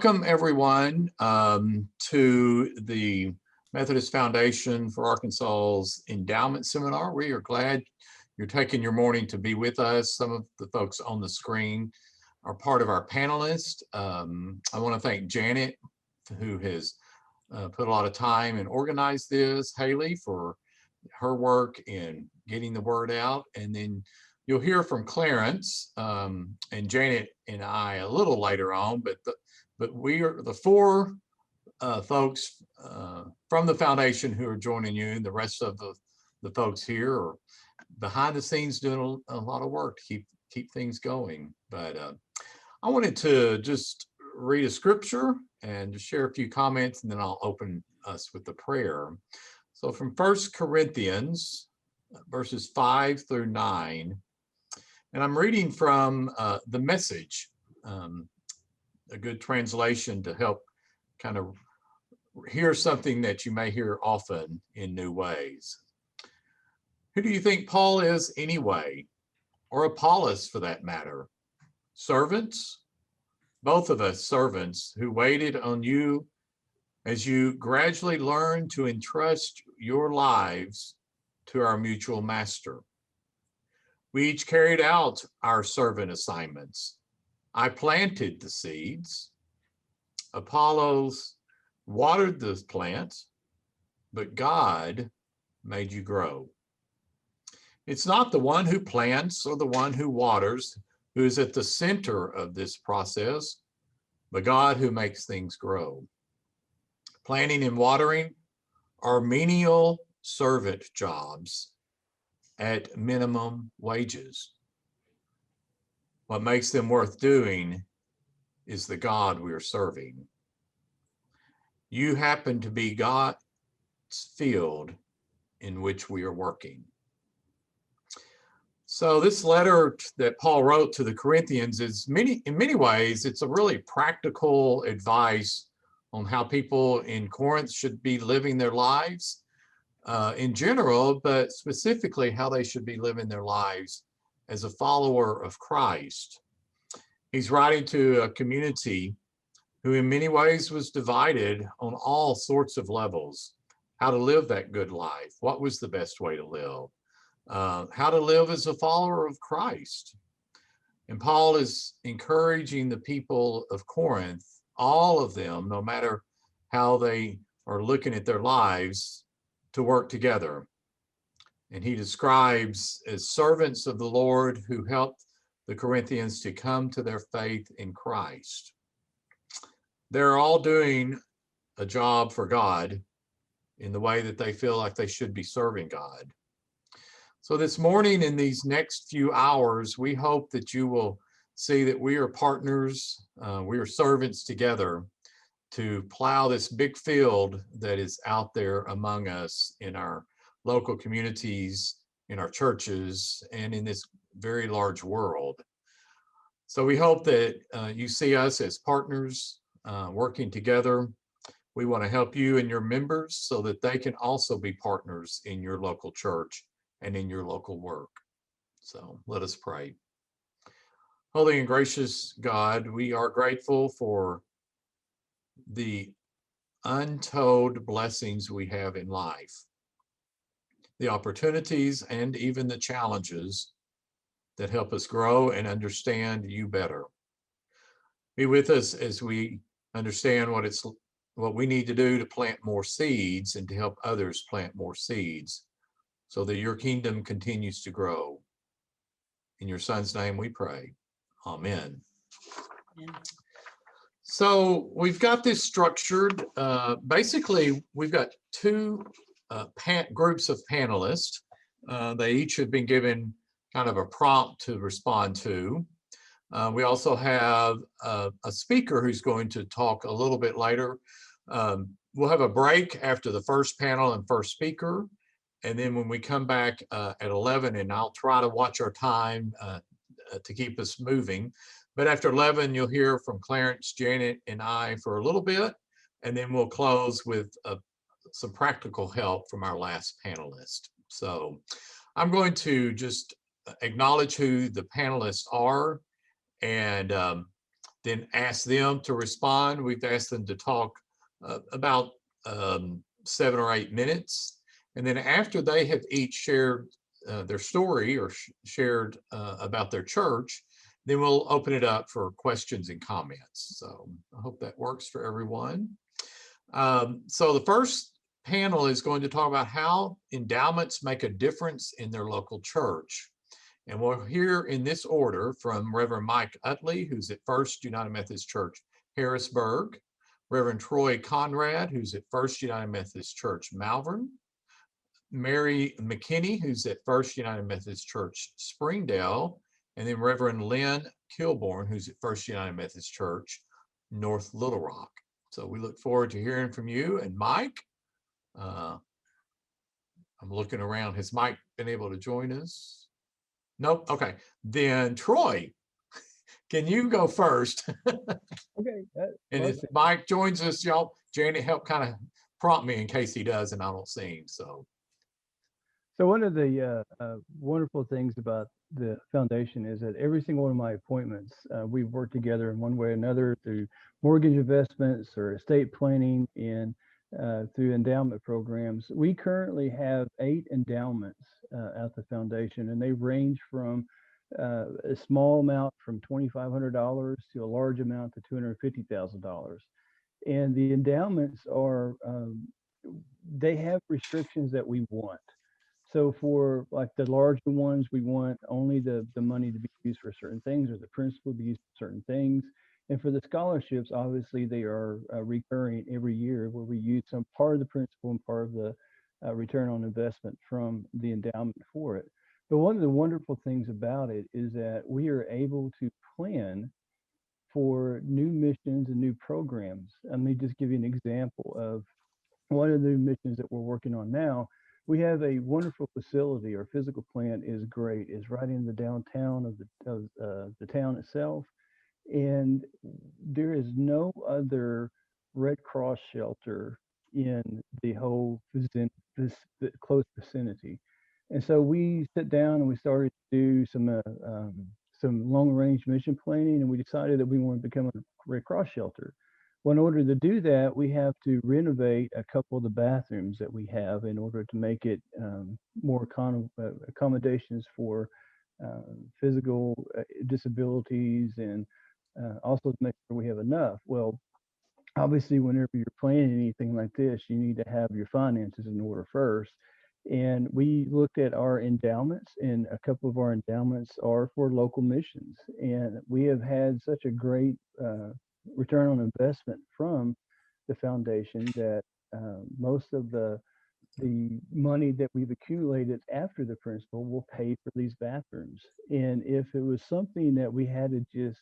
Welcome, everyone, to the Methodist Foundation for Arkansas's Endowment Seminar. We are glad you're taking your morning to be with us. Some of the folks on the screen are part of our panelists. I want to thank Janet, who has put a lot of time and organized this, Haley for her work in getting the word out, and then you'll hear from Clarence and Janet and I a little later on, but we are the four folks from the foundation who are joining you, and the rest of the folks here are behind the scenes doing a lot of work to keep things going. But I wanted to just read a scripture and just share a few comments, and then I'll open us with the prayer. So from 1 Corinthians verses 5 through 9, and I'm reading from the Message, a good translation to help kind of hear something that you may hear often in new ways. Who do you think Paul is anyway, or Apollos for that matter? Servants? Both of us servants who waited on you as you gradually learn to entrust your lives to our mutual master. We each carried out our servant assignments. I planted the seeds. Apollos watered the plants, but God made you grow. It's not the one who plants or the one who waters who is at the center of this process, but God who makes things grow. Planting and watering are menial servant jobs at minimum wages. What makes them worth doing is the God we are serving. You happen to be God's field in which we are working. So this letter that Paul wrote to the Corinthians is in many ways, it's a really practical advice on how people in Corinth should be living their lives in general, but specifically how they should be living their lives as a follower of Christ. He's writing to a community who in many ways was divided on all sorts of levels, how to live that good life, what was the best way to live, how to live as a follower of Christ. And Paul is encouraging the people of Corinth, all of them, no matter how they are looking at their lives, to work together. And he describes as servants of the Lord who helped the Corinthians to come to their faith in Christ. They're all doing a job for God in the way that they feel like they should be serving God. So this morning, in these next few hours, we hope that you will see that we are partners, we are servants together to plow this big field that is out there among us in our local communities, in our churches, and in this very large world. So we hope that you see us as partners working together. We want to help you and your members so that they can also be partners in your local church and in your local work. So let us pray. Holy and gracious God, we are grateful for the untold blessings we have in life, the opportunities and even the challenges that help us grow and understand you better. Be with us as we understand what we need to do to plant more seeds and to help others plant more seeds so that your kingdom continues to grow. In your Son's name we pray. Amen. Amen. So we've got this structured. Basically, we've got two groups of panelists. They each have been given kind of a prompt to respond to. We also have a speaker who's going to talk a little bit later. We'll have a break after the first panel and first speaker. And then when we come back at 11, and I'll try to watch our time to keep us moving. But after 11, you'll hear from Clarence, Janet, and I for a little bit. And then we'll close with some practical help from our last panelist. So I'm going to just acknowledge who the panelists are. And then ask them to respond. We've asked them to talk about 7 or 8 minutes. And then after they have each shared their story or shared about their church, then we'll open it up for questions and comments. So I hope that works for everyone. So the first panel is going to talk about how endowments make a difference in their local church. And we'll hear in this order from Reverend Mike Utley, who's at First United Methodist Church, Harrisburg, Reverend Troy Conrad, who's at First United Methodist Church, Malvern, Mary McKinney, who's at First United Methodist Church, Springdale, and then Reverend Lynn Kilborn, who's at First United Methodist Church, North Little Rock. So we look forward to hearing from you. And Mike, I'm looking around. Has Mike been able to join us? Nope. Okay. Then Troy, can you go first? Okay. And if Mike joins us, y'all, Janet, help kind of prompt me in case he does and I don't see him. So one of the wonderful things about the foundation is that every single one of my appointments, we've worked together in one way or another through mortgage investments or estate planning and through endowment programs. We currently have 8 endowments at the foundation, and they range from a small amount from $2,500 to a large amount to $250,000. And the endowments are, they have restrictions that we want. So for like the larger ones, we want only the money to be used for certain things or the principal to be used for certain things. And for the scholarships, obviously they are recurring every year where we use some part of the principal and part of the return on investment from the endowment for it. But one of the wonderful things about it is that we are able to plan for new missions and new programs. Let me just give you an example of one of the missions that we're working on now. We have a wonderful facility. Our physical plant is great. It's right in the downtown of the town itself, and there is no other Red Cross shelter in the whole close vicinity. And so we sat down and we started to do some long range mission planning, and we decided that we want to become a Red Cross shelter. Well, in order to do that, we have to renovate a couple of the bathrooms that we have in order to make it more accommodations for physical disabilities, and also to make sure we have enough. Well, obviously, whenever you're planning anything like this, you need to have your finances in order first. And we looked at our endowments, and a couple of our endowments are for local missions. And we have had such a great return on investment from the foundation that most of the money that we've accumulated after the principal will pay for these bathrooms. And if it was something that we had to just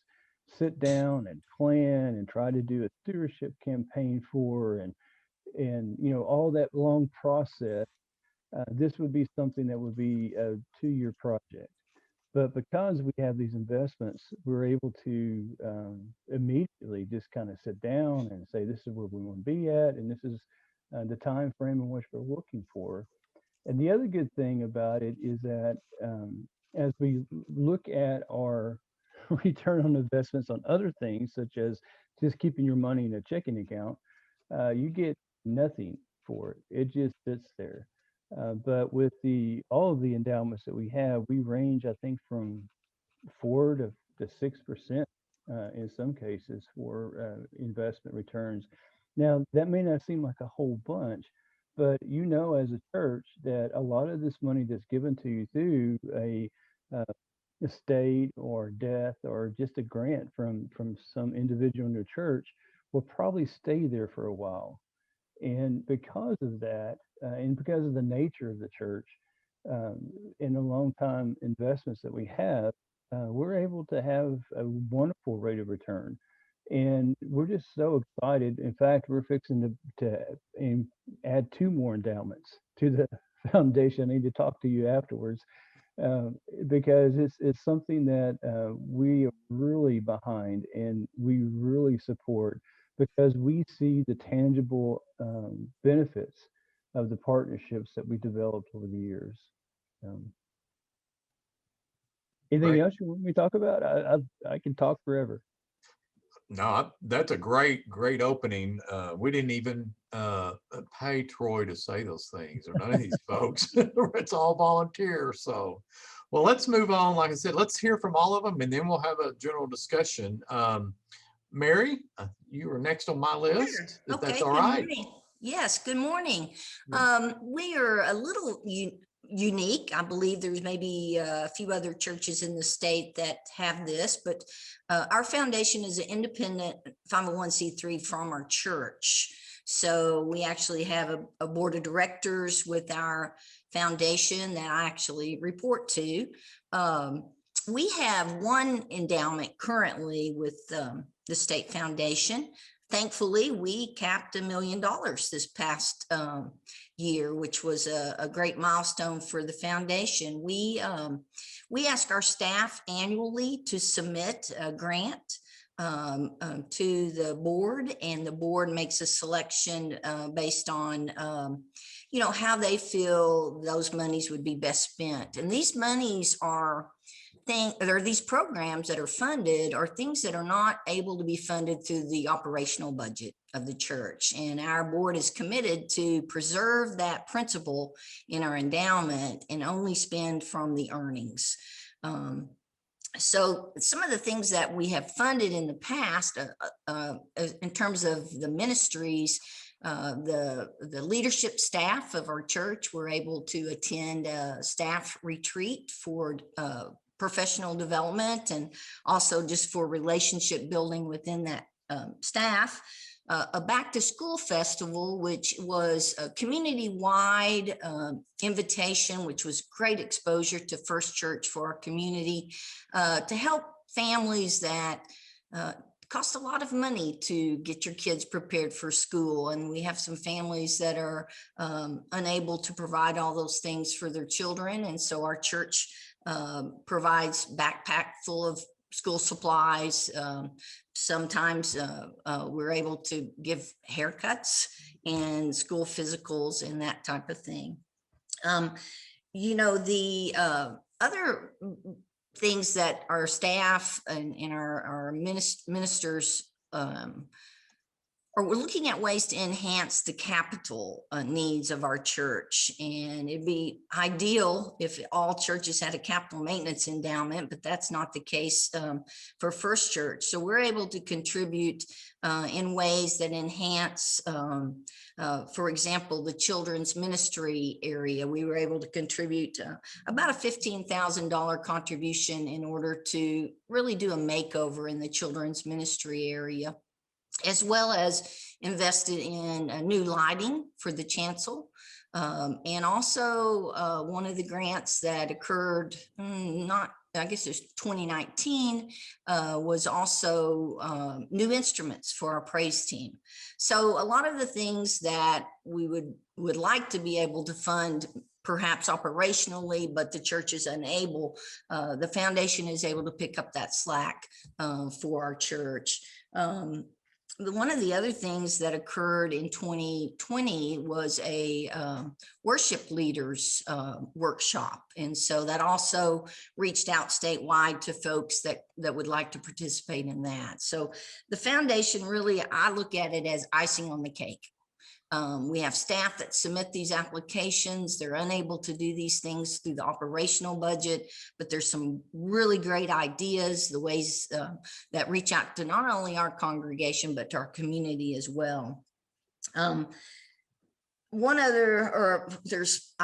sit down and plan and try to do a stewardship campaign for, and all that long process, this would be something that would be a 2-year project. But because we have these investments, we're able to immediately just kind of sit down and say, this is where we want to be at, and this is the time frame in which we're looking for. And the other good thing about it is that as we look at our return on investments on other things, such as just keeping your money in a checking account, you get nothing for it. It just sits there. But with all of the endowments that we have, we range, I think, from 4 to 6% in some cases for investment returns. Now, that may not seem like a whole bunch, but as a church, that a lot of this money that's given to you through a estate or death or just a grant from some individual in your church will probably stay there for a while. And because of that, and because of the nature of the church, um, in the long time investments that we have, we're able to have a wonderful rate of return. And we're just so excited. In fact, we're fixing to add 2 more endowments to the foundation. I need to talk to you afterwards, uh, because it's something that we are really behind and we really support, because we see the tangible benefits of the partnerships that we developed over the years. Um, Anything great. else you want me to talk about? I can talk forever. No, that's a great opening. We didn't even pay Troy to say those things, or none of these folks. It's all volunteer. So, well, let's move on. Like I said, let's hear from all of them, and then we'll have a general discussion. Mary, you are next on my Sure. list, if that's Okay, all good right. morning. Yes, good morning. Good. We are a little unique. I believe there's maybe a few other churches in the state that have this, but our foundation is an independent 501c3 from our church. So we actually have a board of directors with our foundation that I actually report to. We have one endowment currently with the state foundation. Thankfully, we capped $1 million this past year, which was a great milestone for the foundation. We ask our staff annually to submit a grant to the board, and the board makes a selection based on how they feel those monies would be best spent. And these monies are these programs that are funded are things that are not able to be funded through the operational budget of the church. And our board is committed to preserve that principle in our endowment and only spend from the earnings. So some of the things that we have funded in the past in terms of the ministries, the leadership staff of our church were able to attend a staff retreat for professional development, and also just for relationship building within that staff. A back to school festival, which was a community-wide invitation, which was great exposure to First Church for our community, to help families that cost a lot of money to get your kids prepared for school. And we have some families that are unable to provide all those things for their children. And so our church provides backpack full of school supplies. Sometimes we're able to give haircuts and school physicals and that type of thing. The other things that our staff and our ministers or we're looking at ways to enhance the capital needs of our church. And it'd be ideal if all churches had a capital maintenance endowment, but that's not the case for First Church. So we're able to contribute in ways that enhance, for example, the children's ministry area. We were able to contribute about a $15,000 contribution in order to really do a makeover in the children's ministry area, as well as invested in new lighting for the chancel. And also one of the grants that occurred, I guess it's 2019, was also new instruments for our praise team. So a lot of the things that we would like to be able to fund perhaps operationally, but the church is unable, the foundation is able to pick up that slack for our church. One of the other things that occurred in 2020 was a worship leaders workshop. And so that also reached out statewide to folks that would like to participate in that. So the foundation, really, I look at it as icing on the cake. We have staff that submit these applications. They're unable to do these things through the operational budget, but there's some really great ideas, the ways that reach out to not only our congregation, but to our community as well. I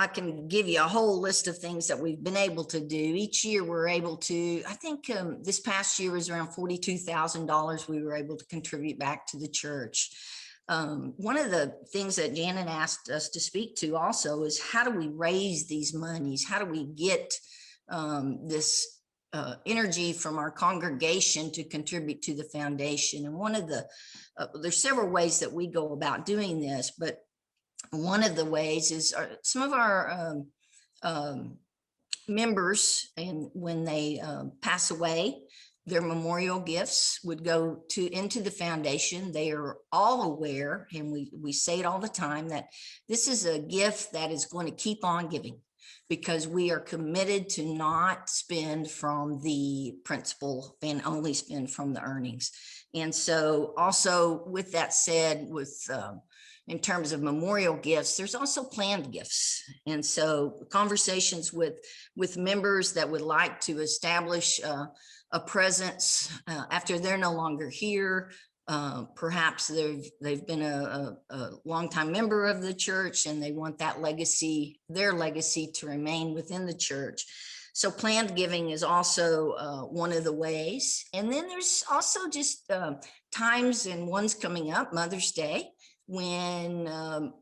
can give you a whole list of things that we've been able to do. Each year we're able to, I think this past year was around $42,000 we were able to contribute back to the church. One of the things that Janet asked us to speak to also is, how do we raise these monies? How do we get this energy from our congregation to contribute to the foundation? And one of the, there's several ways that we go about doing this, but one of the ways is some of our members, and when they pass away, their memorial gifts would go into the foundation. They are all aware, and we say it all the time, that this is a gift that is going to keep on giving. because we are committed to not spend from the principal and only spend from the earnings. And so also with that said, in terms of memorial gifts, there's also planned gifts. And so conversations with members that would like to establish a presence after they're no longer here. Perhaps they've been a longtime member of the church and they want that legacy, their legacy, to remain within the church. So planned giving is also one of the ways. And then there's also just times, and one's coming up, Mother's Day, when,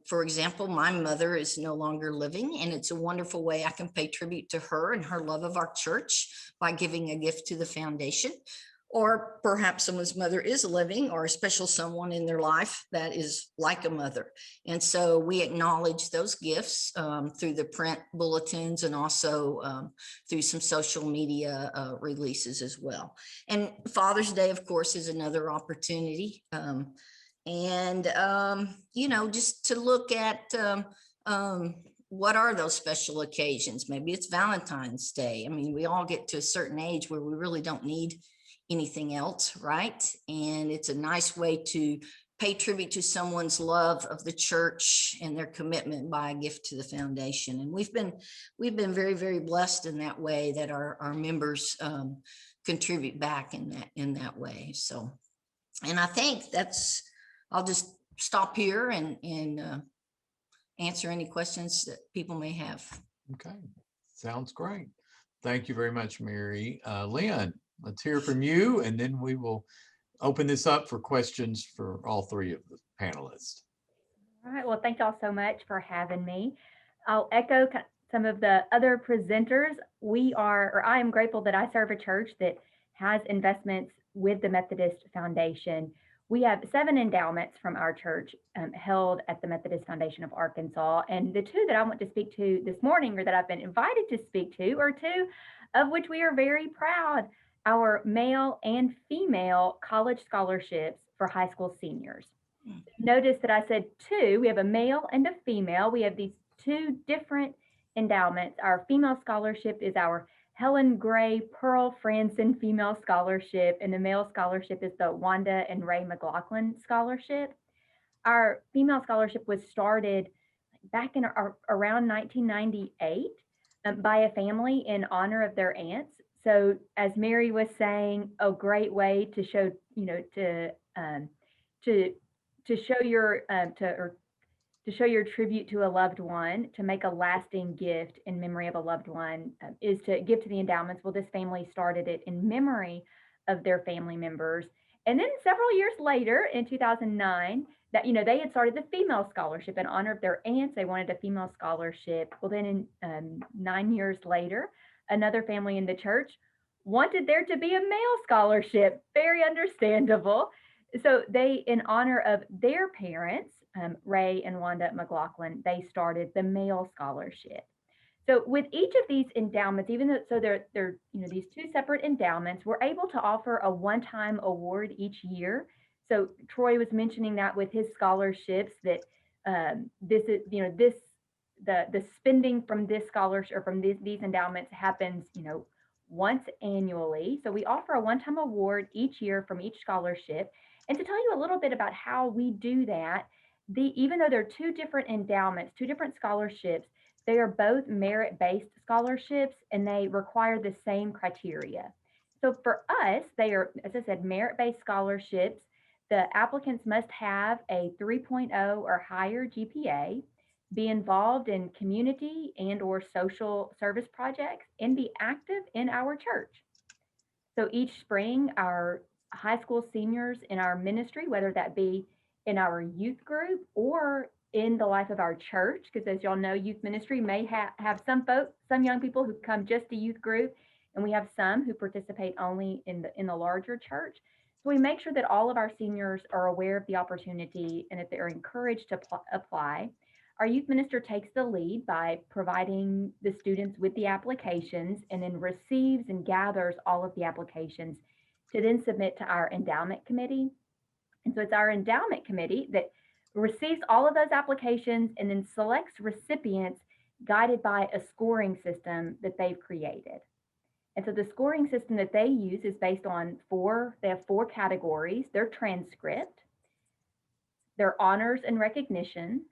for example, my mother is no longer living, and it's a wonderful way I can pay tribute to her and her love of our church by giving a gift to the foundation. Or perhaps someone's mother is living, or a special someone in their life that is like a mother. And so we acknowledge those gifts through the print bulletins and also through some social media releases as well. And Father's Day, of course, is another opportunity. Just to look at what are those special occasions? Maybe it's Valentine's Day. I mean, we all get to a certain age where we really don't need anything else, right? And it's a nice way to pay tribute to someone's love of the church and their commitment by a gift to the foundation. And we've been very, very blessed in that way, that our members contribute back in that way. So, and I think I'll just stop here and answer any questions that people may have. Okay, sounds great. Thank you very much, Mary. Lynn, let's hear from you, and then we will open this up for questions for all three of the panelists. All right, well, thank y'all so much for having me. I'll echo some of the other presenters. I am grateful that I serve a church that has investments with the Methodist Foundation. We have 7 endowments from our church held at the Methodist Foundation of Arkansas. And the 2 that I want to speak to this morning, or that I've been invited to speak to, are 2 of which we are very proud: our male and female college scholarships for high school seniors. Notice that I said 2. We have a male and a female. We have these 2 different endowments. Our female scholarship is our Helen Gray Pearl Franson Female Scholarship, and the male scholarship is the Wanda and Ray McLaughlin Scholarship. Our female scholarship was started back in around 1998 by a family in honor of their aunts. So, as Mary was saying, a great way to show, to show your tribute to a loved one, to make a lasting gift in memory of a loved one, is to give to the endowments. Well, this family started it in memory of their family members. And then several years later, in 2009, they had started the female scholarship in honor of their aunts. They wanted a female scholarship. Well, then 9 years later, another family in the church wanted there to be a male scholarship. Very understandable. So they, in honor of their parents, Ray and Wanda McLaughlin, they started the male scholarship. So with each of these endowments, even though they're these 2 separate endowments, we're able to offer a one-time award each year. So Troy was mentioning that with his scholarships, that this is the spending from this scholarship or from these endowments happens once annually. So we offer a one-time award each year from each scholarship. And to tell you a little bit about how we do that, even though they're 2 different endowments, 2 different scholarships, they are both merit-based scholarships, and they require the same criteria. So for us, they are, as I said, merit-based scholarships. The applicants must have a 3.0 or higher GPA, be involved in community and or social service projects, and be active in our church. So each spring, our high school seniors in our ministry, whether that be in our youth group or in the life of our church, because as y'all know, youth ministry may have some young people who come just to youth group, and we have some who participate only in the larger church. So we make sure that all of our seniors are aware of the opportunity and that they are encouraged to apply. Our youth minister takes the lead by providing the students with the applications, and then receives and gathers all of the applications to then submit to our endowment committee. And so it's our endowment committee that receives all of those applications and then selects recipients guided by a scoring system that they've created. And so the scoring system that they use is based on they have four categories: their transcript, their honors and recognition.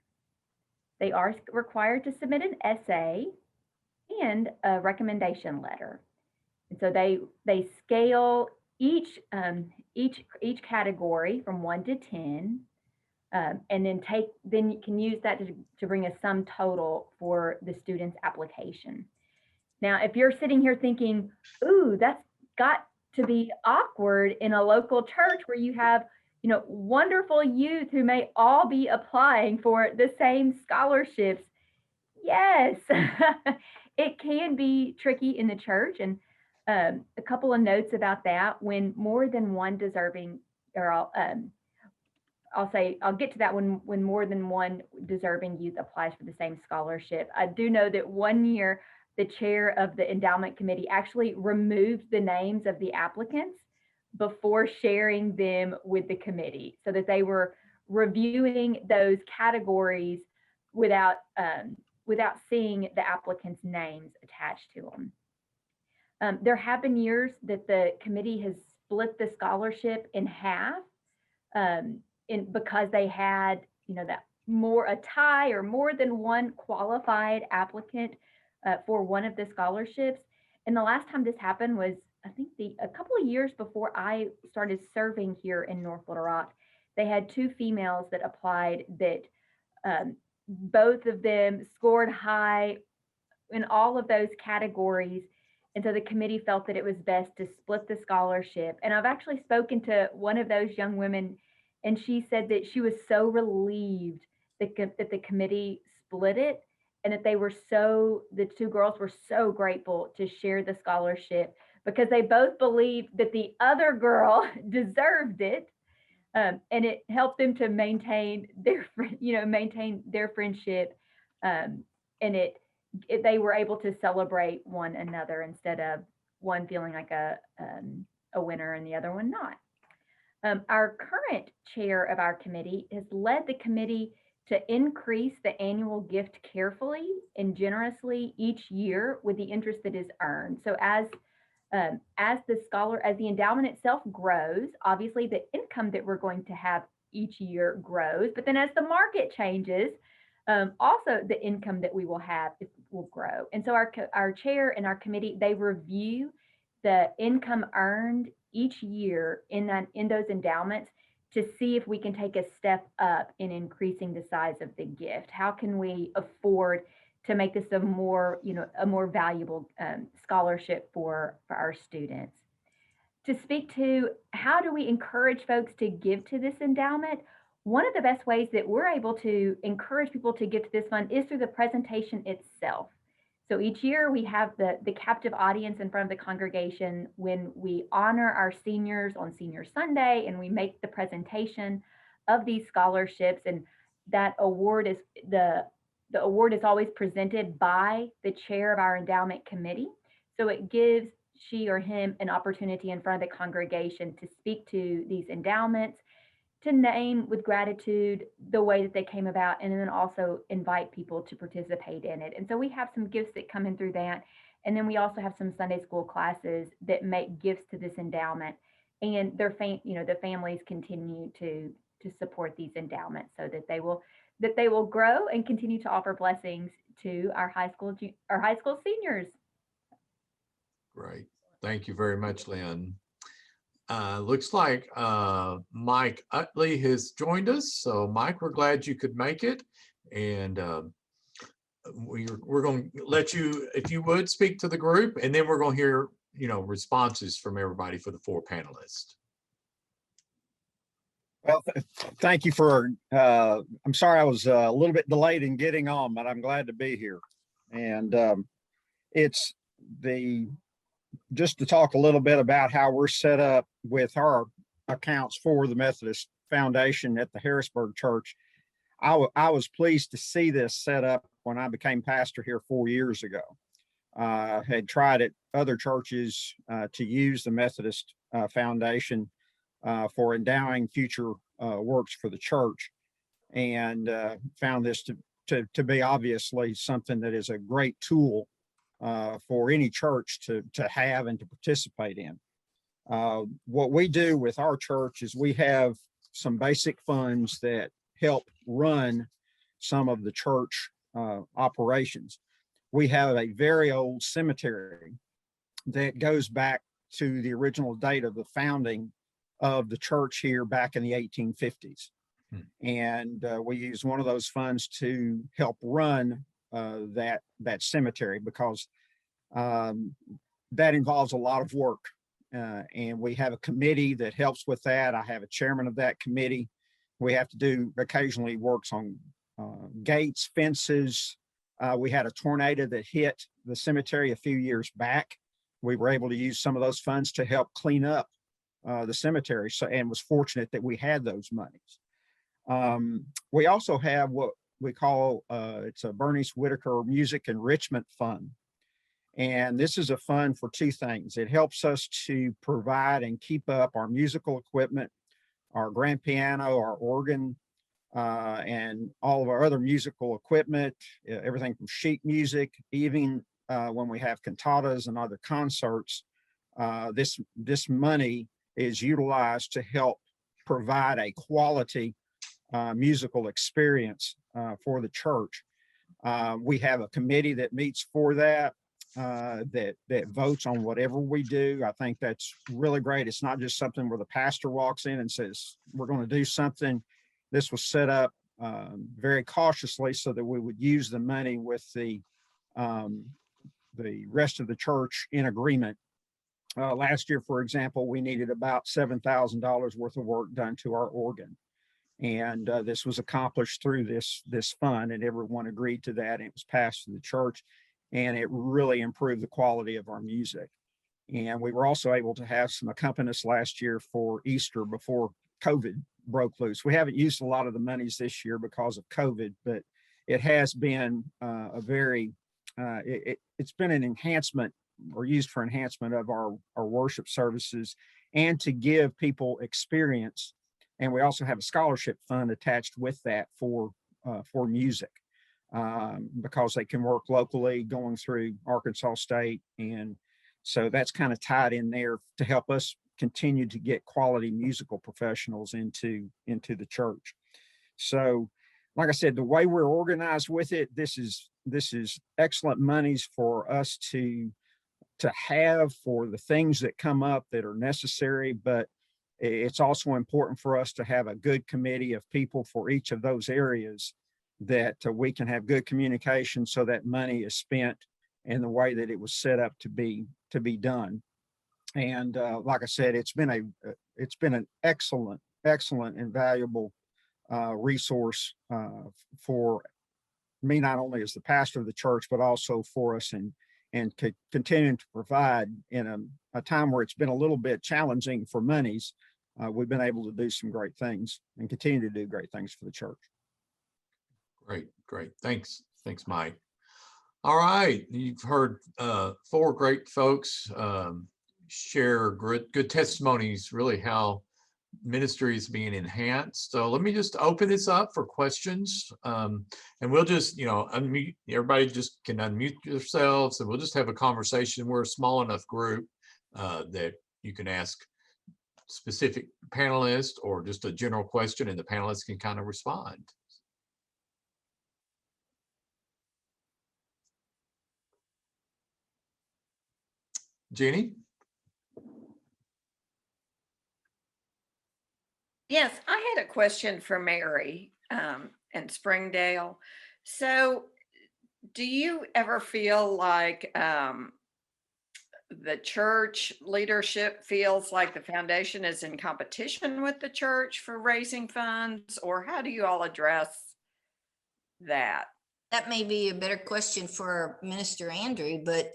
They are required to submit an essay and a recommendation letter. And so they scale each category from 1 to 10, and then you can use that to bring a sum total for the student's application. Now, if you're sitting here thinking, ooh, that's got to be awkward in a local church where you have, wonderful youth who may all be applying for the same scholarships. Yes, it can be tricky in the church. And a couple of notes about that: when more than one deserving, or I'll get to that when more than one deserving youth applies for the same scholarship. I do know that one year the chair of the endowment committee actually removed the names of the applicants before sharing them with the committee, so that they were reviewing those categories without seeing the applicants' names attached to them. There have been years that the committee has split the scholarship in half, because they had, that a tie or more than one qualified applicant for one of the scholarships. And the last time this happened was, I think, a couple of years before I started serving here in North Little Rock. They had two females that applied that both of them scored high in all of those categories. And so the committee felt that it was best to split the scholarship. And I've actually spoken to one of those young women, and she said that she was so relieved that the committee split it, and that the two girls were so grateful to share the scholarship, because they both believed that the other girl deserved it. And it helped them to maintain their friendship. And they were able to celebrate one another instead of one feeling like a winner and the other one not. Our current chair of our committee has led the committee to increase the annual gift carefully and generously each year with the interest that is earned. So as the endowment itself grows, obviously the income that we're going to have each year grows. But then as the market changes, also the income that we will have will grow. And so our chair and our committee, they review the income earned each year in those endowments to see if we can take a step up in increasing the size of the gift. How can we afford to make this a more valuable scholarship for our students? To speak to how do we encourage folks to give to this endowment, one of the best ways that we're able to encourage people to give to this fund is through the presentation itself. So each year we have the captive audience in front of the congregation when we honor our seniors on Senior Sunday, and we make the presentation of these scholarships. And that award is the award is always presented by the chair of our endowment committee. So it gives she or him an opportunity in front of the congregation to speak to these endowments, to name with gratitude the way that they came about, and then also invite people to participate in it. And so we have some gifts that come in through that. And then we also have some Sunday school classes that make gifts to this endowment, and the families continue to support these endowments so that they will grow and continue to offer blessings to our high school seniors. Great. Thank you very much, Lynn. Looks like Mike Utley has joined us. So Mike, we're glad you could make it. And we're going to let you, if you would, speak to the group, and then we're going to hear, responses from everybody for the four panelists. Well, thank you for, I'm sorry I was a little bit delayed in getting on, but I'm glad to be here. And it's just to talk a little bit about how we're set up with our accounts for the Methodist Foundation at the Harrisburg Church. I was pleased to see this set up when I became pastor here 4 years ago. I had tried at other churches to use the Methodist Foundation for endowing future works for the church, and found this to to be obviously something that is a great tool for any church to have and to participate in. What we do with our church is we have some basic funds that help run some of the church operations. We have a very old cemetery that goes back to the original date of the founding of the church here back in the 1850s. And we use one of those funds to help run that cemetery, because that involves a lot of work. And we have a committee that helps with that. I have a chairman of that committee. We have to do occasionally works on gates, fences. We had a tornado that hit the cemetery a few years back. We were able to use some of those funds to help clean up the cemetery, and was fortunate that we had those monies. We also have what we call, it's a Bernice Whitaker Music Enrichment Fund. And this is a fund for two things. It helps us to provide and keep up our musical equipment, our grand piano, our organ, and all of our other musical equipment, everything from sheet music, even when we have cantatas and other concerts. This money is utilized to help provide a quality musical experience for the church. We have a committee that meets for that. That votes on whatever we do. I think that's really great. It's not just something where the pastor walks in and says, we're going to do something. This was set up very cautiously so that we would use the money with the rest of the church in agreement. Last year, for example, we needed about $7,000 worth of work done to our organ. And this was accomplished through this fund, and everyone agreed to that. And it was passed to the church. And it really improved the quality of our music. And we were also able to have some accompanists last year for Easter before COVID broke loose. We haven't used a lot of the monies this year because of COVID, but it has been it's been an enhancement, or used for enhancement of our worship services, and to give people experience. And we also have a scholarship fund attached with that for music. Because they can work locally going through Arkansas State. And so that's kind of tied in there to help us continue to get quality musical professionals into the church. So, like I said, the way we're organized with it, this is excellent monies for us to have for the things that come up that are necessary, but it's also important for us to have a good committee of people for each of those areas, that we can have good communication so that money is spent in the way that it was set up to be done. And like I said, it's been an excellent and valuable resource for me, not only as the pastor of the church, but also for us, and continuing to provide in a time where it's been a little bit challenging for monies. We've been able to do some great things and continue to do great things for the church. Great. Thanks, Mike. All right, you've heard four great folks share good testimonies, really how ministry is being enhanced. So let me just open this up for questions, and we'll just, unmute. Everybody just can unmute yourselves, and we'll just have a conversation. We're a small enough group that you can ask specific panelists or just a general question, and the panelists can kind of respond. Jeannie? Yes, I had a question for Mary in Springdale. So do you ever feel like the church leadership feels like the foundation is in competition with the church for raising funds, or how do you all address that? That may be a better question for Minister Andrew, but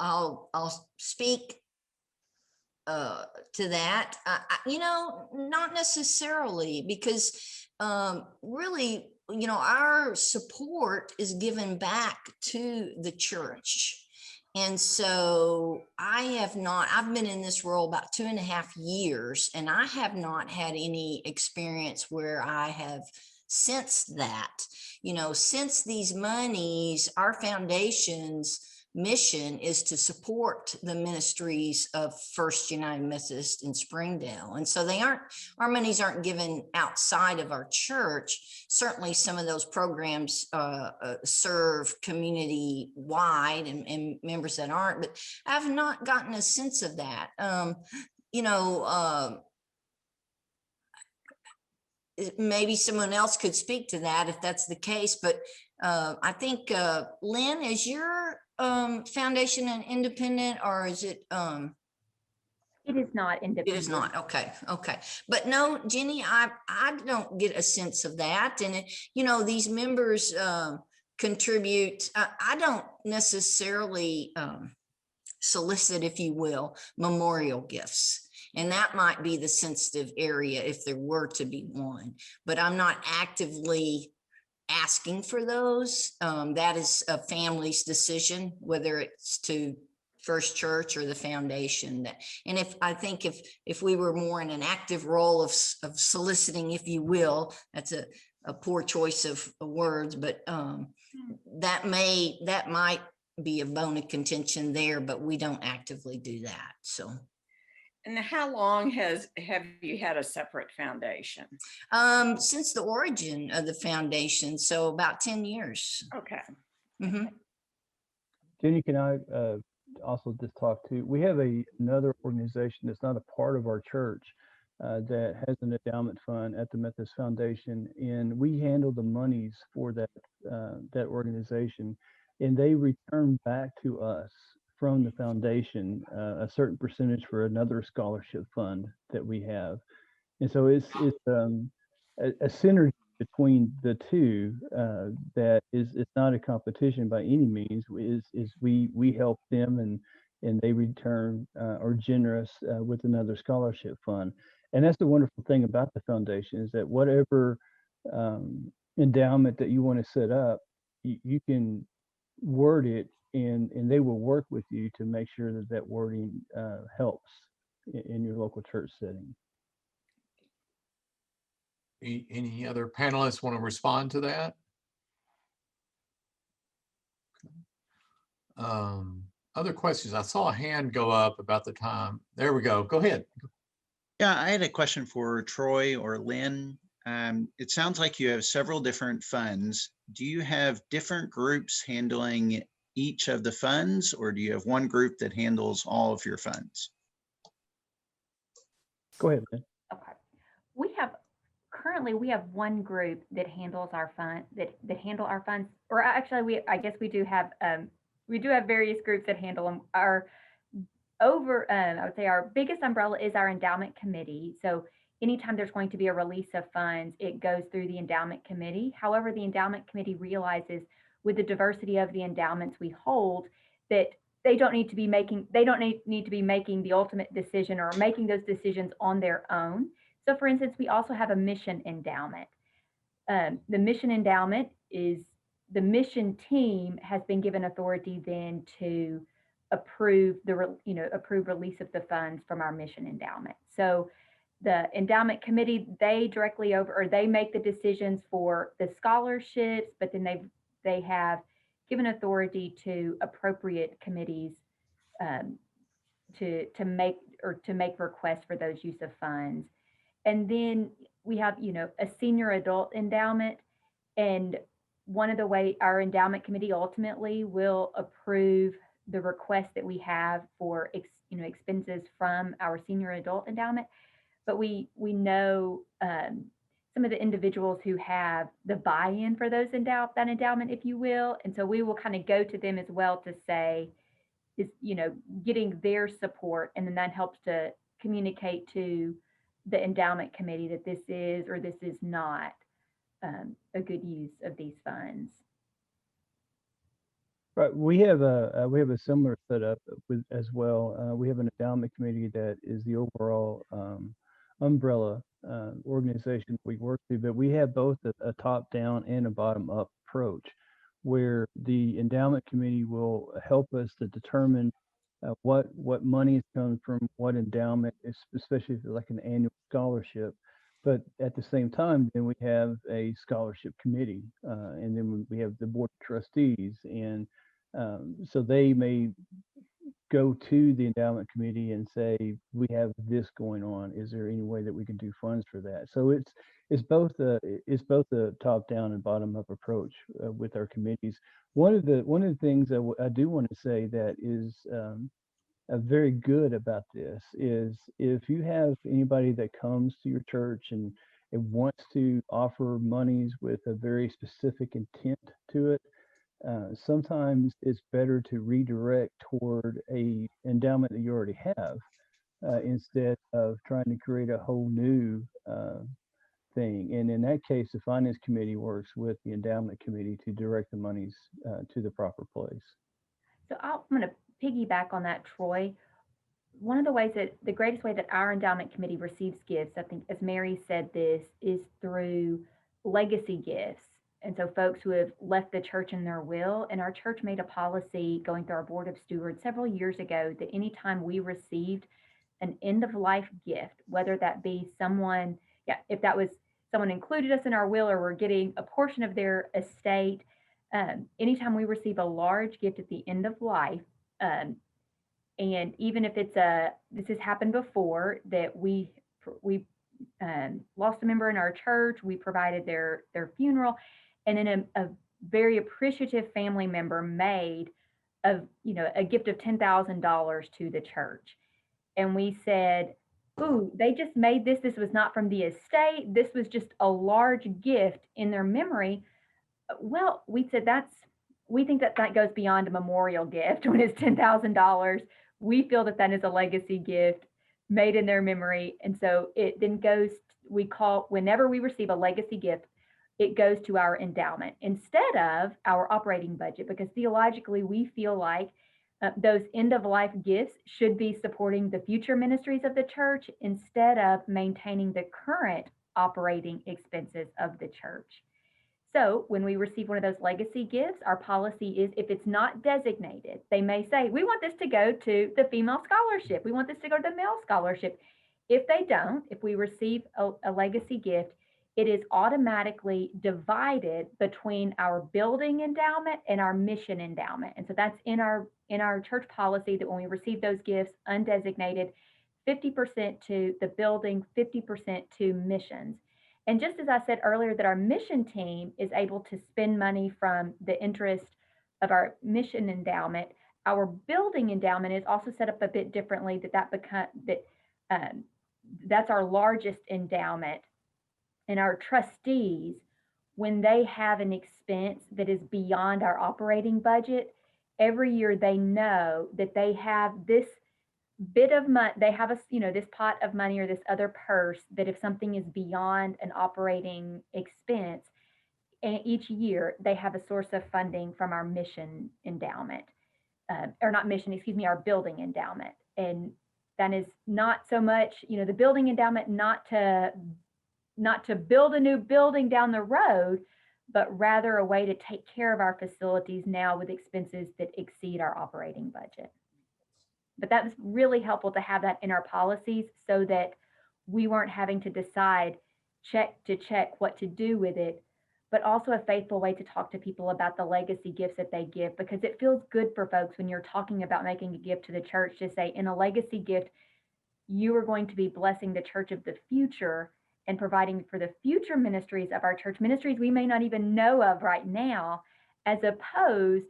I'll speak to that. Not necessarily, because really, our support is given back to the church. And so I've been in this role about 2.5 years, and I have not had any experience where I have sensed that, since these monies, our foundation's mission is to support the ministries of First United Methodist in Springdale. And so our monies aren't given outside of our church. Certainly some of those programs serve community wide and members that aren't, but I've not gotten a sense of that. Maybe someone else could speak to that if that's the case, but I think, Lynn, is your foundation an independent, or is it? It is not independent. It is not. Okay. But no, Jenny, I don't get a sense of that. And these members contribute. I don't necessarily solicit, if you will, memorial gifts. And that might be the sensitive area if there were to be one, but I'm not actively asking for those. That is a family's decision, whether it's to First Church or the foundation. And if we were more in an active role of soliciting, if you will, that's a poor choice of words, but that might be a bone of contention there, but we don't actively do that. So. And how long have you had a separate foundation? Since the origin of the foundation, so about 10 years. Okay. Mm-hmm. Jenny, can I also just talk to, we have another organization that's not a part of our church that has an endowment fund at the Methodist Foundation, and we handle the monies for that organization, and they return back to us from the foundation a certain percentage for another scholarship fund that we have. And so it's a synergy between the two that it's not a competition by any means. Is we help them and they return are generous with another scholarship fund. And that's the wonderful thing about the foundation, is that whatever endowment that you want to set up, you can word it, and they will work with you to make sure that wording helps in your local church setting. Any other panelists want to respond to that? Other questions? I saw a hand go up about the time. There we go. Go ahead. Yeah, I had a question for Troy or Lynn. It sounds like you have several different funds. Do you have different groups handling each of the funds, or do you have one group that handles all of your funds? Go ahead, Lynn. Okay. Currently we have one group that handles our fund, that handle our funds, or actually I guess we do have various groups that handle them. I would say our biggest umbrella is our endowment committee. So anytime there's going to be a release of funds, it goes through the endowment committee. However, the endowment committee realizes, with the diversity of the endowments we hold, that they don't need to be making the ultimate decision or making those decisions on their own. So for instance, we also have a mission endowment. The mission endowment is, the mission team has been given authority then to approve release of the funds from our mission endowment. So the endowment committee, they make the decisions for the scholarships, but then they have given authority to appropriate committees to make requests for those use of funds. And then we have, a senior adult endowment, and one of the way our endowment committee ultimately will approve the request that we have for expenses from our senior adult endowment. But we know some of the individuals who have the buy-in for that endowment, if you will. And so we will kind of go to them as well to say, is getting their support, and then that helps to communicate to the endowment committee that this is or this is not a good use of these funds. Right, we have a similar setup as well. We have an endowment committee that is the overall umbrella organization we work through, but we have both a top-down and a bottom-up approach, where the endowment committee will help us to determine what money is coming from what endowment, especially if it's like an annual scholarship. But at the same time, then we have a scholarship committee, and then we have the board of trustees, and so they may go to the endowment committee and say, we have this going on. Is there any way that we can do funds for that? So it's both a top down and bottom up approach with our committees. One of the things I do want to say that is very good about this is if you have anybody that comes to your church and it wants to offer monies with a very specific intent to it, sometimes it's better to redirect toward a endowment that you already have instead of trying to create a whole new thing. And in that case, the finance committee works with the endowment committee to direct the monies to the proper place. So I'm going to piggyback on that, Troy. One of the ways that the greatest way that our endowment committee receives gifts, I think, as Mary said this, is through legacy gifts. And so folks who have left the church in their will, and our church made a policy going through our board of stewards several years ago that anytime we received an end of life gift, whether that be someone, if that was someone included us in our will or we're getting a portion of their estate, anytime we receive a large gift at the end of life, and even if this has happened before, that we lost a member in our church, we provided their funeral, and then a very appreciative family member made a gift of $10,000 to the church, and we said, "Ooh, they just made this. This was not from the estate. This was just a large gift in their memory." Well, we said we think that goes beyond a memorial gift when it's $10,000. We feel that is a legacy gift made in their memory. And so it then goes, whenever we receive a legacy gift, it goes to our endowment instead of our operating budget, because theologically we feel like those end of life gifts should be supporting the future ministries of the church instead of maintaining the current operating expenses of the church. So when we receive one of those legacy gifts, our policy is if it's not designated, they may say, we want this to go to the female scholarship. We want this to go to the male scholarship. If they don't, if we receive a legacy gift, it is automatically divided between our building endowment and our mission endowment. And so that's in our church policy that when we receive those gifts undesignated, 50% to the building, 50% to missions. And just as I said earlier, that our mission team is able to spend money from the interest of our mission endowment, our building endowment is also set up a bit differently. That's our largest endowment. And our trustees, when they have an expense that is beyond our operating budget, every year they know that they have this bit of money, they have this pot of money or this other purse that if something is beyond an operating expense, and each year they have a source of funding from our mission endowment, or not mission, excuse me, our building endowment. And that is not so much, the building endowment, not to build a new building down the road, but rather a way to take care of our facilities now with expenses that exceed our operating budget. But that was really helpful to have that in our policies so that we weren't having to decide check to check what to do with it, but also a faithful way to talk to people about the legacy gifts that they give, because it feels good for folks when you're talking about making a gift to the church to say, in a legacy gift, you are going to be blessing the church of the future and providing for the future ministries of our church, ministries we may not even know of right now, as opposed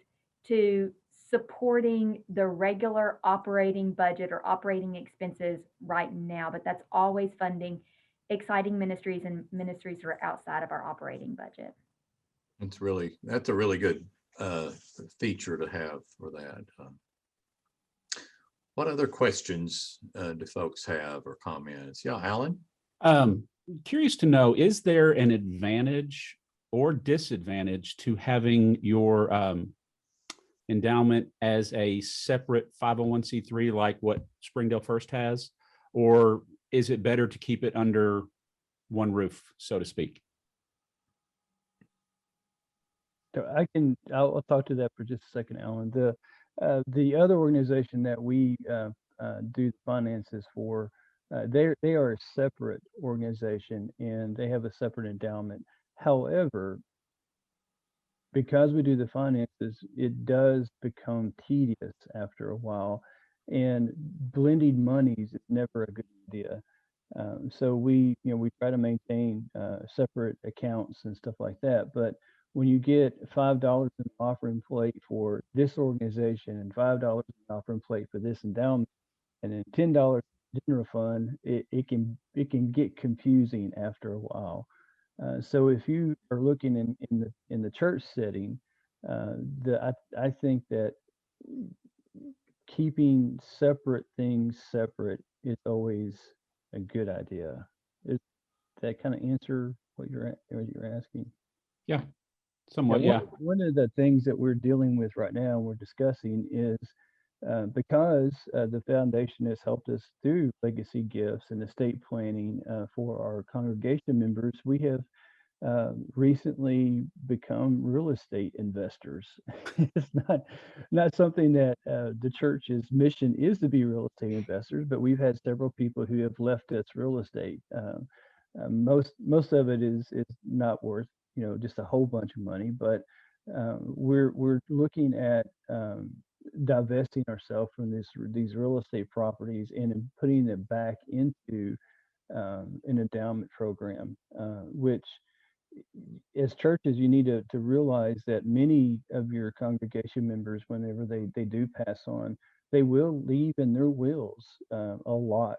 to supporting the regular operating budget or operating expenses right now. But that's always funding exciting ministries and ministries that are outside of our operating budget. That's a really good feature to have for that. What other questions do folks have or comments? Yeah, Alan? Curious to know, is there an advantage or disadvantage to having your endowment as a separate 501c3 like what Springdale First has, or is it better to keep it under one roof, so to speak? So I'll talk to that for just a second, Alan. The other organization that we do the finances for, They are a separate organization and they have a separate endowment. However, because we do the finances, it does become tedious after a while, and blending monies is never a good idea. So we try to maintain separate accounts and stuff like that. But when you get $5 in the offering plate for this organization and $5 in the offering plate for this endowment, and then $10 general fund, it can get confusing after a while. So if you are looking in the church setting, I think that keeping separate things separate is always a good idea. Is that kind of answer what you're asking? Yeah, somewhat, Yeah, yeah. one of the things that we're dealing with right now, we're discussing is because the foundation has helped us through legacy gifts and estate planning for our congregation members, we have recently become real estate investors. It's not something that the church's mission is to be real estate investors, but we've had several people who have left us real estate. Most of it is not worth just a whole bunch of money, but we're looking at divesting ourselves from these real estate properties and then putting them back into an endowment program, which as churches, you need to realize that many of your congregation members, whenever they do pass on, they will leave in their wills a lot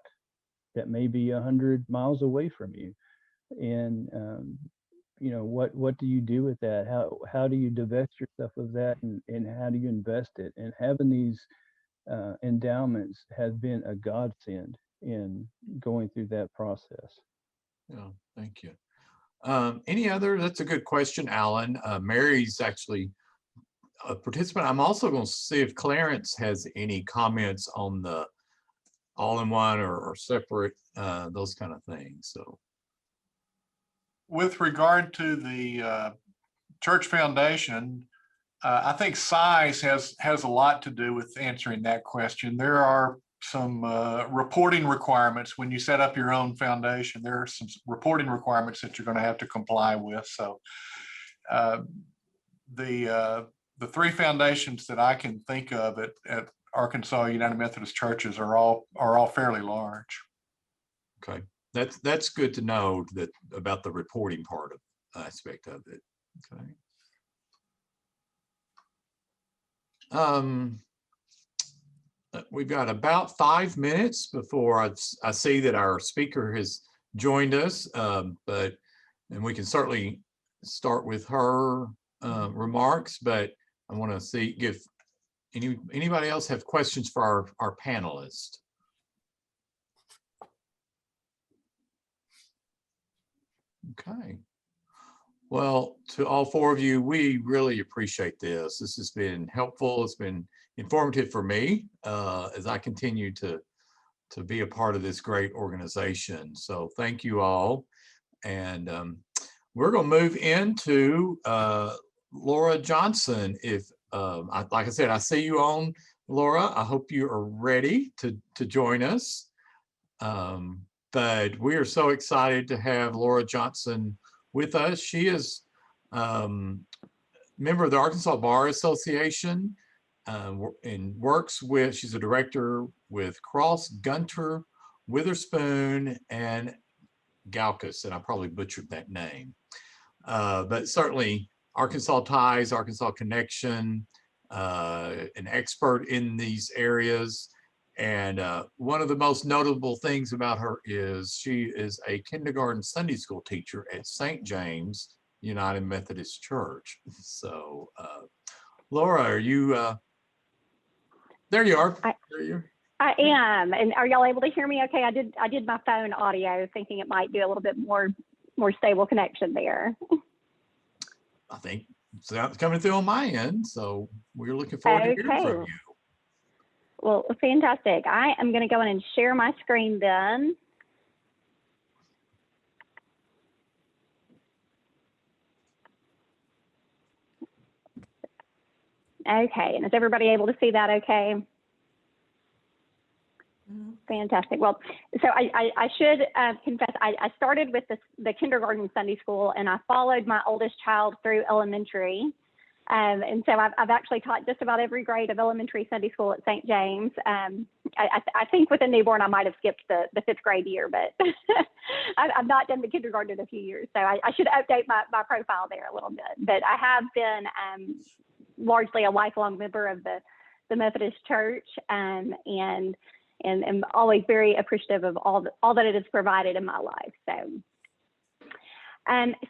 that may be 100 miles away from you. And what do you do with that? How do you divest yourself of that, and how do you invest it? And having these endowments has been a godsend in going through that process. Yeah, thank you. Any other? That's a good question, Alan. Mary's actually a participant. I'm also going to see if Clarence has any comments on the all-in-one or separate, those kind of things. So, with regard to the church foundation, I think size has a lot to do with answering that question. There are some reporting requirements when you set up your own foundation. There are some reporting requirements that you're going to have to comply with. So the three foundations that I can think of at Arkansas United Methodist Churches are all fairly large. okay, that's good to know that about the reporting part of aspect of it. Okay. We've got about 5 minutes before I see that our speaker has joined us, and we can certainly start with her remarks, but I want to give anybody else have questions for our panelists. Okay. Well, to all four of you, we really appreciate this. This has been helpful. It's been informative for me as I continue to be a part of this great organization. So thank you all. And we're going to move into Laura Johnson. If like I said, I see you on, Laura. I hope you are ready to join us. But we are so excited to have Laura Johnson with us. She is member of the Arkansas Bar Association and works with, she's a director with Cross, Gunter, Witherspoon, and Galkus, and I probably butchered that name. But certainly Arkansas Ties, Arkansas Connection, an expert in these areas. And one of the most notable things about her is she is a kindergarten Sunday school teacher at St. James United Methodist Church. So Laura, are you, there you are. I am. And are y'all able to hear me okay? I did my phone audio thinking it might do a little bit more stable connection there. I think sounds coming through on my end. So we're looking forward to hearing from you. Well, fantastic. I am going to go in and share my screen then. Okay, and is everybody able to see that okay? Fantastic. Well, so I should confess, I started with the kindergarten Sunday school, and I followed my oldest child through elementary. And so I've actually taught just about every grade of elementary Sunday school at St. James. I think with a newborn, I might have skipped the fifth grade year, but I've not done the kindergarten in a few years. So I should update my profile there a little bit. But I have been largely a lifelong member of the Methodist Church, and am always very appreciative of all that it has provided in my life.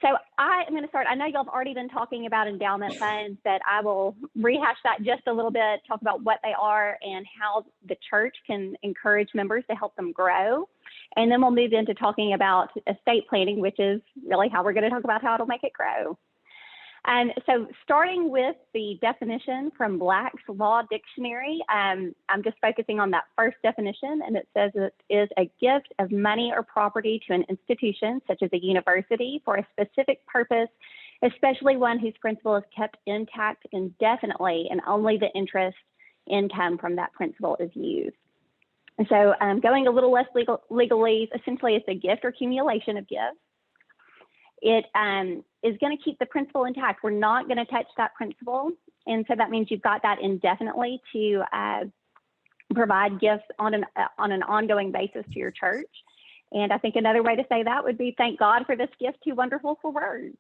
So I am going to start. I know y'all have already been talking about endowment funds, but I will rehash that just a little bit, talk about what they are and how the church can encourage members to help them grow. And then we'll move into talking about estate planning, which is really how we're going to talk about how it'll make it grow. And so starting with the definition from Black's Law Dictionary, I'm just focusing on that first definition, and it says it is a gift of money or property to an institution, such as a university, for a specific purpose, especially one whose principal is kept intact indefinitely, and only the interest income from that principal is used. And so going a little less legalese, essentially it's a gift or accumulation of gifts. It is going to keep the principal intact. We're not going to touch that principal. And so that means you've got that indefinitely to provide gifts on an ongoing basis to your church. And I think another way to say that would be, thank God for this gift, too wonderful for words.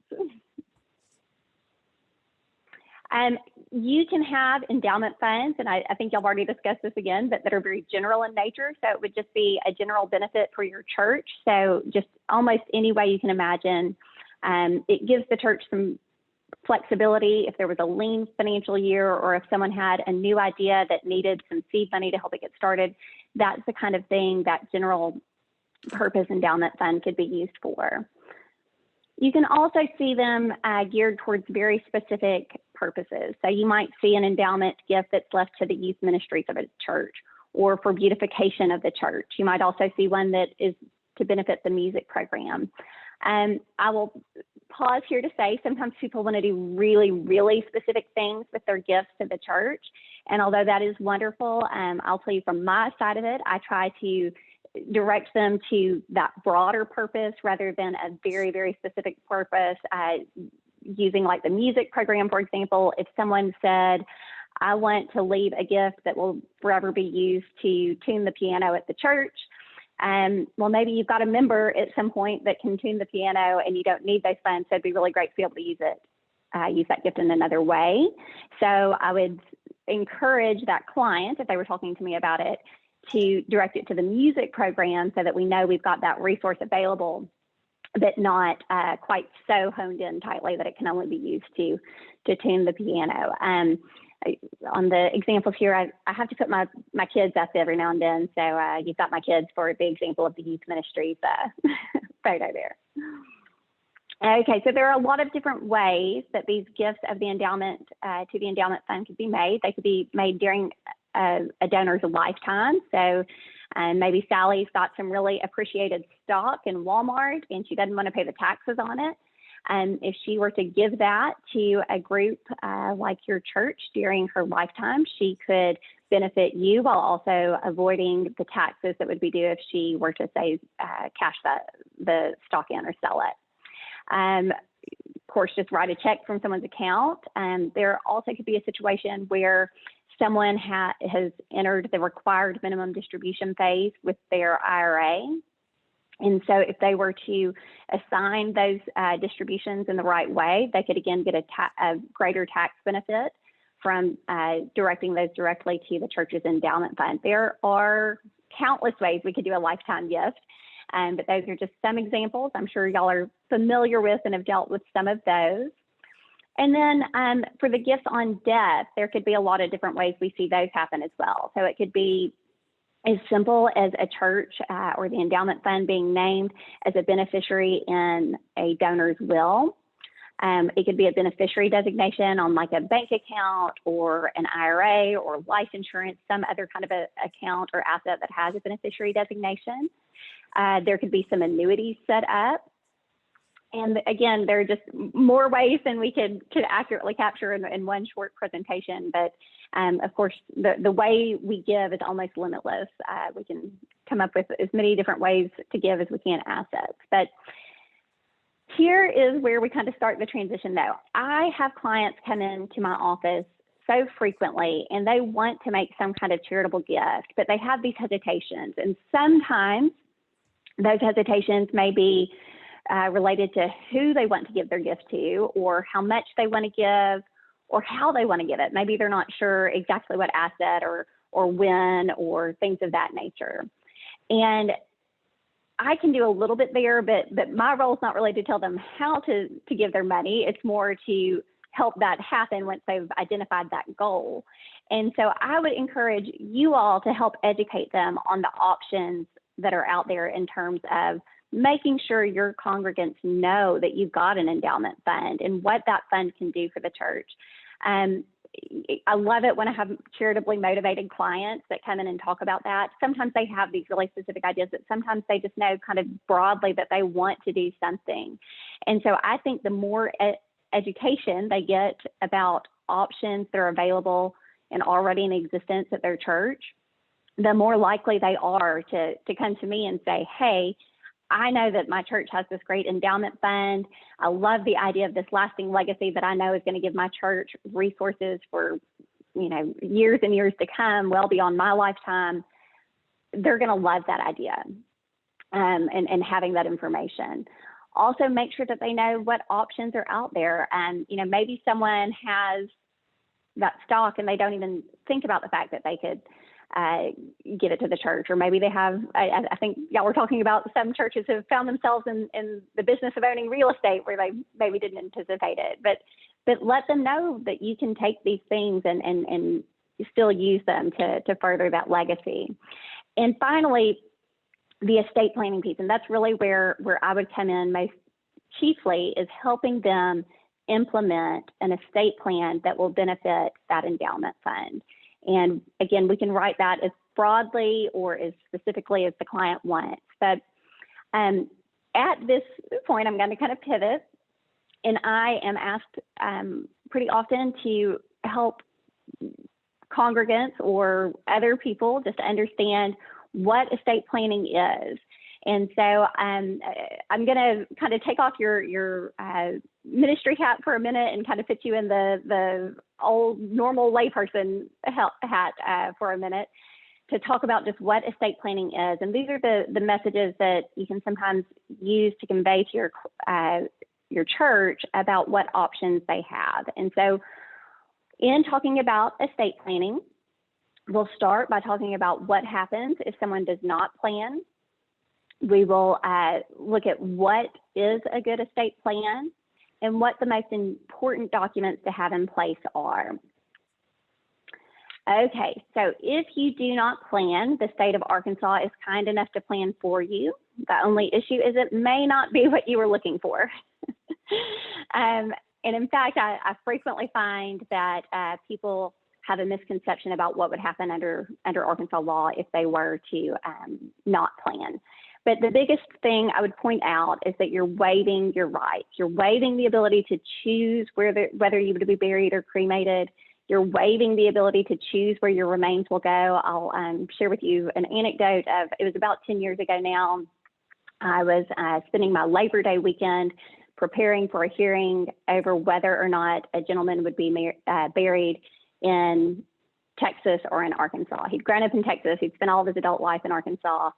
You can have endowment funds, and I think y'all have already discussed this again, but that are very general in nature. So it would just be a general benefit for your church. So just almost any way you can imagine. It gives the church some flexibility if there was a lean financial year, or if someone had a new idea that needed some seed money to help it get started. That's the kind of thing that general purpose endowment fund could be used for. You can also see them geared towards very specific purposes. So you might see an endowment gift that's left to the youth ministries of a church, or for beautification of the church. You might also see one that is to benefit the music program. I will pause here to say sometimes people want to do really, really specific things with their gifts to the church. And although that is wonderful, I'll tell you from my side of it, I try to direct them to that broader purpose rather than a very, very specific purpose. Using like the music program, for example, if someone said, I want to leave a gift that will forever be used to tune the piano at the church. Well, maybe you've got a member at some point that can tune the piano and you don't need those funds. So it'd be really great to be able to use that gift in another way. So I would encourage that client, if they were talking to me about it, to direct it to the music program so that we know we've got that resource available, but not quite so honed in tightly that it can only be used to tune the piano. On the examples here, I have to put my kids up every now and then. So you've got my kids for the example of the youth ministries photo there. Okay, so there are a lot of different ways that these gifts of the endowment to the endowment fund could be made. They could be made during a donor's lifetime. So maybe Sally's got some really appreciated stock in Walmart and she doesn't want to pay the taxes on it. If she were to give that to a group like your church during her lifetime, she could benefit you while also avoiding the taxes that would be due if she were to, say, cash the stock in or sell it. Of course, just write a check from someone's account. There also could be a situation where someone has entered the required minimum distribution phase with their IRA. And so if they were to assign those distributions in the right way, they could again get a greater tax benefit from directing those directly to the church's endowment fund. There are countless ways we could do a lifetime gift, but those are just some examples. I'm sure y'all are familiar with and have dealt with some of those. And then for the gifts on death, there could be a lot of different ways we see those happen as well. So it could be as simple as a church or the endowment fund being named as a beneficiary in a donor's will. It could be a beneficiary designation on like a bank account or an IRA or life insurance, some other kind of a account or asset that has a beneficiary designation. There could be some annuities set up. And again, there are just more ways than we could accurately capture in one short presentation. But of course, the way we give is almost limitless. We can come up with as many different ways to give as we can assets. But here is where we kind of start the transition though. I have clients come into my office so frequently and they want to make some kind of charitable gift, but they have these hesitations. And sometimes those hesitations may be related to who they want to give their gift to, or how much they want to give, or how they want to give it. Maybe they're not sure exactly what asset or when, or things of that nature. And I can do a little bit there, but my role is not really to tell them how to give their money. It's more to help that happen once they've identified that goal. And so I would encourage you all to help educate them on the options that are out there in terms of making sure your congregants know that you've got an endowment fund and what that fund can do for the church. I love it when I have charitably motivated clients that come in and talk about that. Sometimes they have these really specific ideas, but sometimes they just know kind of broadly that they want to do something. And so I think the more education they get about options that are available and already in existence at their church, the more likely they are to come to me and say, hey, I know that my church has this great endowment fund. I love the idea of this lasting legacy that I know is going to give my church resources for, years and years to come, well beyond my lifetime. They're going to love that idea and having that information. Also, make sure that they know what options are out there. And, maybe someone has that stock and they don't even think about the fact that they could give it to the church, or maybe they have, I think y'all were talking about some churches have found themselves in the business of owning real estate where they maybe didn't anticipate it, but let them know that you can take these things and still use them to further that legacy. And finally, the estate planning piece, and that's really where I would come in most chiefly, is helping them implement an estate plan that will benefit that endowment fund. And again, we can write that as broadly or as specifically as the client wants. But at this point, I'm going to kind of pivot, and I am asked pretty often to help congregants or other people just understand what estate planning is. And so I'm going to kind of take off your ministry hat for a minute and kind of put you in the old normal layperson hat for a minute to talk about just what estate planning is. And these are the messages that you can sometimes use to convey to your church about what options they have. And so in talking about estate planning, we'll start by talking about what happens if someone does not plan. We will look at what is a good estate plan and what the most important documents to have in place are. Okay, so if you do not plan, the state of Arkansas is kind enough to plan for you. The only issue is it may not be what you were looking for. And in fact, I frequently find that people have a misconception about what would happen under Arkansas law if they were to not plan. But the biggest thing I would point out is that you're waiving your rights. You're waiving the ability to choose whether you would be buried or cremated. You're waiving the ability to choose where your remains will go. I'll share with you an anecdote of, it was about 10 years ago now. I was spending my Labor Day weekend preparing for a hearing over whether or not a gentleman would be buried in Texas or in Arkansas. He'd grown up in Texas. He'd spent all of his adult life in Arkansas.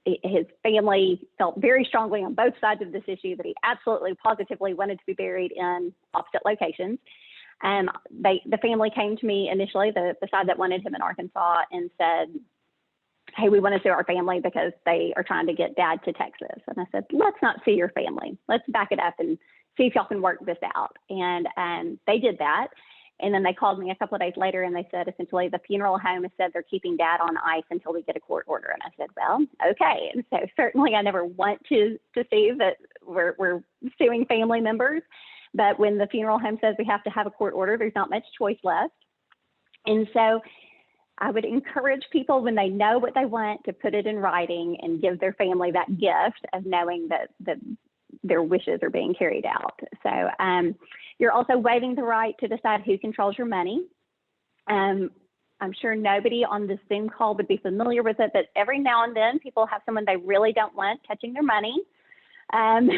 His family felt very strongly on both sides of this issue that he absolutely positively wanted to be buried in opposite locations. The family came to me initially, the side that wanted him in Arkansas, and said, hey, we want to sue our family because they are trying to get dad to Texas. And I said, let's not sue your family. Let's back it up and see if y'all can work this out. And they did that. And then they called me a couple of days later and they said, essentially, the funeral home has said they're keeping dad on ice until we get a court order. And I said, well, okay. And so certainly I never want to see that we're suing family members. But when the funeral home says we have to have a court order, there's not much choice left. And so I would encourage people, when they know what they want, to put it in writing and give their family that gift of knowing that their wishes are being carried out. So you're also waiving the right to decide who controls your money. I'm sure nobody on this Zoom call would be familiar with it, but every now and then people have someone they really don't want touching their money. And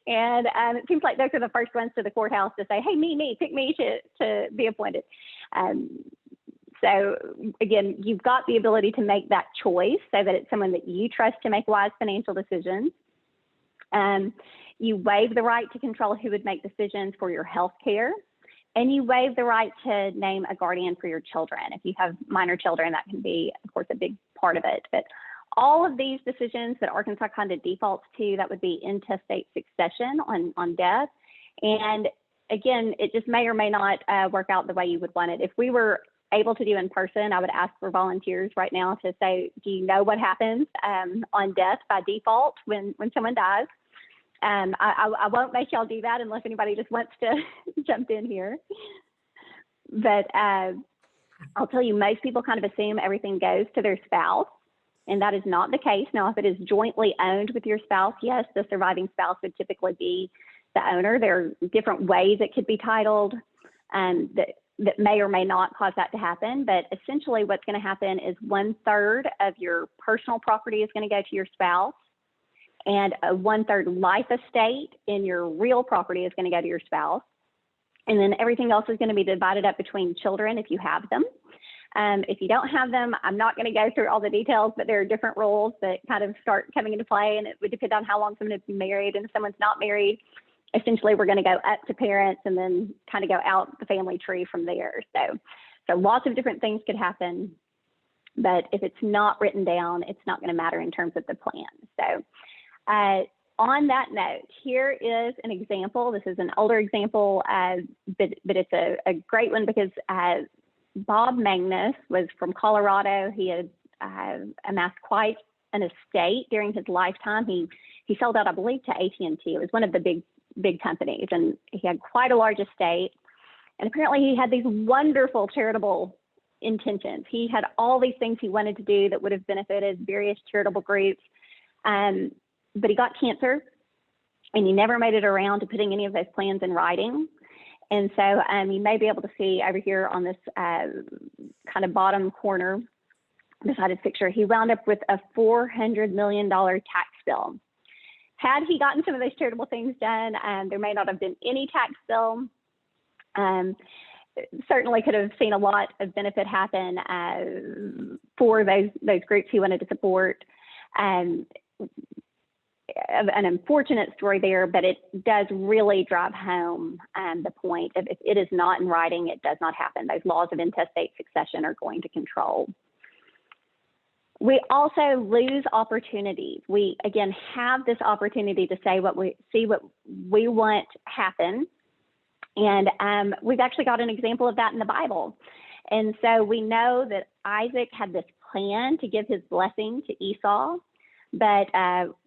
it seems like those are the first ones to the courthouse to say, hey, pick me to be appointed. So again, you've got the ability to make that choice so that it's someone that you trust to make wise financial decisions. You waive the right to control who would make decisions for your health care. And you waive the right to name a guardian for your children. If you have minor children, that can be, of course, a big part of it. But all of these decisions that Arkansas kind of defaults to, that would be intestate succession on death. And again, it just may or may not work out the way you would want it. If we were able to do in person, I would ask for volunteers right now to say, do you know what happens on death by default when someone dies? I won't make y'all do that unless anybody just wants to jump in here. But I'll tell you, most people kind of assume everything goes to their spouse, and that is not the case. Now, if it is jointly owned with your spouse, yes, the surviving spouse would typically be the owner. There are different ways it could be titled that may or may not cause that to happen. But essentially what's going to happen is 1/3 of your personal property is going to go to your spouse, and a 1/3 life estate in your real property is going to go to your spouse. And then everything else is going to be divided up between children if you have them. If you don't have them, I'm not going to go through all the details, but there are different rules that kind of start coming into play, and it would depend on how long someone has been married. And if someone's not married, essentially we're going to go up to parents and then kind of go out the family tree from there. So lots of different things could happen, but if it's not written down, it's not going to matter in terms of the plan. So on that note, here is an example. This is an older example, but it's a great one because Bob Magnus was from Colorado. He had amassed quite an estate during his lifetime. He sold out, I believe, to AT&T. It was one of the big companies, and he had quite a large estate. And apparently he had these wonderful charitable intentions. He had all these things he wanted to do that would have benefited various charitable groups. But he got cancer, and he never made it around to putting any of those plans in writing. And so you may be able to see over here on this kind of bottom corner beside his picture, he wound up with a $400 million tax bill. Had he gotten some of those charitable things done, there may not have been any tax bill. Certainly could have seen a lot of benefit happen for those groups he wanted to support. An unfortunate story there, but it does really drive home the point of if it is not in writing, it does not happen. Those laws of intestate succession are going to control. We also lose opportunities. We, again, have this opportunity to say what we want happen. And we've actually got an example of that in the Bible. And so we know that Isaac had this plan to give his blessing to Esau, but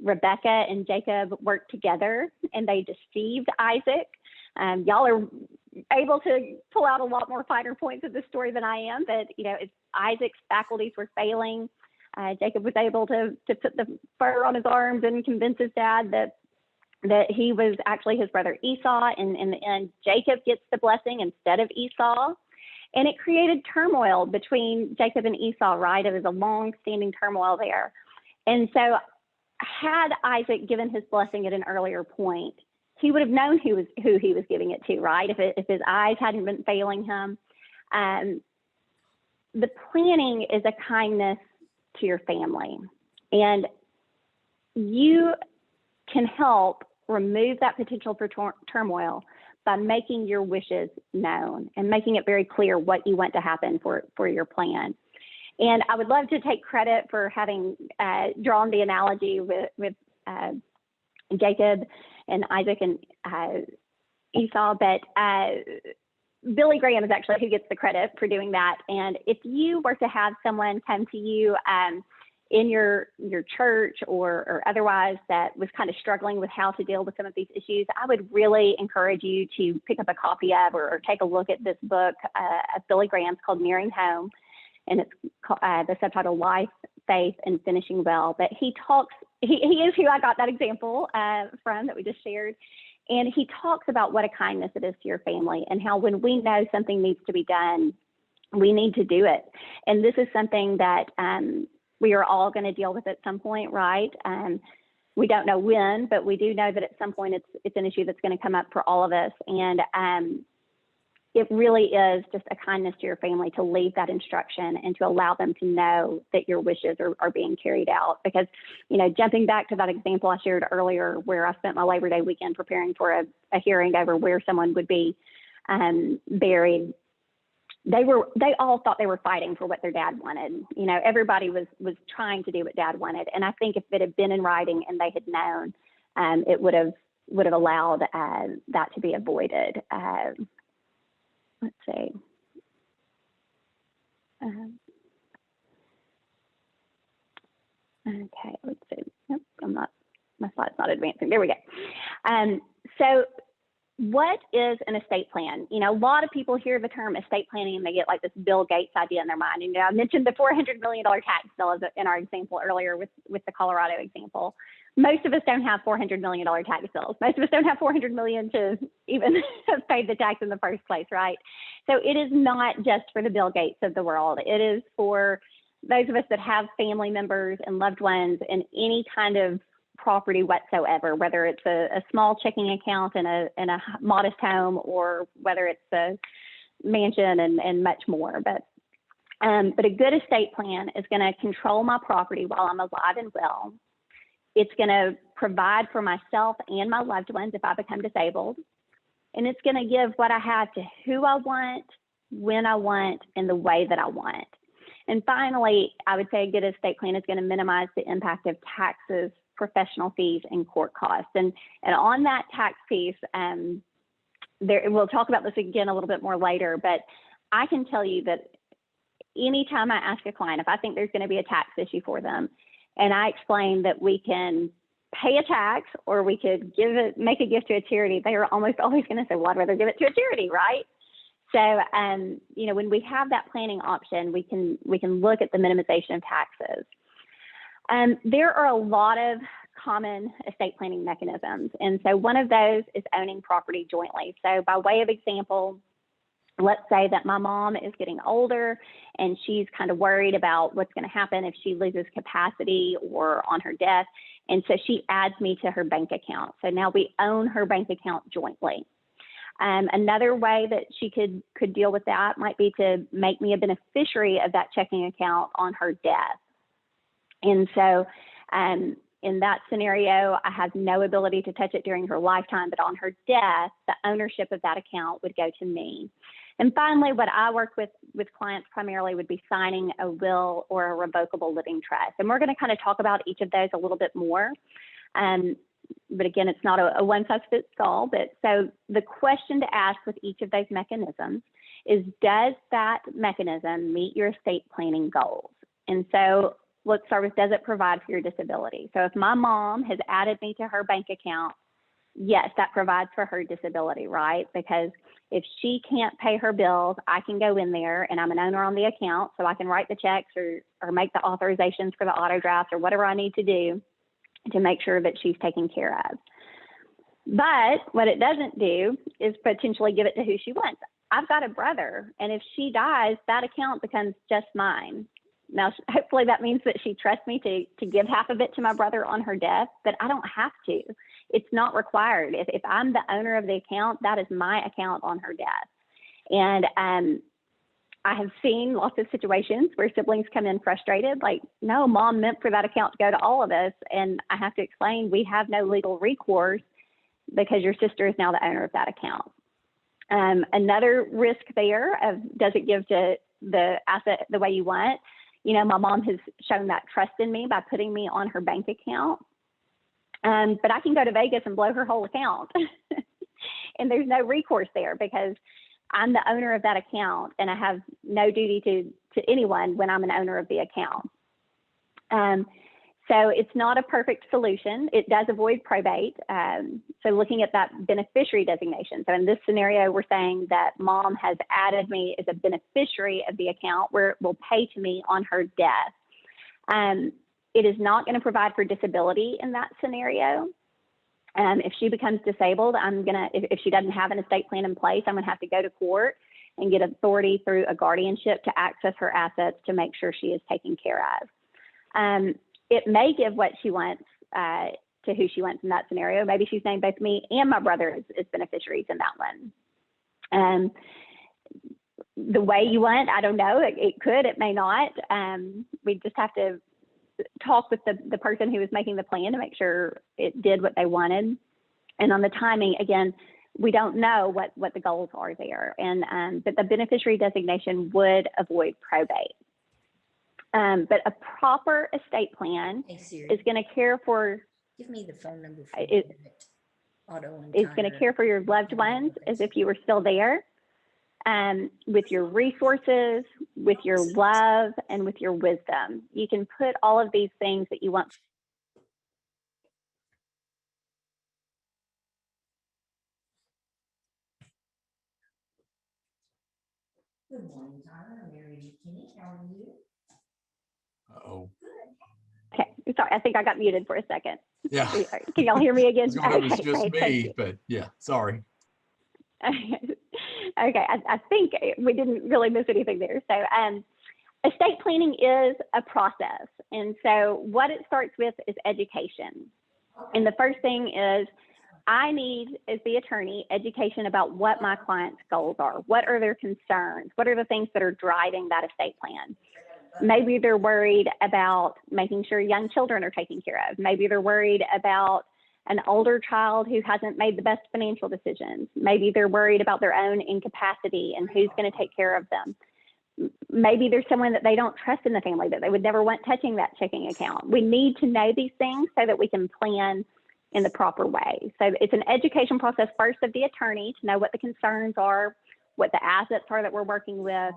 Rebecca and Jacob worked together and they deceived Isaac. Y'all are able to pull out a lot more finer points of the story than I am, but if Isaac's faculties were failing, Jacob was able to put the fur on his arms and convince his dad that he was actually his brother Esau. And in the end, Jacob gets the blessing instead of Esau. And it created turmoil between Jacob and Esau, right? It was a long-standing turmoil there. And so had Isaac given his blessing at an earlier point, he would have known who he was giving it to, right? If his eyes hadn't been failing him. The planning is a kindness to your family. And you can help remove that potential for turmoil by making your wishes known and making it very clear what you want to happen for your plan. And I would love to take credit for having drawn the analogy with Jacob and Isaac and Esau, but Billy Graham is actually who gets the credit for doing that. And if you were to have someone come to you in your church or otherwise that was kind of struggling with how to deal with some of these issues, I would really encourage you to pick up a copy of or take a look at this book of Billy Graham's called Nearing Home. And it's the subtitle Life, Faith, and Finishing Well. But he talks he is who I got that example from that we just shared. And he talks about what a kindness it is to your family and how when we know something needs to be done, we need to do it. And this is something that we are all going to deal with at some point, right? We don't know when, but we do know that at some point it's an issue that's going to come up for all of us. And it really is just a kindness to your family to leave that instruction and to allow them to know that your wishes are being carried out. Because, you know, jumping back to that example I shared earlier, where I spent my Labor Day weekend preparing for a hearing over where someone would be buried, they all thought they were fighting for what their dad wanted. You know, everybody was trying to do what dad wanted. And I think if it had been in writing and they had known, it would have allowed that to be avoided. Let's see. Okay, let's see. Nope, my slide's not advancing. There we go. So what is an estate plan? You know, a lot of people hear the term estate planning and they get like this Bill Gates idea in their mind. You know, I mentioned the $400 million tax bill in our example earlier with the Colorado example. Most of us don't have $400 million tax bills. Most of us don't have $400 million to even have paid the tax in the first place, right? So it is not just for the Bill Gates of the world. It is for those of us that have family members and loved ones in any kind of property whatsoever, whether it's a small checking account in a modest home or whether it's a mansion and much more. But a good estate plan is going to control my property while I'm alive and well. It's going to provide for myself and my loved ones if I become disabled. And it's going to give what I have to who I want, when I want, and the way that I want. And finally, I would say a good estate plan is going to minimize the impact of taxes, professional fees, and court costs. And on that tax piece, we'll talk about this again a little bit more later, but I can tell you that anytime I ask a client if I think there's going to be a tax issue for them, and I explain that we can pay a tax or we could make a gift to a charity, they are almost always going to say, well, I'd rather give it to a charity, right? So, you know, when we have that planning option, we can look at the minimization of taxes. There are a lot of common estate planning mechanisms. And so one of those is owning property jointly. So by way of example, let's say that my mom is getting older and she's kind of worried about what's going to happen if she loses capacity or on her death. And so she adds me to her bank account. So now we own her bank account jointly. Another way that she could deal with that might be to make me a beneficiary of that checking account on her death. And so in that scenario, I have no ability to touch it during her lifetime, but on her death, the ownership of that account would go to me. And finally, what I work with clients primarily would be signing a will or a revocable living trust. And we're going to kind of talk about each of those a little bit more. But again, it's not a one-size-fits-all. But so the question to ask with each of those mechanisms is, does that mechanism meet your estate planning goals? And so let's start with, does it provide for your disability? So if my mom has added me to her bank account, yes, that provides for her disability, right? Because if she can't pay her bills, I can go in there and I'm an owner on the account, so I can write the checks or make the authorizations for the auto drafts or whatever I need to do to make sure that she's taken care of. But what it doesn't do is potentially give it to who she wants. I've got a brother, and if she dies, that account becomes just mine. Now, hopefully that means that she trusts me to give half of it to my brother on her death, but I don't have to. It's not required. If I'm the owner of the account, that is my account on her death. And I have seen lots of situations where siblings come in frustrated, like, no, mom meant for that account to go to all of us. And I have to explain, we have no legal recourse because your sister is now the owner of that account. Another risk there of, does it give to the asset the way you want? You know, my mom has shown that trust in me by putting me on her bank account. But I can go to Vegas and blow her whole account. And there's no recourse there because I'm the owner of that account and I have no duty to anyone when I'm an owner of the account. So it's not a perfect solution. It does avoid probate. So looking at that beneficiary designation. So in this scenario, we're saying that mom has added me as a beneficiary of the account where it will pay to me on her death. It is not going to provide for disability in that scenario. If she becomes disabled, if she doesn't have an estate plan in place, I'm gonna have to go to court and get authority through a guardianship to access her assets to make sure she is taken care of. It may give what she wants to who she wants in that scenario. Maybe she's named both me and my brother as beneficiaries in that one. The way you want, I don't know, it could, it may not. We just have to talk with the person who was making the plan to make sure it did what they wanted. And on the timing, again, we don't know what the goals are there. But the beneficiary designation would avoid probate. But a proper estate plan Hey Siri, is going to care for, give me the phone number for It- auto and is going to care for your loved ones as if you were still there, with your resources, with your love, and with your wisdom. You can put all of these things that you want. Good morning, Tyler. I'm Mary McKinney. How are you? Uh-oh. Okay, sorry, I think I got muted for a second. Yeah. Can y'all hear me again? It was Okay, just great, thank me, you. but yeah, sorry. Okay, I think we didn't really miss anything there. So estate planning is a process. And so what it starts with is education. And the first thing is I need, as the attorney, education about what my client's goals are. What are their concerns? What are the things that are driving that estate plan? Maybe they're worried about making sure young children are taken care of. Maybe they're worried about an older child who hasn't made the best financial decisions. Maybe they're worried about their own incapacity and who's going to take care of them. Maybe there's someone that they don't trust in the family that they would never want touching that checking account. We need to know these things so that we can plan in the proper way. So it's an education process first of the attorney to know what the concerns are, what the assets are that we're working with,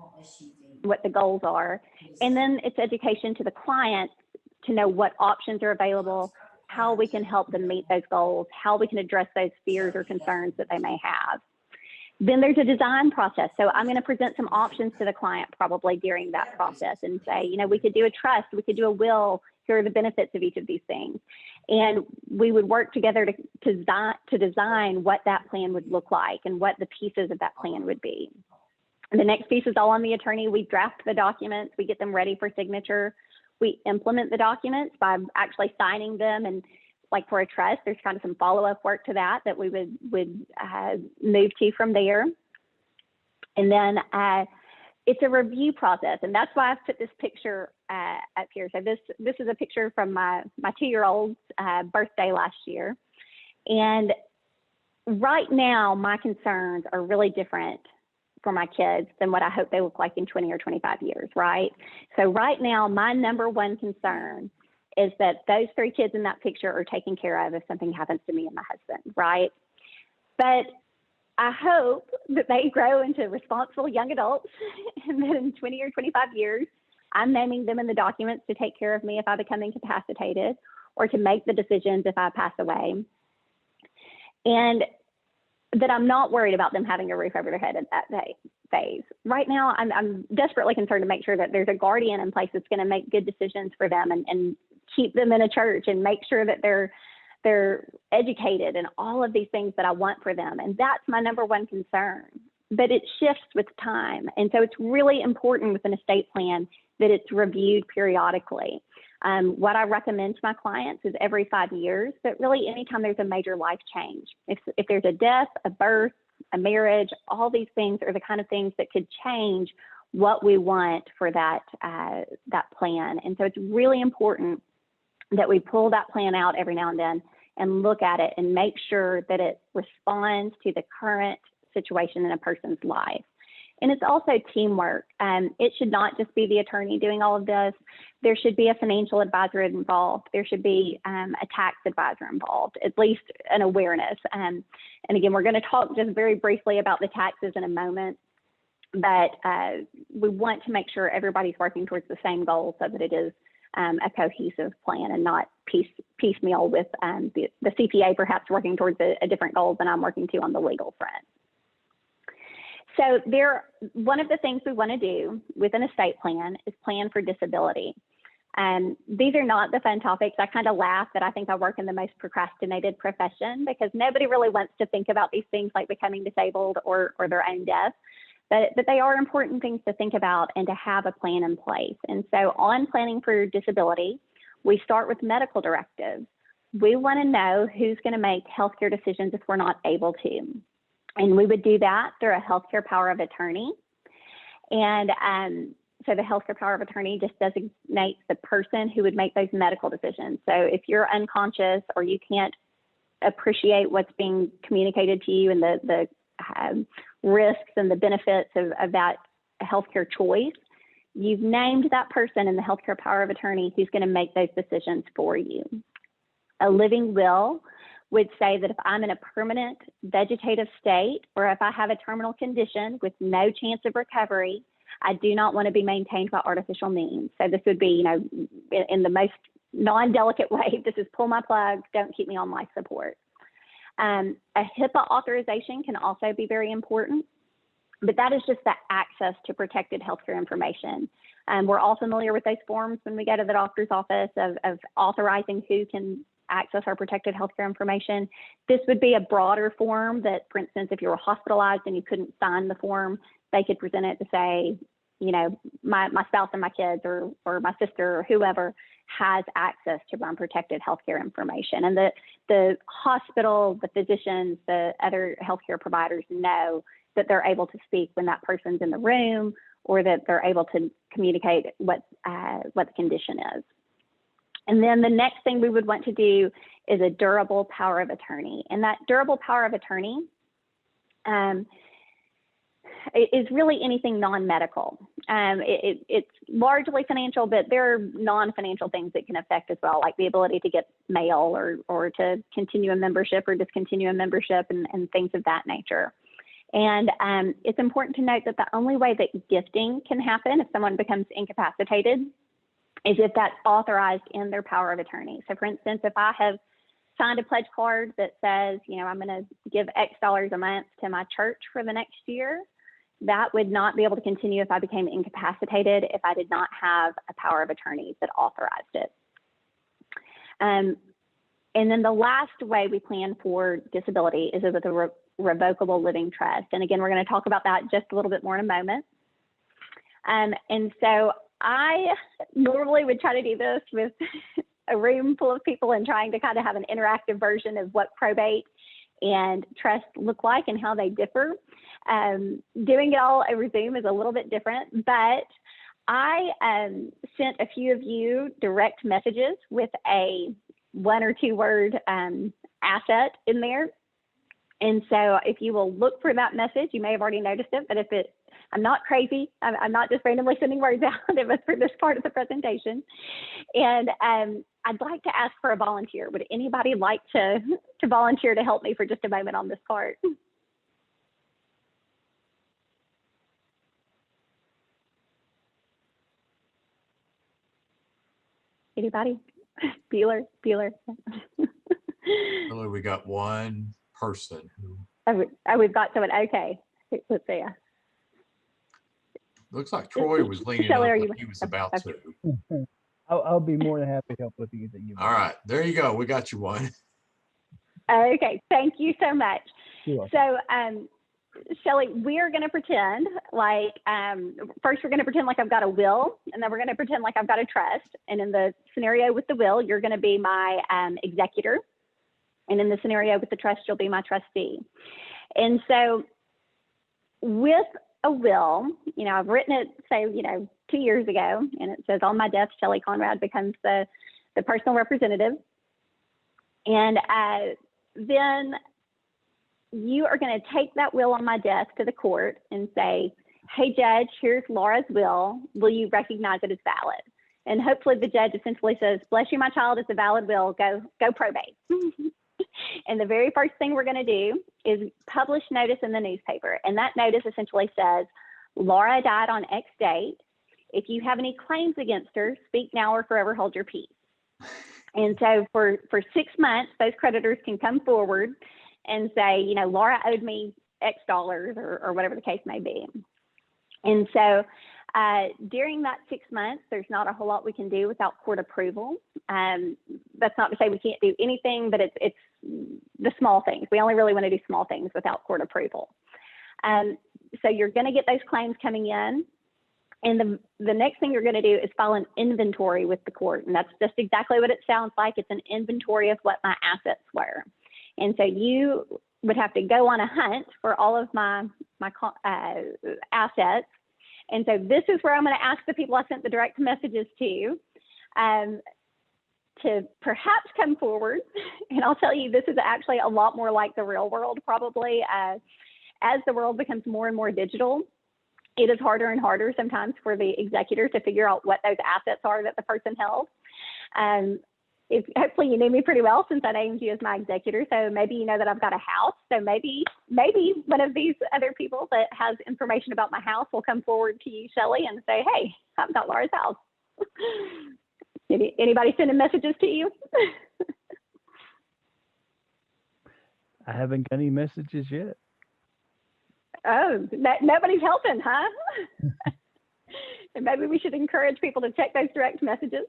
what the goals are. And then it's education to the client to know what options are available, how we can help them meet those goals, how we can address those fears or concerns that they may have. Then there's a design process. So I'm going to present some options to the client probably during that process and say, you know, we could do a trust, we could do a will, here are the benefits of each of these things. And we would work together to design what that plan would look like and what the pieces of that plan would be. And the next piece is all on the attorney. We draft the documents, we get them ready for signature. We implement the documents by actually signing them, and like for a trust, there's kind of some follow-up work to that we would move to from there. And then it's a review process, and that's why I've put this picture up here. So this is a picture from my 2-year-old's birthday last year. And right now, my concerns are really different for my kids than what I hope they look like in 20 or 25 years, right? So right now, my number one concern is that those 3 kids in that picture are taken care of if something happens to me and my husband, right? But I hope that they grow into responsible young adults and that in 20 or 25 years, I'm naming them in the documents to take care of me if I become incapacitated or to make the decisions if I pass away. And that I'm not worried about them having a roof over their head at that phase. Right now, I'm desperately concerned to make sure that there's a guardian in place that's going to make good decisions for them and keep them in a church and make sure that they're educated and all of these things that I want for them. And that's my number one concern. But it shifts with time. And so it's really important with an estate plan that it's reviewed periodically. What I recommend to my clients is every 5 years, but really anytime there's a major life change. If there's a death, a birth, a marriage, all these things are the kind of things that could change what we want for that plan. And so it's really important that we pull that plan out every now and then and look at it and make sure that it responds to the current situation in a person's life. And it's also teamwork. It should not just be the attorney doing all of this. There should be a financial advisor involved. There should be a tax advisor involved, at least an awareness. And again, we're going to talk just very briefly about the taxes in a moment, but we want to make sure everybody's working towards the same goal so that it is a cohesive plan and not piecemeal with the CPA perhaps working towards a different goal than I'm working to on the legal front. So one of the things we want to do with an estate plan is plan for disability. These are not the fun topics. I kind of laugh that I think I work in the most procrastinated profession because nobody really wants to think about these things like becoming disabled or their own death. But they are important things to think about and to have a plan in place. And so on planning for disability, we start with medical directives. We want to know who's going to make healthcare decisions if we're not able to. And we would do that through a healthcare power of attorney. And so the healthcare power of attorney just designates the person who would make those medical decisions. So if you're unconscious or you can't appreciate what's being communicated to you and the risks and the benefits of that healthcare choice, you've named that person in the healthcare power of attorney who's going to make those decisions for you. A living will would say that if I'm in a permanent vegetative state or if I have a terminal condition with no chance of recovery, I do not want to be maintained by artificial means. So this would be, in the most non-delicate way, this is pull my plug, don't keep me on life support. A HIPAA authorization can also be very important, but that is just the access to protected healthcare information. We're all familiar with those forms when we go to the doctor's office of authorizing who can access our protected healthcare information. This would be a broader form that, for instance, if you were hospitalized and you couldn't sign the form, they could present it to say, my spouse and my kids or my sister or whoever has access to unprotected healthcare information. And the hospital, the physicians, the other healthcare providers know that they're able to speak when that person's in the room or that they're able to communicate what the condition is. And then the next thing we would want to do is a durable power of attorney. And that durable power of attorney is really anything non-medical. It's largely financial, but there are non-financial things that can affect as well, like the ability to get mail or to continue a membership or discontinue a membership and things of that nature. And it's important to note that the only way that gifting can happen if someone becomes incapacitated is if that's authorized in their power of attorney. So for instance, if I have signed a pledge card that says, I'm going to give X dollars a month to my church for the next year, that would not be able to continue if I became incapacitated if I did not have a power of attorney that authorized it. And then the last way we plan for disability is with a revocable living trust. And again, we're going to talk about that just a little bit more in a moment. And so I normally would try to do this with a room full of people and trying to kind of have an interactive version of what probate and trust look like and how they differ. Doing it all over Zoom is a little bit different, but I sent a few of you direct messages with a 1 or 2 word asset in there. And so if you will look for that message, you may have already noticed it, but I'm not crazy. I'm not just randomly sending words out. It was for this part of the presentation. And I'd like to ask for a volunteer. Would anybody like to volunteer to help me for just a moment on this part? Anybody? Bueller. We got one person who. Oh, we've got someone. Okay, let's see. Looks like Troy was leaning Shelley, up are like you- he was about to. I'll be more than happy to help with anything you want. All right, there you go. We got you one. Okay, thank you so much. You're So, Shelley, we are going to pretend like, first we're going to pretend like I've got a will, and then we're going to pretend like I've got a trust. And in the scenario with the will, you're going to be my executor. And in the scenario with the trust, you'll be my trustee. And so with a will, I've written it, say, 2 years ago, and it says on my death, Shelley Conrad becomes the personal representative. And then you are going to take that will on my death to the court and say, hey, judge, here's Laura's will. Will you recognize it as valid? And hopefully the judge essentially says, bless you, my child, it's a valid will, go probate. And the very first thing we're going to do is publish notice in the newspaper. And that notice essentially says, Laura died on X date. If you have any claims against her, speak now or forever hold your peace. And so for 6 months, those creditors can come forward and say, Laura owed me X dollars or whatever the case may be. And so During that 6 months, there's not a whole lot we can do without court approval. That's not to say we can't do anything, but it's the small things. We only really want to do small things without court approval. So you're going to get those claims coming in. And the next thing you're going to do is file an inventory with the court. And that's just exactly what it sounds like. It's an inventory of what my assets were. And so you would have to go on a hunt for all of my assets. And so this is where I'm going to ask the people I sent the direct messages to perhaps come forward. And I'll tell you, this is actually a lot more like the real world, probably. As the world becomes more and more digital, it is harder and harder sometimes for the executor to figure out what those assets are that the person held. Hopefully you knew me pretty well since I named you as my executor. So maybe you know that I've got a house. So maybe one of these other people that has information about my house will come forward to you, Shelley, and say, hey, I've got Laura's house. Anybody sending messages to you? I haven't got any messages yet. Oh, nobody's helping, huh? And maybe we should encourage people to check those direct messages.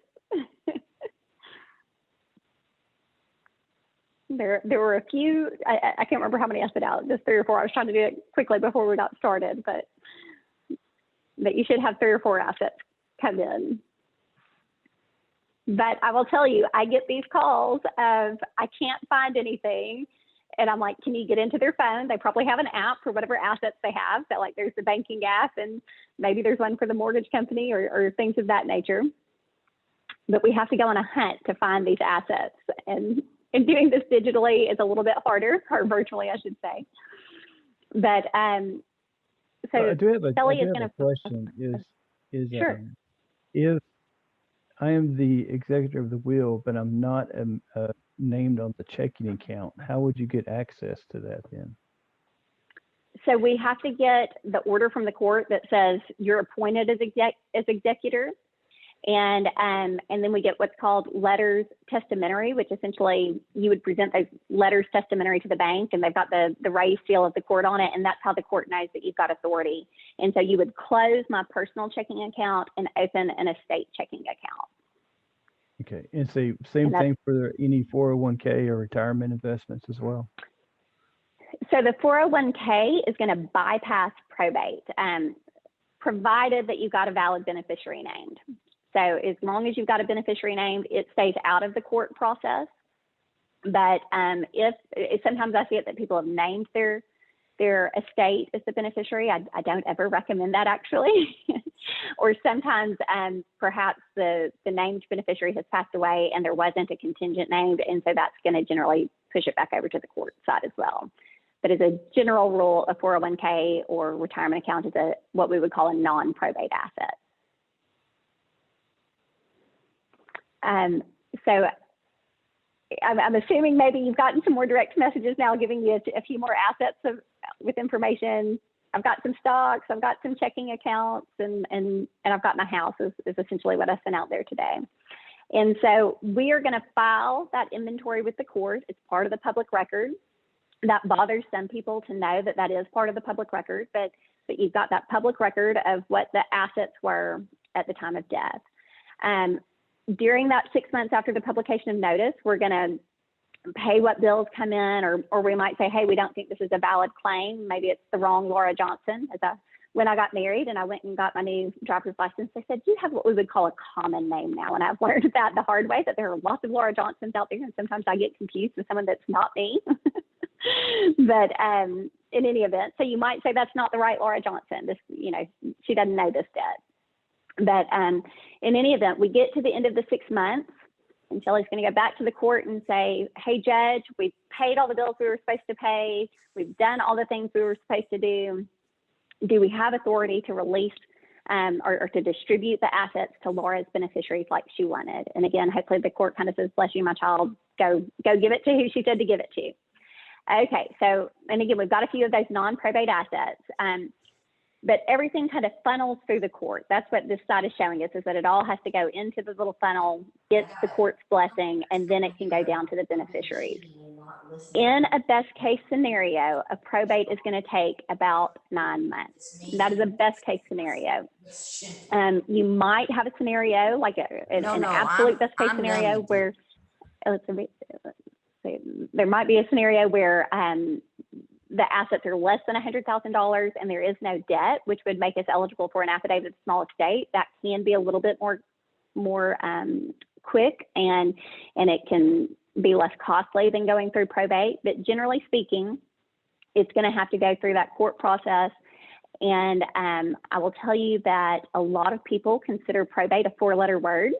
There were a few, I can't remember how many I put out, just 3 or 4. I was trying to do it quickly before we got started, but you should have 3 or 4 assets come in. But I will tell you, I get these calls of, I can't find anything. And I'm like, can you get into their phone? They probably have an app for whatever assets they have. So like there's the banking app, and maybe there's one for the mortgage company or things of that nature. But we have to go on a hunt to find these assets. And doing this digitally is a little bit harder, or virtually, I should say. But so I do have a going to question. Is sure. If I am the executor of the will, but I'm not named on the checking account, how would you get access to that then? So we have to get the order from the court that says you're appointed as executor. And then we get what's called letters testamentary, which essentially you would present those letters testamentary to the bank, and they've got the raised seal of the court on it. And that's how the court knows that you've got authority. And so you would close my personal checking account and open an estate checking account. Okay. And so same thing for any 401k or retirement investments as well? So the 401k is going to bypass probate, provided that you've got a valid beneficiary named. So as long as you've got a beneficiary named, it stays out of the court process. But if sometimes I see it that people have named their estate as the beneficiary, I don't ever recommend that actually. Or sometimes perhaps the named beneficiary has passed away and there wasn't a contingent named, and so that's going to generally push it back over to the court side as well. But as a general rule, a 401k or retirement account is what we would call a non-probate asset. So I'm assuming maybe you've gotten some more direct messages now giving you a few more assets with information. I've got some stocks, I've got some checking accounts, and I've got my house is essentially what I sent out there today. And so we are going to file that inventory with the court. It's part of the public record. That bothers some people to know that that is part of the public record, but you've got that public record of what the assets were at the time of death. During that 6 months after the publication of notice, we're going to pay what bills come in, or we might say, hey, we don't think this is a valid claim. Maybe it's the wrong Laura Johnson. When I got married and I went and got my new driver's license, they said, you have what we would call a common name now. And I've learned that the hard way, that there are lots of Laura Johnsons out there, and sometimes I get confused with someone that's not me. But in any event, so you might say that's not the right Laura Johnson. This, she doesn't know this debt. But in any event, we get to the end of the 6 months, and Shelley's going to go back to the court and say, hey, judge, we've paid all the bills we were supposed to pay. We've done all the things we were supposed to do. Do we have authority to release or to distribute the assets to Laura's beneficiaries like she wanted? And again, hopefully the court kind of says, bless you, my child, go give it to who she said to give it to. Okay, so, and again, we've got a few of those non-probate assets. But everything kind of funnels through the court. That's what this side is showing us, is that it all has to go into the little funnel, gets the court's blessing, and then it can go down to the beneficiaries. In a best case scenario, a probate is going to take about 9 months. That is a best case scenario. You might have a scenario like an absolute best case scenario where, let's see, there might be a scenario where the assets are less than $100,000 and there is no debt, which would make us eligible for an affidavit of small estate. That can be a little bit more quick, and it can be less costly than going through probate. But generally speaking, it's going to have to go through that court process. And I will tell you that a lot of people consider probate a 4-letter word.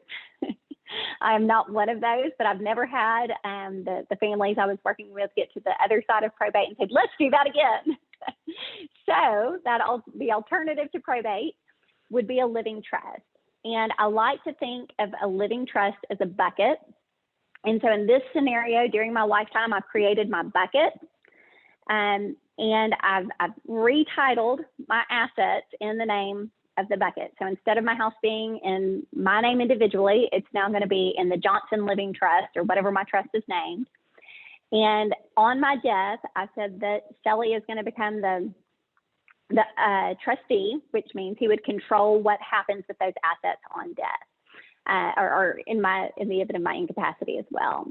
I am not one of those, but I've never had the families I was working with get to the other side of probate and said, let's do that again. So the alternative to probate would be a living trust. And I like to think of a living trust as a bucket. And so in this scenario, during my lifetime, I've created my bucket. And I've retitled my assets in the name of the bucket. So instead of my house being in my name individually, it's now going to be in the Johnson Living Trust, or whatever my trust is named. And on my death, I said that Shelley is going to become the trustee, which means he would control what happens with those assets on death, or in the event of my incapacity as well.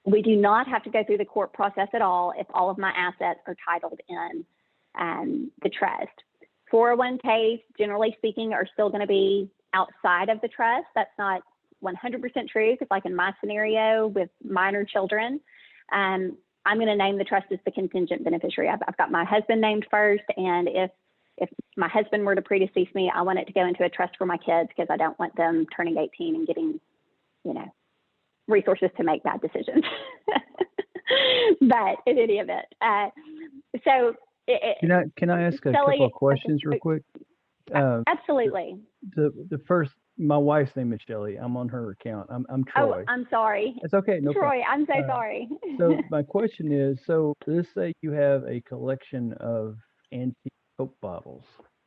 We do not have to go through the court process at all if all of my assets are titled in the trust. 401ks, generally speaking, are still going to be outside of the trust. That's not 100% true, because like in my scenario with minor children, I'm going to name the trust as the contingent beneficiary. I've got my husband named first, and if my husband were to predecease me, I want it to go into a trust for my kids, because I don't want them turning 18 and getting, resources to make bad decisions. But in any event, can I ask a couple of questions real quick? Absolutely. The first, my wife's name is Shelley. I'm on her account. I'm Troy. Oh, I'm sorry. It's okay. No Troy, problem. I'm so sorry. So my question is, so let's say you have a collection of antique Coke bottles.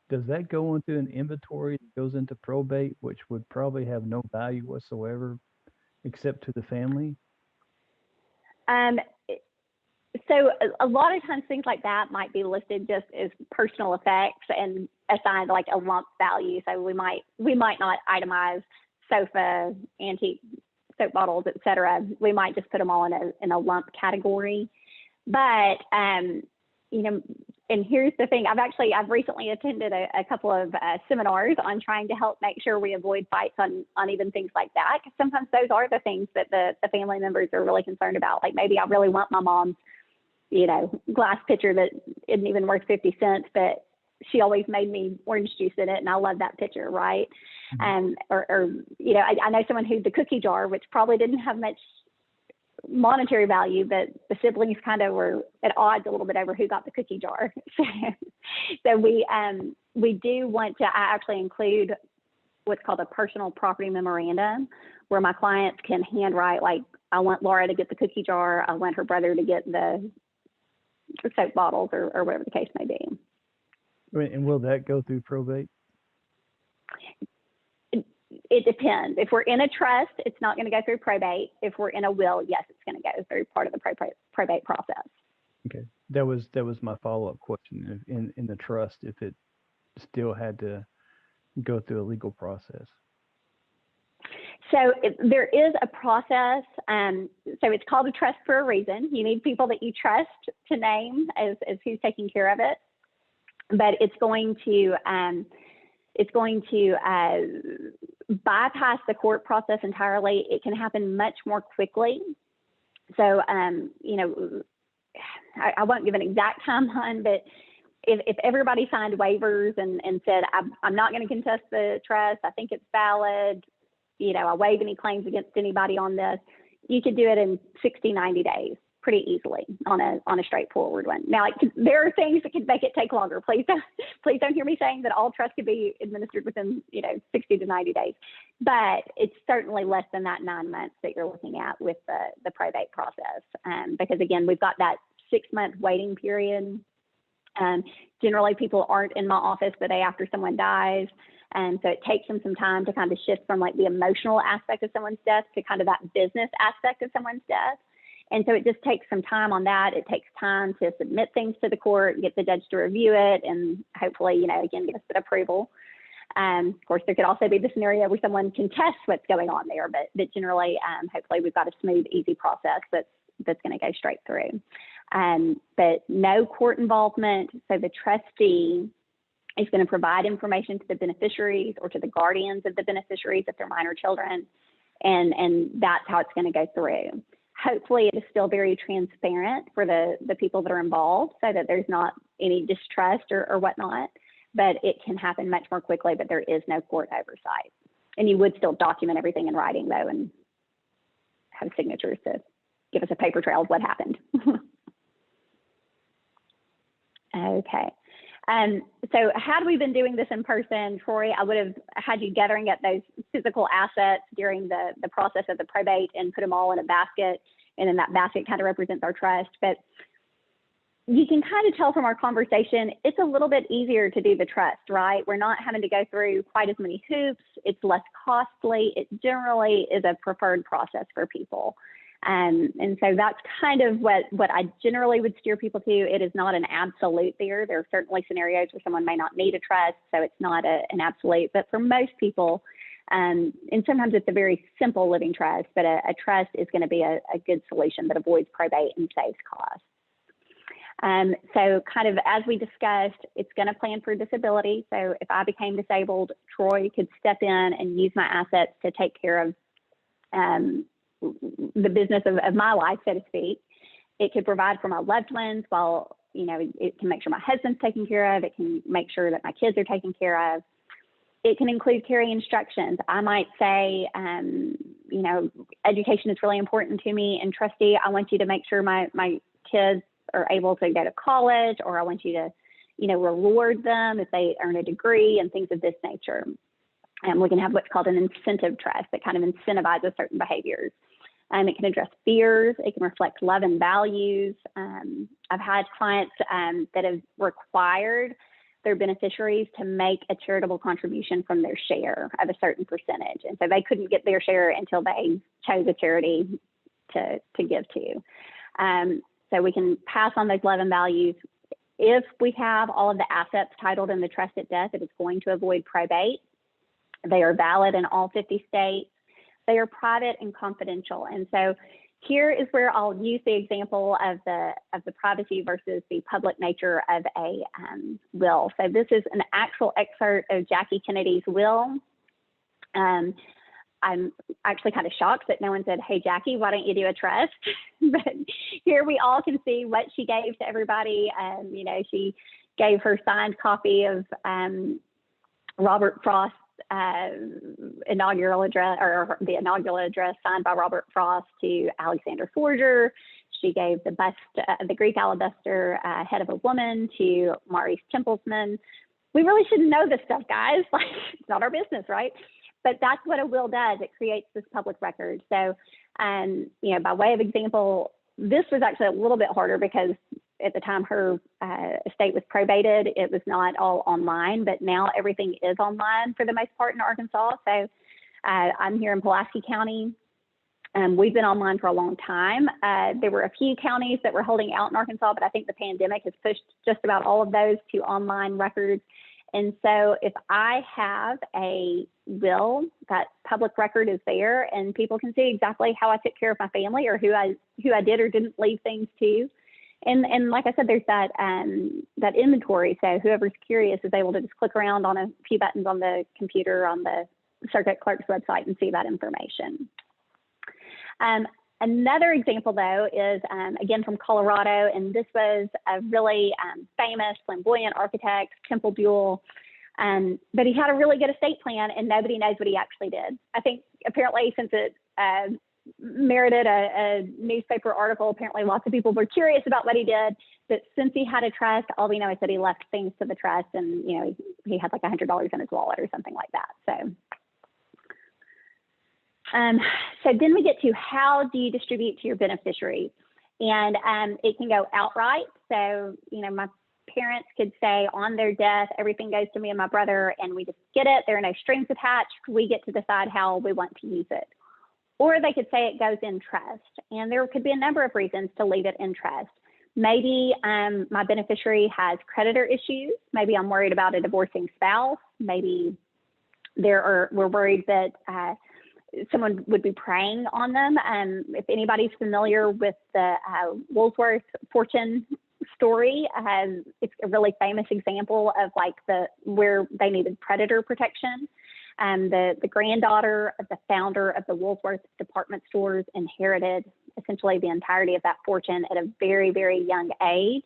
Does that go into an inventory that goes into probate, which would probably have no value whatsoever except to the family? So a lot of times things like that might be listed just as personal effects and assigned like a lump value. So we might not itemize sofa, antique soap bottles, etc. We might just put them all in a lump category. But and here's the thing: I've recently attended a couple of seminars on trying to help make sure we avoid fights on even things like that. Because sometimes those are the things that the family members are really concerned about. Like maybe I really want my mom's, glass pitcher that isn't even worth 50 cents, but she always made me orange juice in it, and I love that pitcher, right? Mm-hmm. I know someone who the cookie jar, which probably didn't have much monetary value, but the siblings kind of were at odds a little bit over who got the cookie jar. So we do want to actually include what's called a personal property memorandum, where my clients can handwrite, like, I want Laura to get the cookie jar, I want her brother to get the soap bottles, or whatever the case may be. And will that go through probate? It depends. If we're in a trust, it's not going to go through probate. If we're in a will, yes, it's going to go through part of the probate process. Okay, that was my follow-up question. In the trust, if it still had to go through a legal process. So there is a process. So it's called a trust for a reason. You need people that you trust to name as who's taking care of it. But it's going to bypass the court process entirely. It can happen much more quickly. So, I won't give an exact timeline, but if everybody signed waivers and said, I'm not going to contest the trust, I think it's valid, I waive any claims against anybody on this, you could do it in 60, 90 days pretty easily on a straightforward one. Now, there are things that could make it take longer. Please don't hear me saying that all trusts could be administered within 60 to 90 days, but it's certainly less than that 9 months that you're looking at with the probate process. Because again, we've got that 6-month waiting period. Generally, people aren't in my office the day after someone dies. And so it takes them some time to kind of shift from like the emotional aspect of someone's death to kind of that business aspect of someone's death. And so it just takes some time on that. It takes time to submit things to the court, get the judge to review it, and hopefully, you know, again, give us an approval. Of course, there could also be the scenario where someone contests what's going on there, but generally, hopefully we've got a smooth, easy process that's going to go straight through. But no court involvement. So the trustee is going to provide information to the beneficiaries or to the guardians of the beneficiaries if they're minor children. And that's how it's going to go through. Hopefully it is still very transparent for the people that are involved so that there's not any distrust or whatnot, but it can happen much more quickly, but there is no court oversight. And you would still document everything in writing though, and have signatures to give us a paper trail of what happened. Okay. So had we been doing this in person, Troy, I would have had you gathering up those physical assets during the process of the probate and put them all in a basket. And then that basket kind of represents our trust. But you can kind of tell from our conversation, it's a little bit easier to do the trust, right? We're not having to go through quite as many hoops. It's less costly. It generally is a preferred process for people. And so that's kind of what I generally would steer people to. It is not an absolute there. There are certainly scenarios where someone may not need a trust, so it's not an absolute. But for most people, and sometimes it's a very simple living trust, but a trust is going to be a good solution that avoids probate and saves costs. So kind of as we discussed, it's going to plan for disability. So if I became disabled, Troy could step in and use my assets to take care of the business of my life, so to speak. It could provide for my loved ones while, you know, it can make sure my husband's taken care of. It can make sure that my kids are taken care of. It can include carrying instructions. I might say, you know, education is really important to me, and trustee, I want you to make sure my kids are able to go to college, or I want you to, you know, reward them if they earn a degree and things of this nature. And we can have what's called an incentive trust that kind of incentivizes certain behaviors. It can address fears. It can reflect love and values. I've had clients that have required their beneficiaries to make a charitable contribution from their share of a certain percentage. And so they couldn't get their share until they chose a charity to give to. So we can pass on those love and values. If we have all of the assets titled in the trust at death, it is going to avoid probate. They are valid in all 50 states. They are private and confidential. And so here is where I'll use the example of the privacy versus the public nature of a will. So this is an actual excerpt of Jackie Kennedy's will. I'm actually kind of shocked that no one said, hey, Jackie, why don't you do a trust? But here we all can see what she gave to everybody. You know, she gave her signed copy of Robert Frost's inaugural address, or the inaugural address signed by Robert Frost to Alexander Forger. She gave the bust, the Greek alabaster head of a woman to Maurice Templesman. We really shouldn't know this stuff, guys. Like, it's not our business, right? But that's what a will does. It creates this public record. So, you know, by way of example, this was actually a little bit harder because at the time her estate was probated, it was not all online, but now everything is online for the most part in Arkansas. So I'm here in Pulaski County. We've been online for a long time. There were a few counties that were holding out in Arkansas, but I think the pandemic has pushed just about all of those to online records. And so if I have a will, that public record is there and people can see exactly how I took care of my family or who I did or didn't leave things to. And like I said, there's that inventory. So whoever's curious is able to just click around on a few buttons on the computer on the circuit clerk's website and see that information. Another example, though, is again from Colorado, and this was a really famous, flamboyant architect, Temple Buell, but he had a really good estate plan, and nobody knows what he actually did. I think apparently since it merited a newspaper article, apparently lots of people were curious about what he did, but since he had a trust, all we know is that he left things to the trust, and you know he had like $100 in his wallet or something like that. So then we get to how do you distribute to your beneficiaries? And it can go outright. So, you know, my parents could say on their death, everything goes to me and my brother, and we just get it. There are no strings attached. We get to decide how we want to use it. Or they could say it goes in trust. And there could be a number of reasons to leave it in trust. Maybe my beneficiary has creditor issues. Maybe I'm worried about a divorcing spouse. Maybe we're worried that someone would be preying on them. If anybody's familiar with the Woolsworth fortune story, it's a really famous example of like where they needed predator protection. The granddaughter of the founder of the Woolsworth department stores inherited essentially the entirety of that fortune at a very, very young age.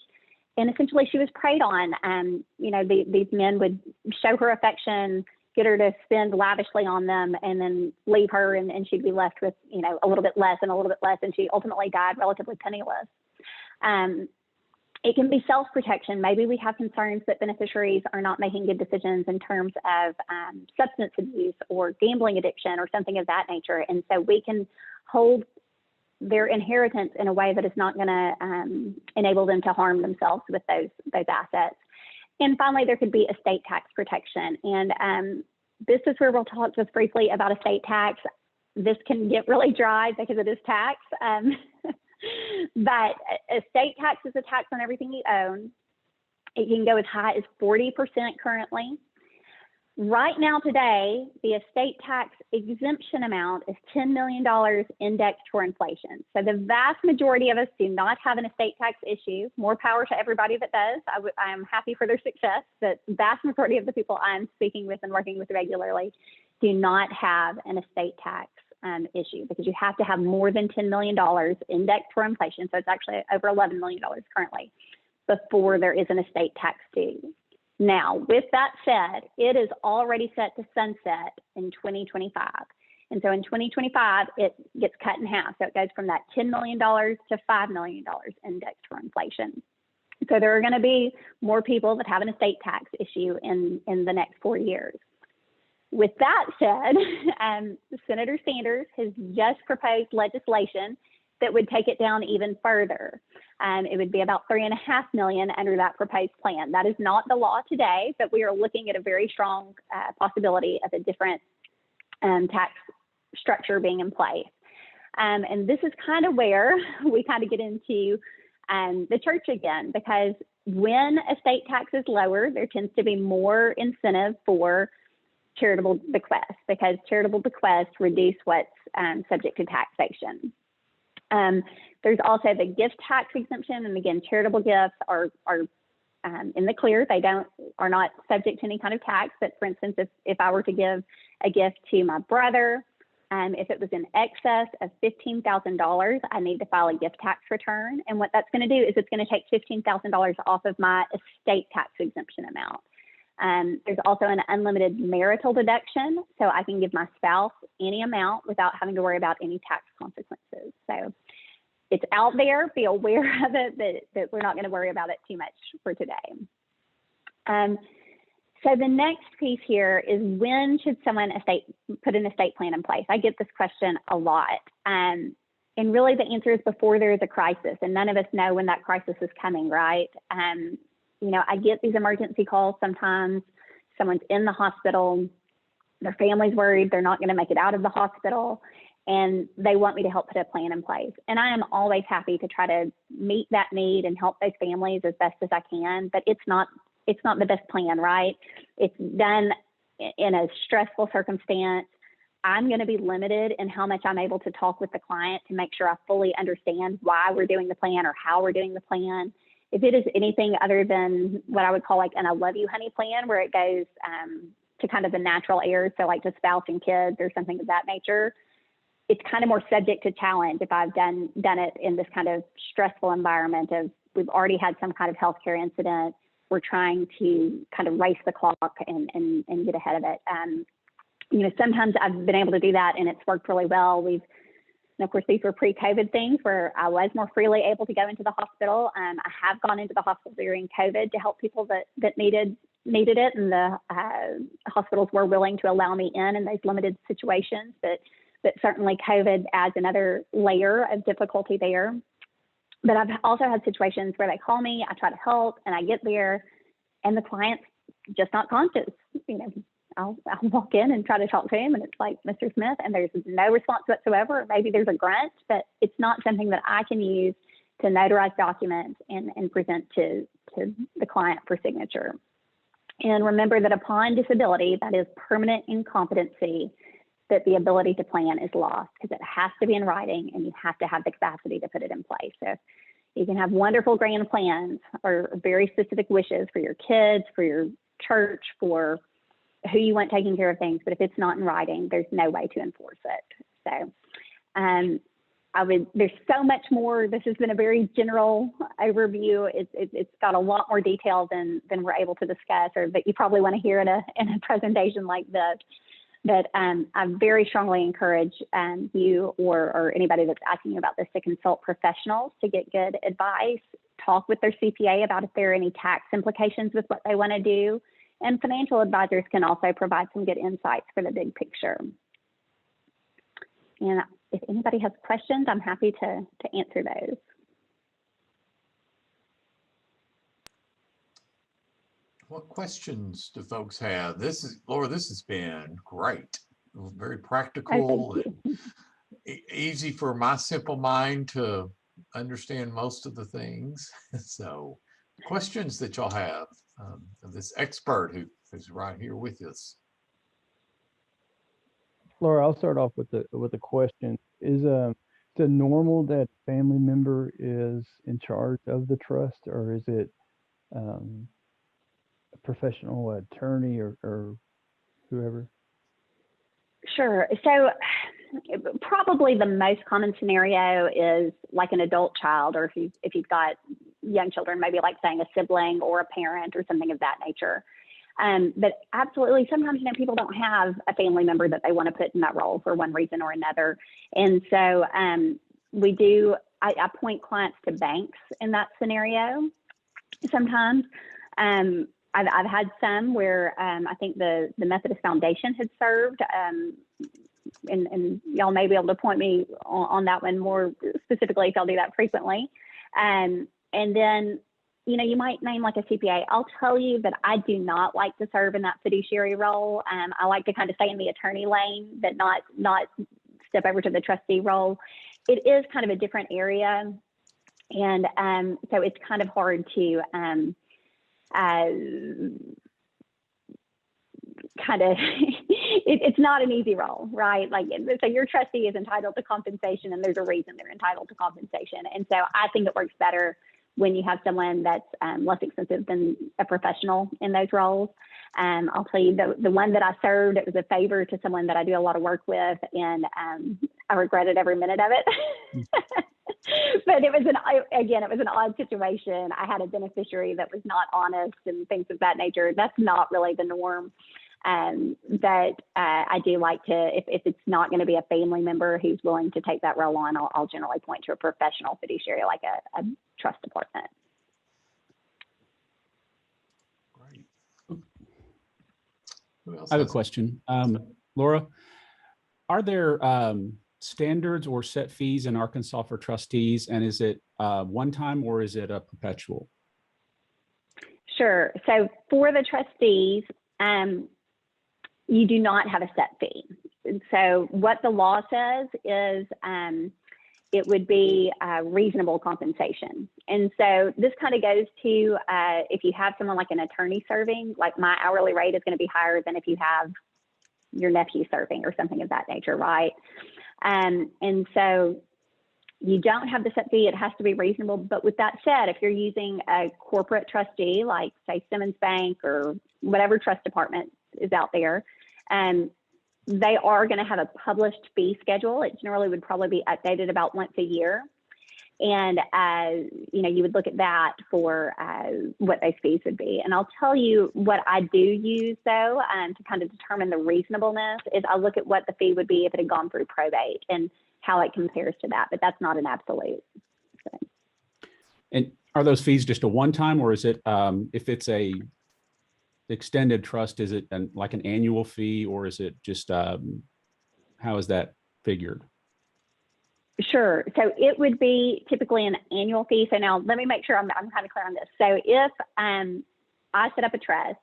And essentially she was preyed on. These men would show her affection, get her to spend lavishly on them, and then leave her, and she'd be left with, a little bit less and a little bit less. And she ultimately died relatively penniless. It can be self-protection. Maybe we have concerns that beneficiaries are not making good decisions in terms of substance abuse or gambling addiction or something of that nature. And so we can hold their inheritance in a way that is not going to enable them to harm themselves with those assets. And finally, there could be estate tax protection. And this is where we'll talk just briefly about estate tax. This can get really dry because it is tax. But estate tax is a tax on everything you own. It can go as high as 40% currently. Right now today, the estate tax exemption amount is $10 million indexed for inflation. So the vast majority of us do not have an estate tax issue. More power to everybody that does. I'm happy for their success. The vast majority of the people I'm speaking with and working with regularly do not have an estate tax issue, because you have to have more than $10 million indexed for inflation. So it's actually over $11 million currently before there is an estate tax due. Now, with that said, it is already set to sunset in 2025. And so in 2025, it gets cut in half. So it goes from that $10 million to $5 million indexed for inflation. So there are going to be more people that have an estate tax issue in the next 4 years. With that said, Senator Sanders has just proposed legislation that would take it down even further. It would be about $3.5 million under that proposed plan. That is not the law today, but we are looking at a very strong possibility of a different tax structure being in place. And this is kind of where we kind of get into the church again, because when estate tax is lower, there tends to be more incentive for charitable bequests, because charitable bequests reduce what's subject to taxation. There's also the gift tax exemption, and again, charitable gifts are in the clear. They are not subject to any kind of tax. But for instance, if I were to give a gift to my brother, if it was in excess of $15,000, I need to file a gift tax return. And what that's going to do is it's going to take $15,000 off of my estate tax exemption amount. There's also an unlimited marital deduction, so I can give my spouse any amount without having to worry about any tax consequences. So it's out there, be aware of it, but we're not going to worry about it too much for today. So the next piece here is, when should someone put an estate plan in place? I get this question a lot. And really the answer is before there is a crisis, and none of us know when that crisis is coming, right? I get these emergency calls sometimes. Someone's in the hospital, their family's worried they're not going to make it out of the hospital, and they want me to help put a plan in place. And I am always happy to try to meet that need and help those families as best as I can, but it's not the best plan, right? It's done in a stressful circumstance. I'm going to be limited in how much I'm able to talk with the client to make sure I fully understand why we're doing the plan or how we're doing the plan. If it is anything other than what I would call like an I love you honey plan, where it goes to kind of the natural heirs, so like to spouse and kids or something of that nature, it's kind of more subject to challenge if I've done it in this kind of stressful environment of, we've already had some kind of healthcare incident, we're trying to kind of race the clock and get ahead of it. Sometimes I've been able to do that and it's worked really well. And of course, these were pre-COVID things where I was more freely able to go into the hospital. I have gone into the hospital during COVID to help people that needed it, and the hospitals were willing to allow me in those limited situations. But certainly COVID adds another layer of difficulty there. But I've also had situations where they call me, I try to help, and I get there, and the client's just not conscious. I'll walk in and try to talk to him, and it's like, Mr. Smith, and there's no response whatsoever. Maybe there's a grunt, but it's not something that I can use to notarize documents and present to the client for signature. And remember that upon disability, that is permanent incompetency, that the ability to plan is lost, because it has to be in writing and you have to have the capacity to put it in place. So you can have wonderful grand plans or very specific wishes for your kids, for your church, for who you want taking care of things, but if it's not in writing, there's no way to enforce it. So there's so much more. This has been a very general overview. It's got a lot more detail than we're able to discuss, or that you probably want to hear in a presentation like this. But I very strongly encourage you or anybody that's asking you about this to consult professionals to get good advice, talk with their CPA about if there are any tax implications with what they want to do. And financial advisors can also provide some good insights for the big picture. And if anybody has questions, I'm happy to answer those. What questions do folks have? Laura, this has been great. Very practical and easy for my simple mind to understand most of the things. So questions that y'all have of this expert who's right here with us. Laura, I'll start off with a question. Is it normal that family member is in charge of the trust, or is it a professional attorney or whoever? Sure. So probably the most common scenario is like an adult child, or if you've got young children, maybe like saying a sibling or a parent or something of that nature. But absolutely, sometimes people don't have a family member that they want to put in that role for one reason or another. And so I point clients to banks in that scenario sometimes. I've had some where I think the Methodist Foundation had served, and y'all may be able to point me on that one more specifically if y'all do that frequently. And then, you might name like a CPA. I'll tell you that I do not like to serve in that fiduciary role. I like to kind of stay in the attorney lane, but not step over to the trustee role. It is kind of a different area. And so it's kind of hard to it's not an easy role, right? Like, so your trustee is entitled to compensation, and there's a reason they're entitled to compensation. And so I think it works better when you have someone that's less expensive than a professional in those roles. I'll tell you, the one that I served, it was a favor to someone that I do a lot of work with, and I regretted every minute of it. But it was an odd situation. I had a beneficiary that was not honest and things of that nature. That's not really the norm. But I do like to, if it's not going to be a family member who's willing to take that role on, I'll generally point to a professional fiduciary like a trust department. Great. Who else I have a has- question. Laura, are there standards or set fees in Arkansas for trustees? And is it one time or is it a perpetual? Sure. So for the trustees, you do not have a set fee. And so what the law says is it would be reasonable compensation. And so this kind of goes to if you have someone like an attorney serving, like my hourly rate is going to be higher than if you have your nephew serving or something of that nature, right? And so you don't have the set fee, it has to be reasonable. But with that said, if you're using a corporate trustee, like say Simmons Bank or whatever trust department is out there, they are going to have a published fee schedule. It generally would probably be updated about once a year. And, you would look at that for what those fees would be. And I'll tell you what I do use, though, to kind of determine the reasonableness is I look at what the fee would be if it had gone through probate and how it compares to that. But that's not an absolute. So. And are those fees just a one-time, or is it, if it's a extended trust, is it like an annual fee, or is it just, how is that figured? Sure. So it would be typically an annual fee. So now let me make sure I'm kind of clear on this. So if I set up a trust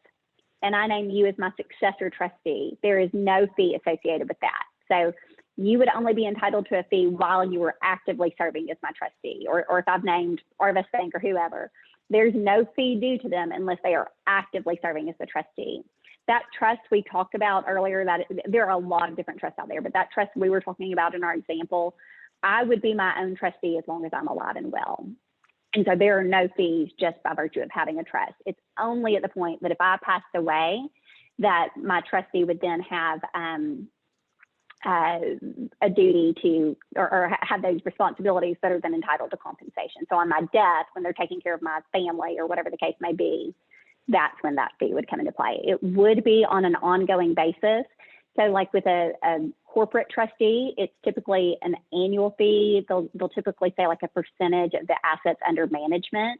and I name you as my successor trustee, there is no fee associated with that. So you would only be entitled to a fee while you were actively serving as my trustee, or if I've named Arvest Bank or whoever, there's no fee due to them unless they are actively serving as the trustee. That trust we talked about earlier, that there are a lot of different trusts out there, but that trust we were talking about in our example, I would be my own trustee as long as I'm alive and well. And so there are no fees just by virtue of having a trust. It's only at the point that if I passed away, that my trustee would then have a duty to, or have those responsibilities that are then entitled to compensation. So on my death, when they're taking care of my family or whatever the case may be, that's when that fee would come into play. It would be on an ongoing basis. So like with a corporate trustee, it's typically an annual fee. They'll typically say like a percentage of the assets under management.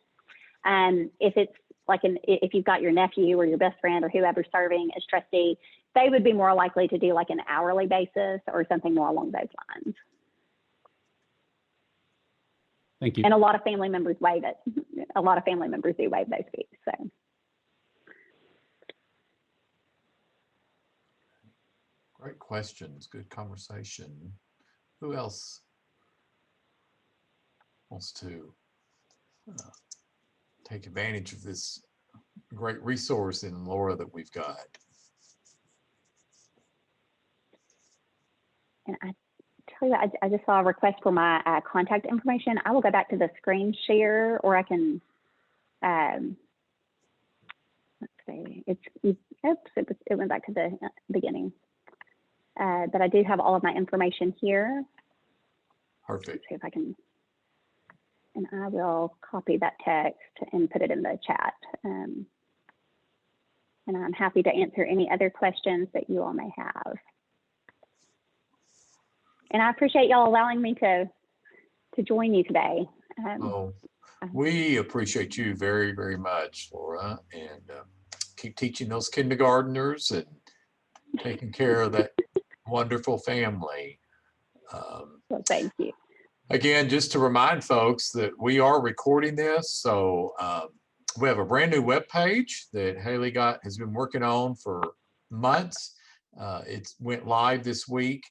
If it's like if you've got your nephew or your best friend or whoever's serving as trustee, they would be more likely to do like an hourly basis or something more along those lines. Thank you. And a lot of family members waive it. A lot of family members do waive those fees. So. Great questions, good conversation. Who else wants to take advantage of this great resource in Laura that we've got? And I tell you, I just saw a request for my contact information. I will go back to the screen share, or I can, let's see, it went back to the beginning. But I do have all of my information here. Perfect. Let's see if I can, and I will copy that text and put it in the chat. And I'm happy to answer any other questions that you all may have. And I appreciate y'all allowing me to join you today. We appreciate you very, very much, Laura, and keep teaching those kindergartners and taking care of that wonderful family. Well, thank you. Again, just to remind folks that we are recording this, so we have a brand new webpage that Haley has been working on for months. It went live this week.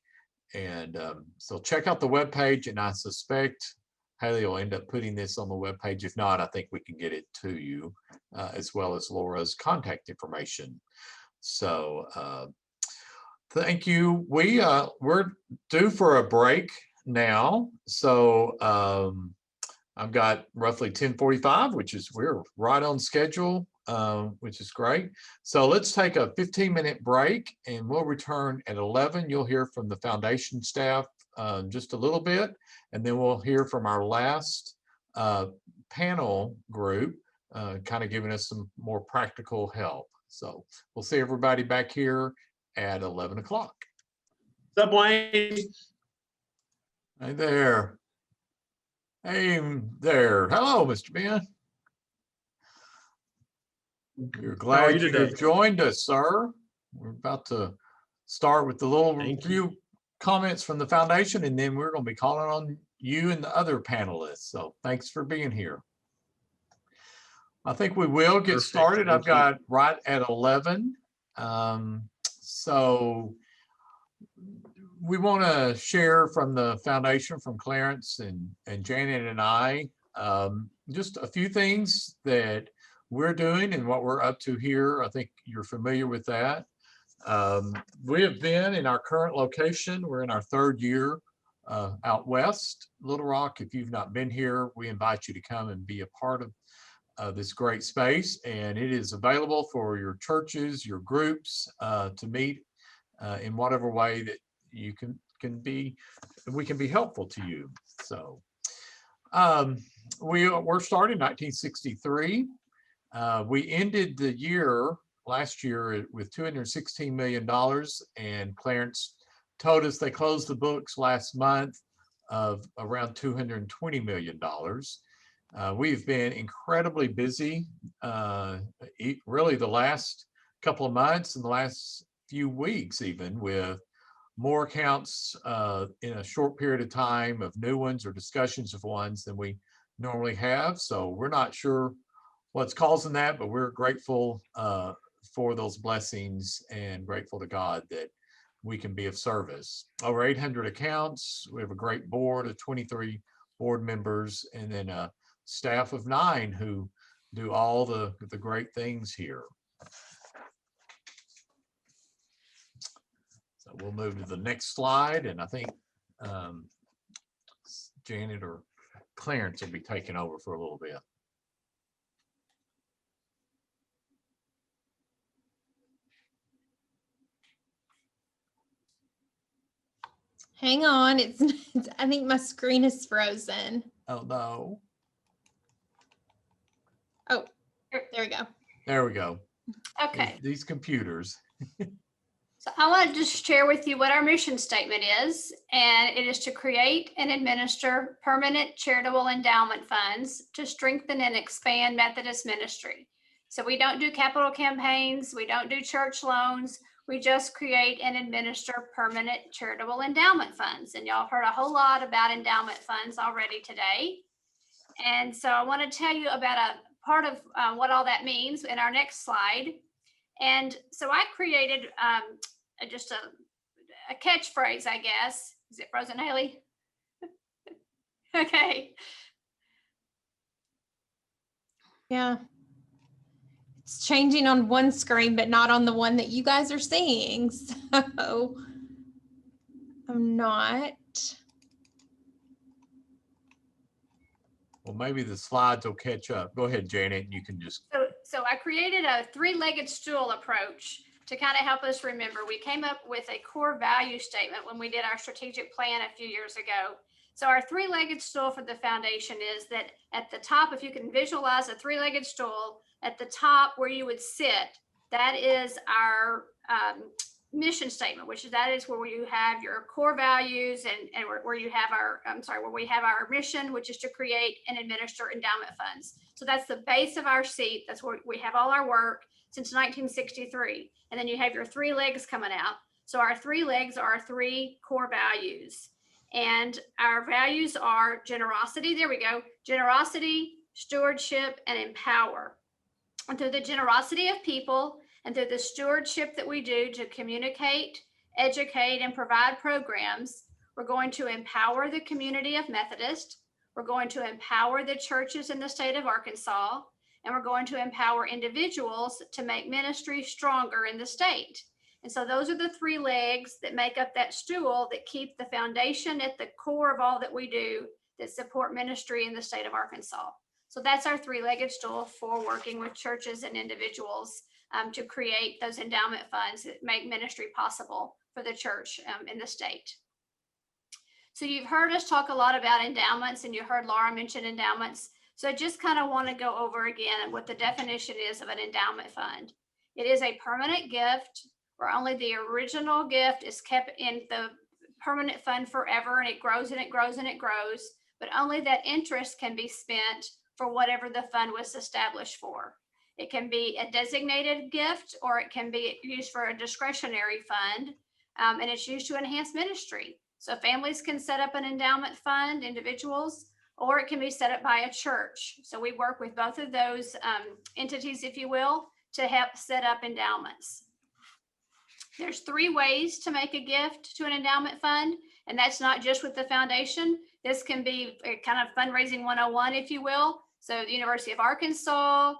And so check out the webpage, and I suspect Haley will end up putting this on the webpage. If not, I think we can get it to you, as well as Laura's contact information. So thank you. We're due for a break now. So I've got roughly 10:45, we're right on schedule, which is great. So let's take a 15-minute break, and we'll return at 11. You'll hear from the foundation staff just a little bit, and then we'll hear from our last panel group, kind of giving us some more practical help. So we'll see everybody back here at 11 o'clock. What's up, Wayne? Hey there. Hey there. Hello, Mr. Ben. We're glad you have joined us, sir. We're about to start with the little few comments from the foundation, and then we're going to be calling on you and the other panelists. So thanks for being here. I think we will get started. I've got right at 11. So we want to share from the foundation, from Clarence and Janet and I, just a few things that we're doing and what we're up to here. I think you're familiar with that. We have been in our current location. We're in our third year out west, Little Rock. If you've not been here, we invite you to come and be a part of this great space. And it is available for your churches, your groups to meet in whatever way that you we can be helpful to you. So we're starting in 1963. We ended the year last year with $216 million, and Clarence told us they closed the books last month of around $220 million. We've been incredibly busy, really the last couple of months and the last few weeks, even, with more accounts in a short period of time, of new ones or discussions of ones than we normally have. So we're not sure what's causing that, but we're grateful for those blessings and grateful to God that we can be of service. Over 800 accounts. We have a great board of 23 board members, and then a staff of 9 who do all the great things here. So we'll move to the next slide, and I think Janet or Clarence will be taking over for a little bit. Hang on, I think my screen is frozen. Oh, no. Oh, there we go. There we go. Okay, These computers. so I want to just share with you what our mission statement is, and it is to create and administer permanent charitable endowment funds to strengthen and expand Methodist ministry. So we don't do capital campaigns, we don't do church loans, we just create and administer permanent charitable endowment funds. And y'all have heard a whole lot about endowment funds already today. And so I want to tell you about a part of what all that means in our next slide. And so I created just a catchphrase, I guess. Is it frozen, Haley? Okay. Yeah. It's changing on one screen, but not on the one that you guys are seeing. So I'm not. Well, maybe the slides will catch up. Go ahead, Janet. You can just. So I created a 3-legged stool approach to kind of help us remember. We came up with a core value statement when we did our strategic plan a few years ago. So our 3-legged stool for the foundation is that at the top, if you can visualize a 3-legged stool, at the top where you would sit, that is our mission statement, which is that is where you have your core values and where you have our, where we have our mission, which is to create and administer endowment funds. So that's the base of our seat. That's where we have all our work since 1963. And then you have your 3 legs coming out. So our 3 legs are our 3 core values. And our values are generosity. There we go. Generosity, stewardship, and empower. And through the generosity of people and through the stewardship that we do to communicate, educate, and provide programs, we're going to empower the community of Methodist. We're going to empower the churches in the state of Arkansas, and we're going to empower individuals to make ministry stronger in the state. And so those are the 3 legs that make up that stool that keep the foundation at the core of all that we do that support ministry in the state of Arkansas. So that's our 3-legged stool for working with churches and individuals to create those endowment funds that make ministry possible for the church in the state. So you've heard us talk a lot about endowments, and you heard Laura mention endowments. So I just kind of want to go over again what the definition is of an endowment fund. It is a permanent gift where only the original gift is kept in the permanent fund forever, and it grows and it grows and it grows, but only that interest can be spent for whatever the fund was established for. It can be a designated gift, or it can be used for a discretionary fund, and it's used to enhance ministry. So families can set up an endowment fund, individuals, or it can be set up by a church. So we work with both of those entities, if you will, to help set up endowments. There's 3 ways to make a gift to an endowment fund, and that's not just with the foundation. This can be a kind of fundraising 101, if you will. So the University of Arkansas,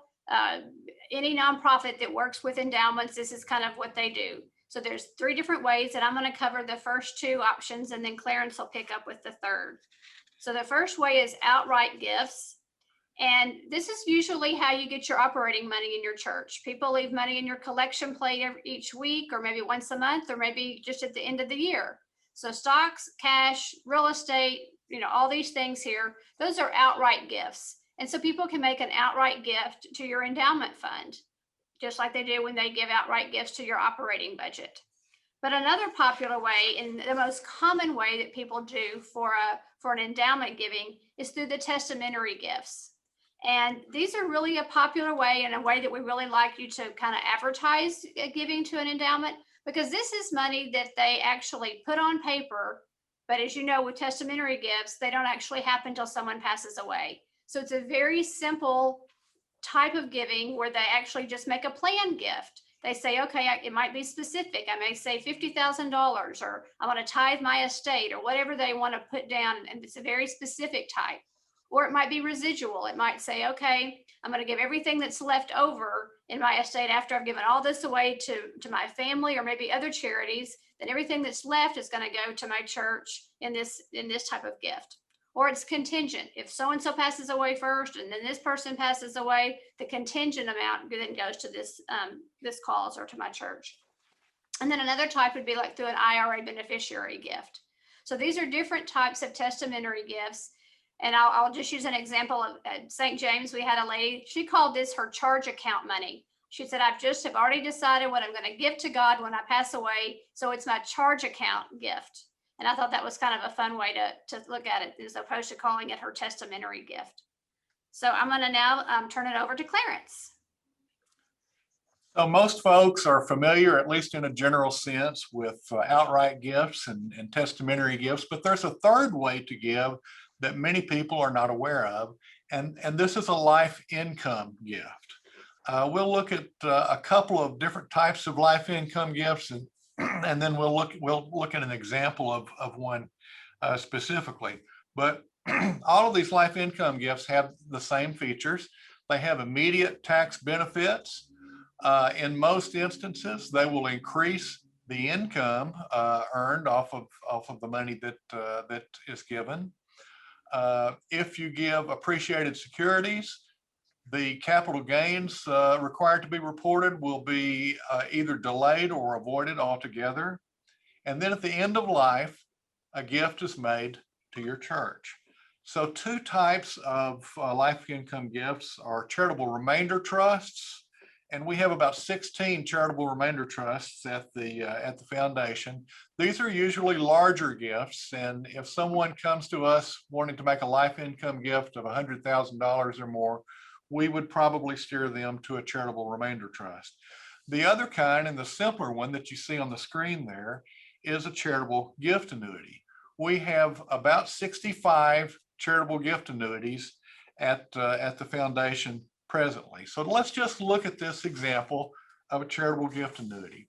any nonprofit that works with endowments, this is kind of what they do. So there's 3 different ways, and I'm going to cover the first 2 options, and then Clarence will pick up with the third. So the first way is outright gifts. And this is usually how you get your operating money in your church. People leave money in your collection plate each week, or maybe once a month, or maybe just at the end of the year. So stocks, cash, real estate, all these things here, those are outright gifts. And so people can make an outright gift to your endowment fund, just like they do when they give outright gifts to your operating budget. But another popular way, and the most common way that people do for an endowment giving, is through the testamentary gifts. And these are really a popular way, and a way that we really like you to kind of advertise giving to an endowment, because this is money that they actually put on paper. But as you know, with testamentary gifts, they don't actually happen until someone passes away. So it's a very simple type of giving where they actually just make a planned gift. they say, okay, it might be specific. I may say $50,000, or I want to tithe my estate, or whatever they want to put down. And it's a very specific type. Or it might be residual. It might say, okay, I'm going to give everything that's left over in my estate after I've given all this away to my family or maybe other charities. Then everything that's left is going to go to my church in this type of gift. Or it's contingent. If so-and-so passes away first, and then this person passes away, the contingent amount then goes to this cause or to my church. And then another type would be like through an IRA beneficiary gift. So these are different types of testamentary gifts. And I'll just use an example of at St. James. We had a lady, she called this her charge account money. She said, have already decided what I'm going to give to God when I pass away. So it's my charge account gift. And I thought that was kind of a fun way to look at it, as opposed to calling it her testamentary gift. So I'm going to now turn it over to Clarence. So most folks are familiar, at least in a general sense, with outright gifts and testamentary gifts, but there's a third way to give that many people are not aware of, and this is a life income gift. We'll look at a couple of different types of life income gifts, and then we'll look at an example of one specifically. But all of these life income gifts have the same features. They have immediate tax benefits. In most instances, they will increase the income earned off of the money that is given. If you give appreciated securities, the capital gains required to be reported will be either delayed or avoided altogether. And then at the end of life, a gift is made to your church. So two types of life income gifts are charitable remainder trusts. And we have about 16 charitable remainder trusts at the foundation. These are usually larger gifts. And if someone comes to us wanting to make a life income gift of $100,000 or more, we would probably steer them to a charitable remainder trust. The other kind, and the simpler one that you see on the screen there, is a charitable gift annuity. We have about 65 charitable gift annuities at the foundation presently. So let's just look at this example of a charitable gift annuity.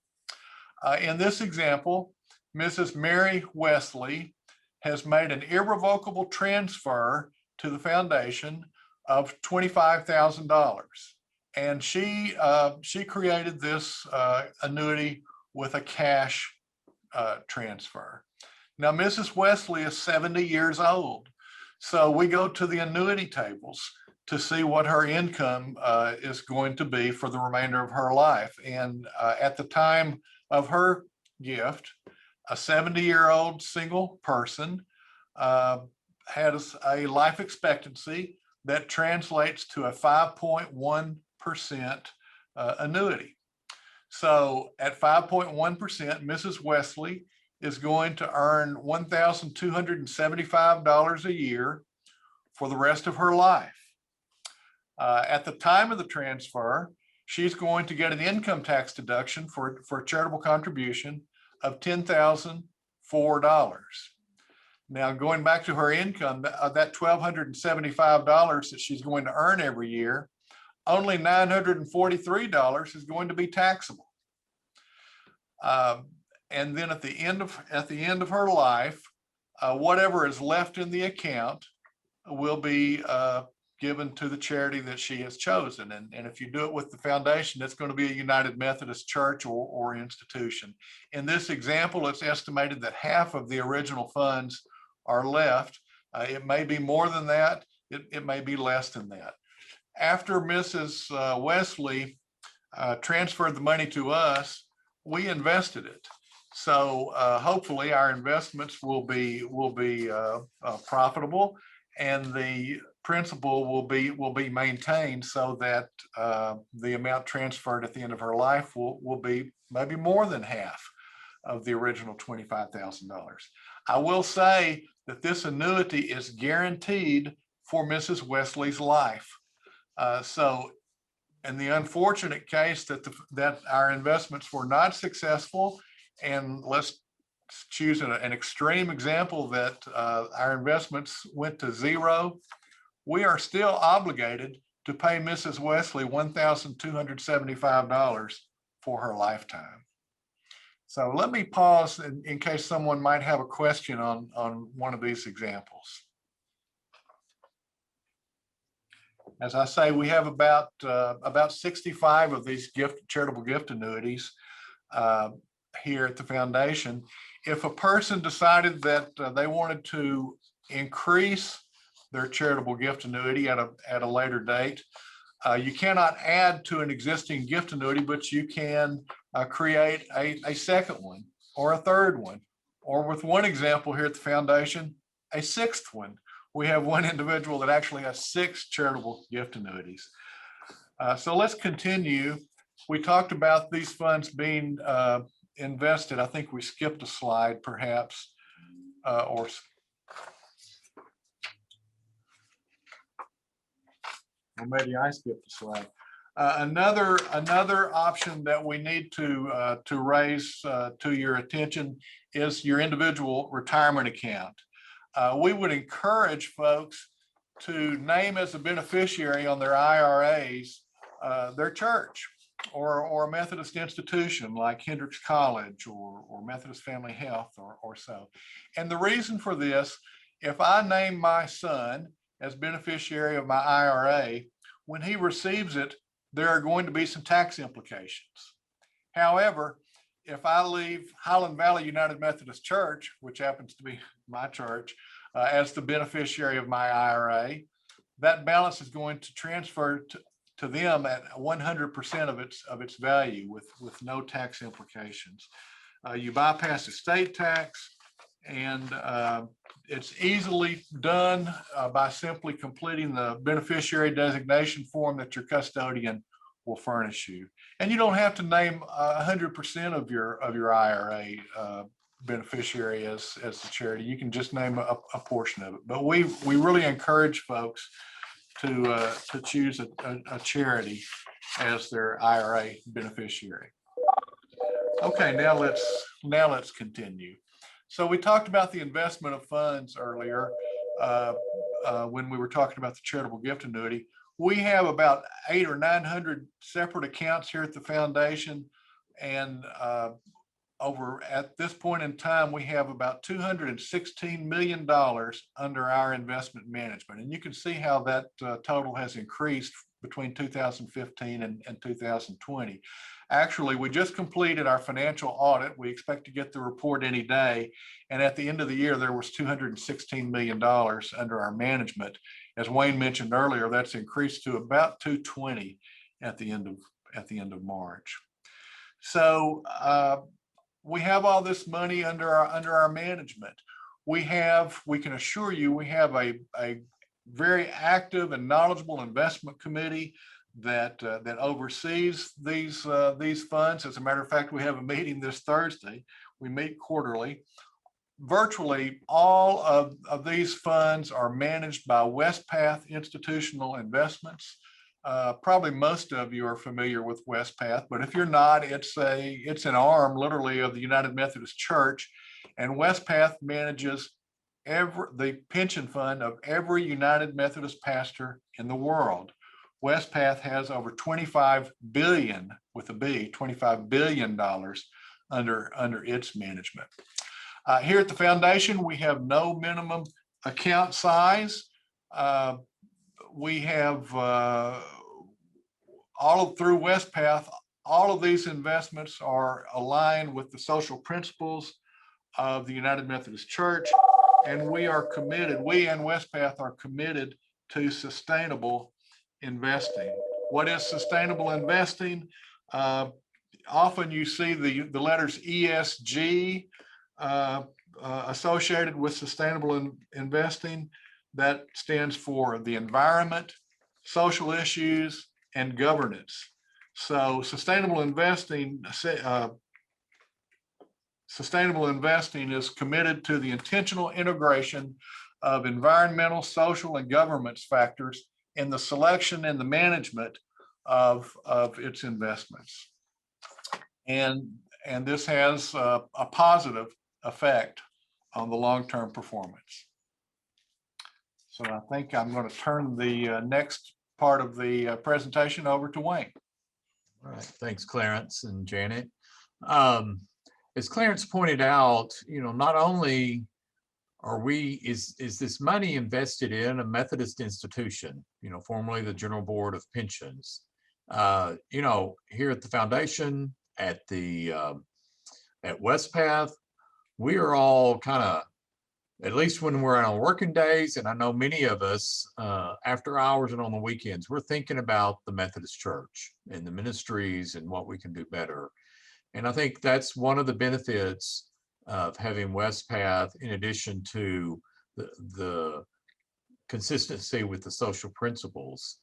In this example, Mrs. Mary Wesley has made an irrevocable transfer to the foundation of $25,000. And she created this annuity with a cash transfer. Now, Mrs. Wesley is 70 years old. So we go to the annuity tables to see what her income is going to be for the remainder of her life. And at the time of her gift, a 70-year-old single person had a life expectancy that translates to a 5.1% annuity. So at 5.1%, Mrs. Wesley is going to earn $1,275 a year for the rest of her life. At the time of the transfer, she's going to get an income tax deduction for a charitable contribution of $10,004. Now, going back to her income, that $1,275 that she's going to earn every year, only $943 is going to be taxable. And then at the end of her life, whatever is left in the account will be given to the charity that she has chosen. And if you do it with the foundation, it's going to be a United Methodist church or institution. In this example, it's estimated that half of the original funds are left. It may be more than that. It may be less than that. After Mrs. Wesley transferred the money to us, we invested it. So hopefully our investments will be profitable, and the principal will be maintained so that the amount transferred at the end of her life will be maybe more than half of the original $25,000. I will say that this annuity is guaranteed for Mrs. Wesley's life. So in the unfortunate case that our investments were not successful, and let's choose an extreme example that our investments went to zero, we are still obligated to pay Mrs. Wesley $1,275 for her lifetime. So let me pause in case someone might have a question on one of these examples. As I say, we have about 65 of these charitable gift annuities here at the foundation. If a person decided that they wanted to increase their charitable gift annuity at a later date, you cannot add to an existing gift annuity, but you can create a second one or a third one, or with one example here at the foundation, a sixth one. We have one individual that actually has 6 charitable gift annuities. So let's continue. We talked about these funds being invested. I think we skipped a slide perhaps, or maybe I skipped a slide. Another option that we need to raise to your attention is your individual retirement account. We would encourage folks to name as a beneficiary on their IRAs their church or a Methodist institution like Hendrix College or Methodist Family Health or so. And the reason for this, if I name my son as beneficiary of my IRA, when he receives it, there are going to be some tax implications. However, if I leave Highland Valley United Methodist Church, which happens to be my church, as the beneficiary of my IRA, that balance is going to transfer to them at 100% of its value with no tax implications. You bypass estate tax, and it's easily done by simply completing the beneficiary designation form that your custodian will furnish you. And you don't have to name 100% of your IRA beneficiary as the charity. You can just name a portion of it. But we really encourage folks to choose a charity as their IRA beneficiary. Okay, now let's continue. So we talked about the investment of funds earlier when we were talking about the charitable gift annuity. We have about 800 or 900 separate accounts here at the foundation, and over at this point in time, we have about $216 million under our investment management. And you can see how that total has increased between 2015 and 2020. Actually, we just completed our financial audit. We expect to get the report any day. And at the end of the year, there was $216 million under our management. As Wayne mentioned earlier, that's increased to about 220 at the end of March. So we have all this money under our management. We can assure you we have a very active and knowledgeable investment committee that oversees these funds. As a matter of fact, we have a meeting this Thursday. We meet quarterly. Virtually all of these funds are managed by Westpath Institutional Investments. Probably most of you are familiar with Westpath, but if you're not, it's an arm literally of the United Methodist Church, and Westpath manages the pension fund of every United Methodist pastor in the world. Westpath has over $25 billion with a B, $25 billion under its management. Here at the foundation, we have no minimum account size. We have through Westpath, all of these investments are aligned with the social principles of the United Methodist Church, and we and Westpath are committed to sustainable investing. What is sustainable investing? Often you see the letters ESG associated with sustainable investing. That stands for the environment, social issues, and governance. So sustainable investing is committed to the intentional integration of environmental, social, and governance factors in the selection and the management of its investments. And this has a positive effect on the long-term performance. So I think I'm going to turn the next part of the presentation over to Wayne. All right. Thanks, Clarence and Janet. As Clarence pointed out, not only is this money invested in a Methodist institution, formerly the General Board of Pensions. Here at the foundation, at Westpath, we are all kind of, at least when we're on working days, and I know many of us after hours and on the weekends, we're thinking about the Methodist Church and the ministries and what we can do better. And I think that's one of the benefits of having Westpath, in addition to the consistency with the social principles.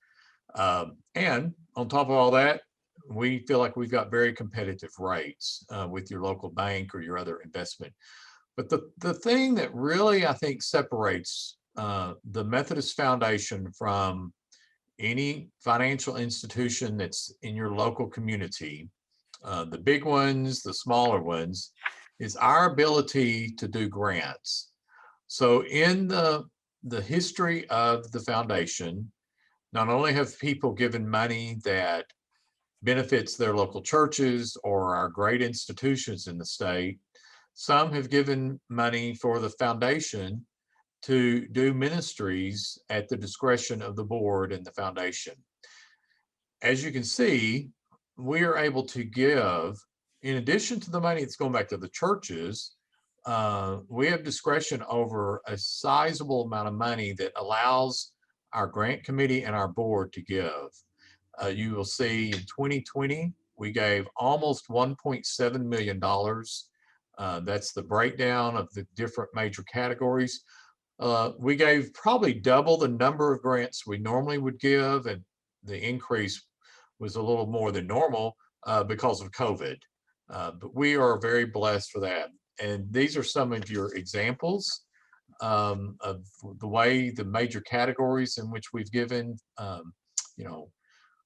And on top of all that, we feel like we've got very competitive rates with your local bank or your other investment. But the thing that really, I think, separates the Methodist Foundation from any financial institution that's in your local community, the big ones, the smaller ones, is our ability to do grants. So in the history of the foundation, not only have people given money that benefits their local churches or our great institutions in the state, some have given money for the foundation to do ministries at the discretion of the board and the foundation. As you can see, we are able to give, in addition to the money that's going back to the churches, we have discretion over a sizable amount of money that allows our grant committee and our board to give. You will see in 2020, we gave almost $1.7 million. That's the breakdown of the different major categories. We gave probably double the number of grants we normally would give, and the increase was a little more than normal because of COVID. But we are very blessed for that. And these are some of your examples of the way the major categories in which we've given.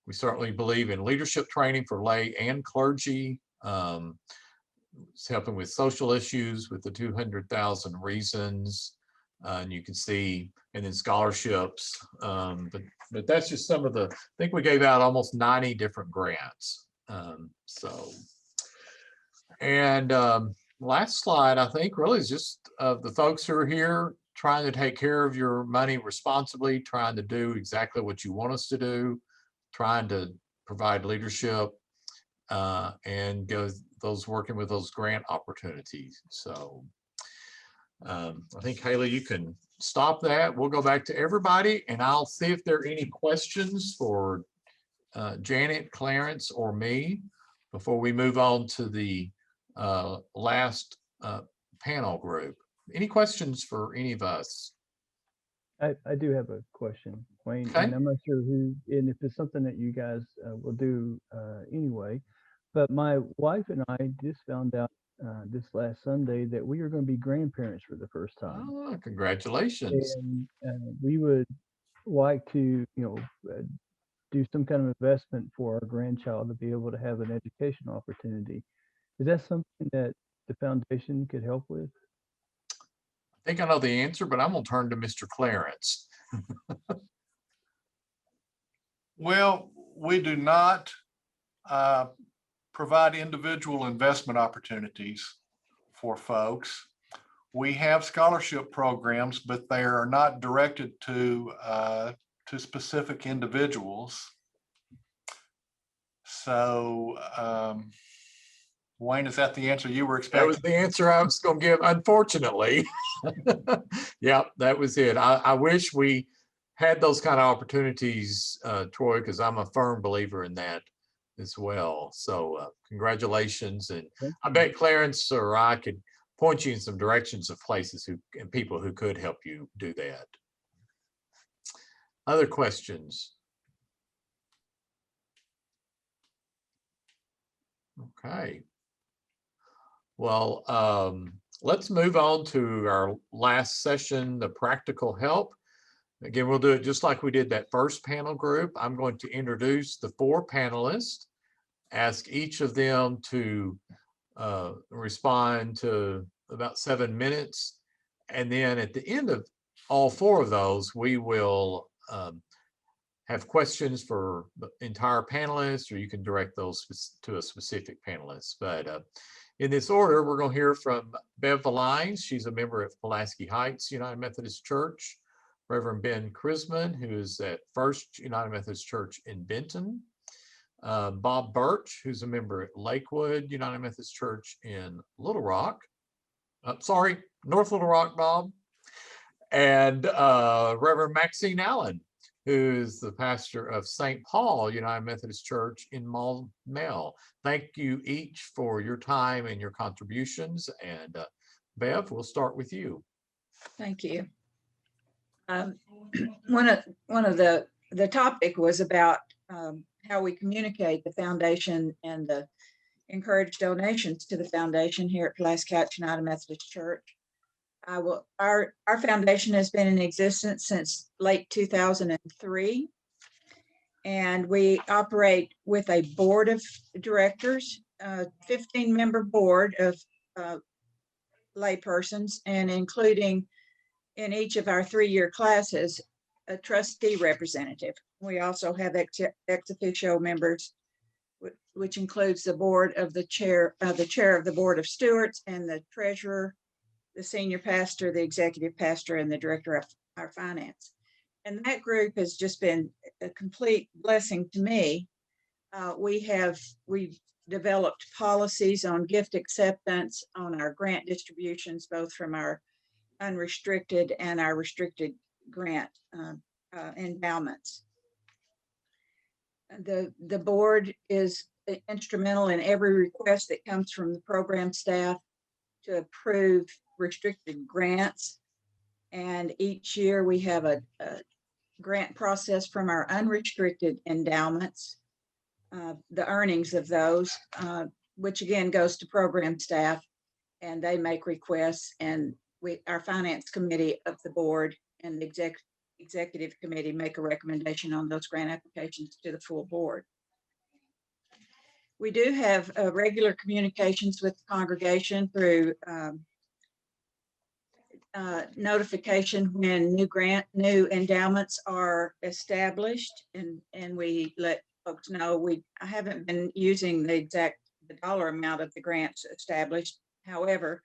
We certainly believe in leadership training for lay and clergy. It's helping with social issues with the 200,000 reasons. And you can see, and then scholarships. But that's just some of the, I think we gave out almost 90 different grants. Last slide, I think, really is just the folks who are here trying to take care of your money responsibly, trying to do exactly what you want us to do, trying to provide leadership and those working with those grant opportunities. So I think, Haley, you can stop that. We'll go back to everybody, and I'll see if there are any questions for Janet, Clarence, or me before we move on to the last panel group. Any questions for any of us? I do have a question, Wayne, Okay. and I'm not sure who, and if it's something that you guys will do anyway, but my wife and I just found out this last Sunday that we are going to be grandparents for the first time. Oh, congratulations. And we would like to, do some kind of investment for our grandchild to be able to have an education opportunity. Is that something that the foundation could help with? I think I know the answer, but I'm going to turn to Mr. Clarence. Well, we do not provide individual investment opportunities for folks. We have scholarship programs, but they are not directed to specific individuals. So, Wayne, is that the answer you were expecting? That was the answer I was going to give, unfortunately. Yeah, that was it. I wish we had those kind of opportunities, Troy, because I'm a firm believer in that as well. So congratulations. And I bet Clarence or I could point you in some directions of places and people who could help you do that. Other questions? Okay. Well, let's move on to our last session, the practical help. Again, we'll do it just like we did that first panel group. I'm going to introduce the 4 panelists, ask each of them to respond to about 7 minutes. And then at the end of all 4 of those, we will have questions for the entire panelists, or you can direct those to a specific panelist. But in this order, we're going to hear from Bev Valines. She's a member of Pulaski Heights United Methodist Church. Reverend Ben Chrisman, who is at First United Methodist Church in Benton. Bob Birch, who's a member at Lakewood United Methodist Church in Little Rock. Sorry, North Little Rock, Bob. And Reverend Maxine Allen, who's the pastor of St. Paul United Methodist Church in Maumelle. Thank you each for your time and your contributions. And Bev, we'll start with you. Thank you. One of the topic was about how we communicate the foundation and the encourage donations to the foundation here at Pulaski Heights United Methodist Church. Our foundation has been in existence since late 2003, and we operate with a board of directors, 15-member board of laypersons, and including in each of our 3-year classes, a trustee representative. We also have ex officio members, which includes the board of the chair of the board of stewards and the treasurer, the senior pastor, the executive pastor, and the director of our finance. And that group has just been a complete blessing to me. We've developed policies on gift acceptance, on our grant distributions, both from our unrestricted and our restricted grant endowments. The board is instrumental in every request that comes from the program staff to approve restricted grants. And each year we have a grant process from our unrestricted endowments, the earnings of those, which again goes to program staff, and they make requests, and our finance committee of the board and the executive committee make a recommendation on those grant applications to the full board. We do have regular communications with the congregation through notification when new endowments are established, and we let folks know. I haven't been using the dollar amount of the grants established. However,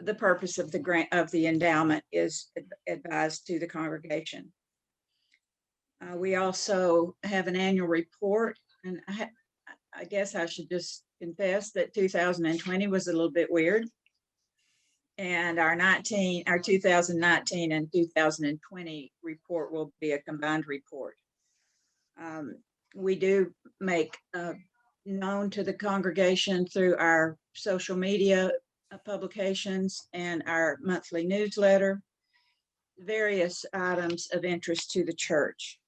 the purpose of the grant of the endowment is advised to the congregation. We also have an annual report, and I guess I should just confess that 2020 was a little bit weird. And our 2019 and 2020 report will be a combined report. We do make known to the congregation through our social media publications and our monthly newsletter various items of interest to the church.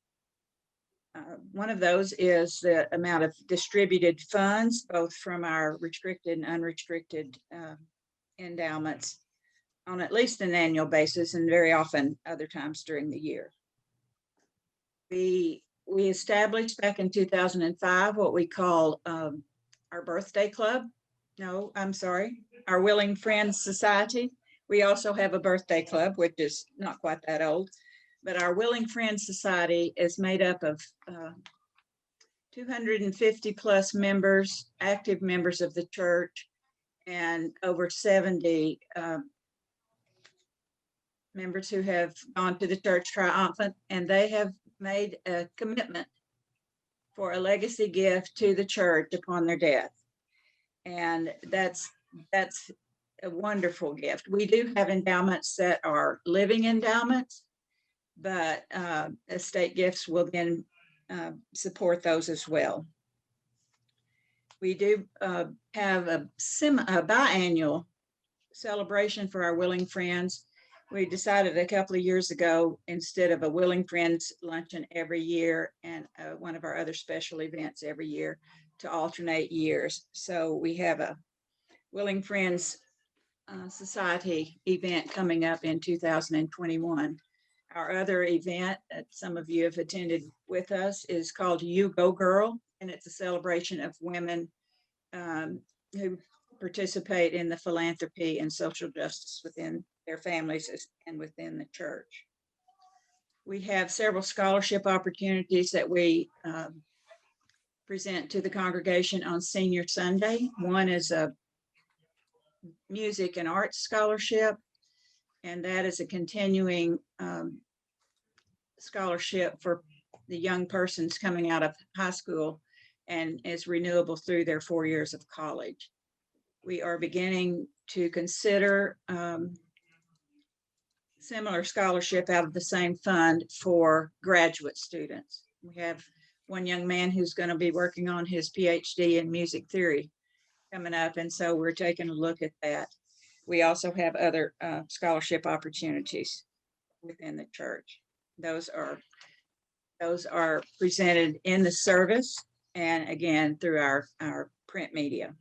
One of those is the amount of distributed funds, both from our restricted and unrestricted endowments, on at least an annual basis, and very often other times during the year. We established back in 2005 what we call our birthday club. No, I'm sorry, our Willing Friends Society. We also have a birthday club, which is not quite that old, but our Willing Friends Society is made up of 250 plus members, active members of the church, and over 70 members who have gone to the church triumphant, and they have made a commitment for a legacy gift to the church upon their death. And that's a wonderful gift. We do have endowments that are living endowments, but estate gifts will then support those as well. We do have a biannual celebration for our Willing Friends. We decided a couple of years ago, instead of a Willing Friends luncheon every year and one of our other special events every year, to alternate years. So we have a Willing Friends Society event coming up in 2021. Our other event that some of you have attended with us is called You Go Girl, and it's a celebration of women who participate in the philanthropy and social justice within their families and within the church. We have several scholarship opportunities that we present to the congregation on Senior Sunday. One is a music and arts scholarship, and that is a continuing scholarship for the young persons coming out of high school and is renewable through their 4 years of college. We are beginning to consider similar scholarship out of the same fund for graduate students. We have one young man who's going to be working on his PhD in music theory coming up, and so we're taking a look at that. We also have other scholarship opportunities within the church. Those are presented in the service and again through our print media.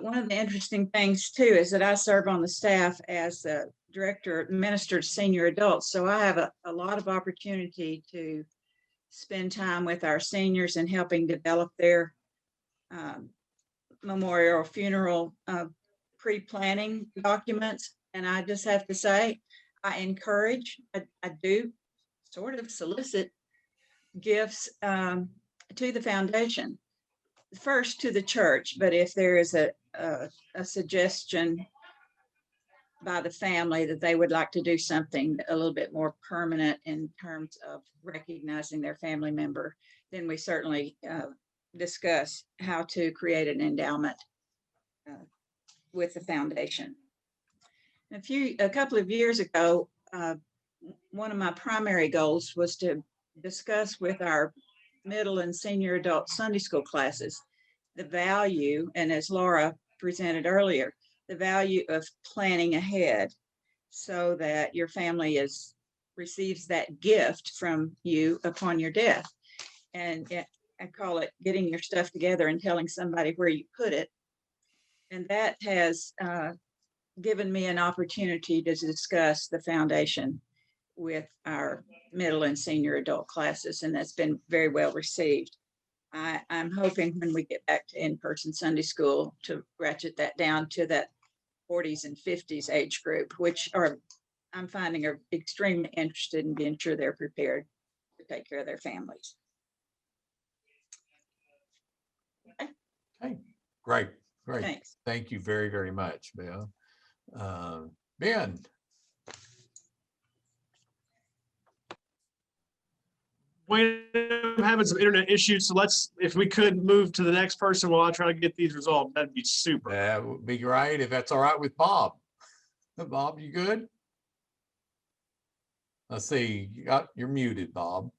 One of the interesting things too is that I serve on the staff as the director administered senior adults. So I have a lot of opportunity to spend time with our seniors and helping develop their memorial funeral pre-planning documents. And I just have to say, I encourage, I do sort of solicit gifts to the foundation. First to the church, but if there is a suggestion by the family that they would like to do something a little bit more permanent in terms of recognizing their family member, then we certainly discuss how to create an endowment with the foundation. A couple of years ago, one of my primary goals was to discuss with our middle and senior adult Sunday school classes the value, and as Laura presented earlier, the value of planning ahead so that your family receives that gift from you upon your death. And I call it getting your stuff together and telling somebody where you put it. And that has given me an opportunity to discuss the foundation with our middle and senior adult classes, and that's been very well received. I'm hoping when we get back to in-person Sunday school to ratchet that down to that 40s and 50s age group, which I'm finding are extremely interested in being sure they're prepared to take care of their families. Okay, great. Thanks. Thank you very, very much, Bill. Ben. I'm having some internet issues, so if we could move to the next person while I try to get these resolved, that'd be super. That would be great if that's all right with Bob. Bob, you good? Let's see, you're muted, Bob.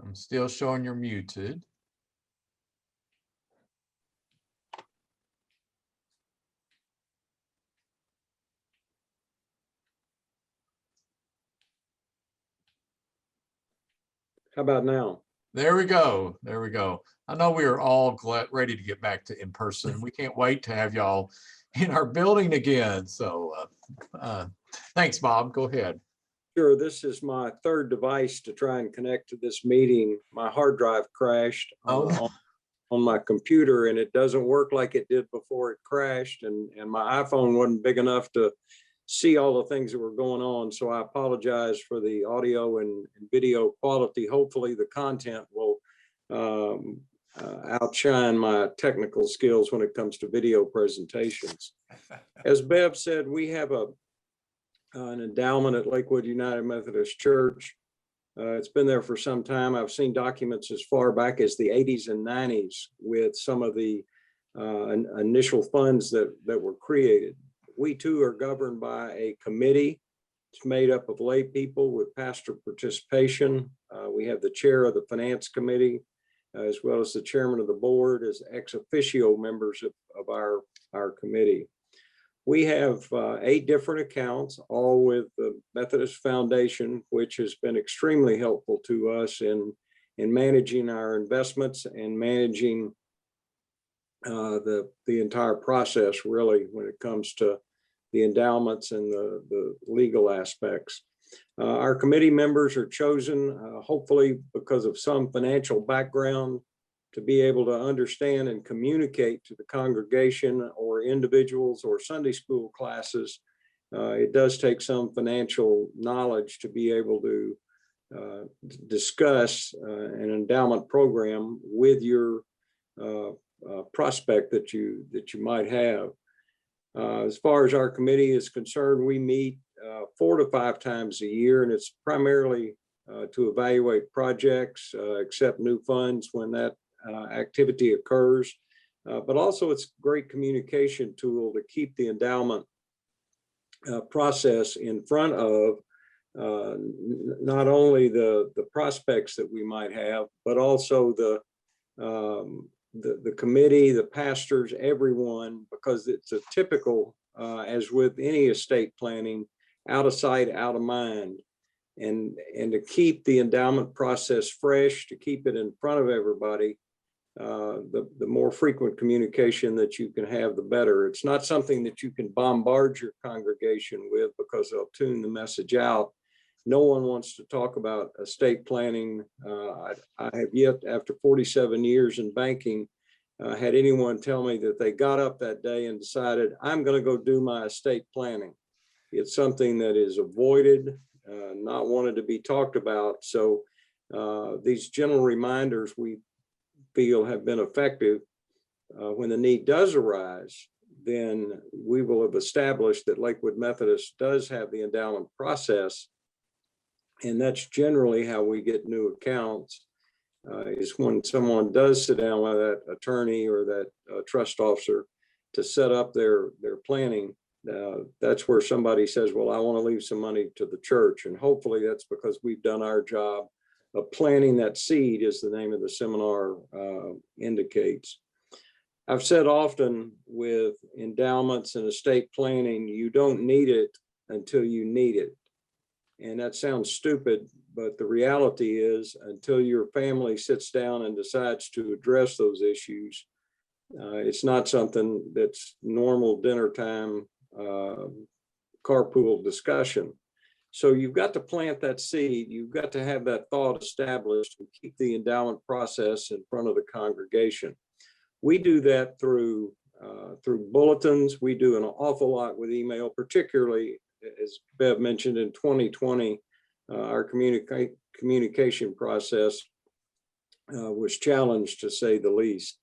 I'm still showing you're muted. How about now? There we go. There we go. I know we are all ready to get back to in person. We can't wait to have y'all in our building again. So thanks, Bob. Go ahead. Sure. This is my third device to try and connect to this meeting. My hard drive crashed on my computer, and it doesn't work like it did before it crashed. And my iPhone wasn't big enough to see all the things that were going on. So I apologize for the audio and video quality. Hopefully the content will outshine my technical skills when it comes to video presentations. As Bev said, we have an endowment at Lakewood United Methodist Church. It's been there for some time. I've seen documents as far back as the 80s and 90s with some of the initial funds that were created. We too are governed by a committee. It's made up of lay people with pastor participation. We have the chair of the finance committee, as well as the chairman of the board as ex officio members of our committee. We have 8 different accounts, all with the Methodist Foundation, which has been extremely helpful to us in managing our investments and managing the entire process, really, when it comes to the endowments and the legal aspects. Our committee members are chosen, hopefully because of some financial background to be able to understand and communicate to the congregation or individuals or Sunday school classes, it does take some financial knowledge to be able to discuss an endowment program with your prospect that you might have. As far as our committee is concerned, we meet 4 to 5 times a year, and it's primarily to evaluate projects, accept new funds when that activity occurs, but also it's a great communication tool to keep the endowment process in front of not only the prospects that we might have, but also the committee, the pastors, everyone, because it's a typical, as with any estate planning, out of sight, out of mind. And to keep the endowment process fresh, to keep it in front of everybody, the more frequent communication that you can have, the better. It's not something that you can bombard your congregation with because they'll tune the message out. No one wants to talk about estate planning. I have yet, after 47 years in banking, had anyone tell me that they got up that day and decided, I'm going to go do my estate planning. It's something that is avoided, not wanted to be talked about. So these general reminders we feel have been effective. When the need does arise, then we will have established that Lakewood Methodist does have the endowment process. And that's generally how we get new accounts, is when someone does sit down with that attorney or that trust officer to set up their planning. That's where somebody says, well, I want to leave some money to the church. And hopefully that's because we've done our job of planting that seed, as the name of the seminar indicates. I've said often with endowments and estate planning, you don't need it until you need it. And that sounds stupid, but the reality is until your family sits down and decides to address those issues, it's not something that's normal dinner time carpool discussion. So you've got to plant that seed. You've got to have that thought established and keep the endowment process in front of the congregation. We do that through bulletins. We do an awful lot with email, particularly, as Bev mentioned, in 2020, our communication process was challenged, to say the least.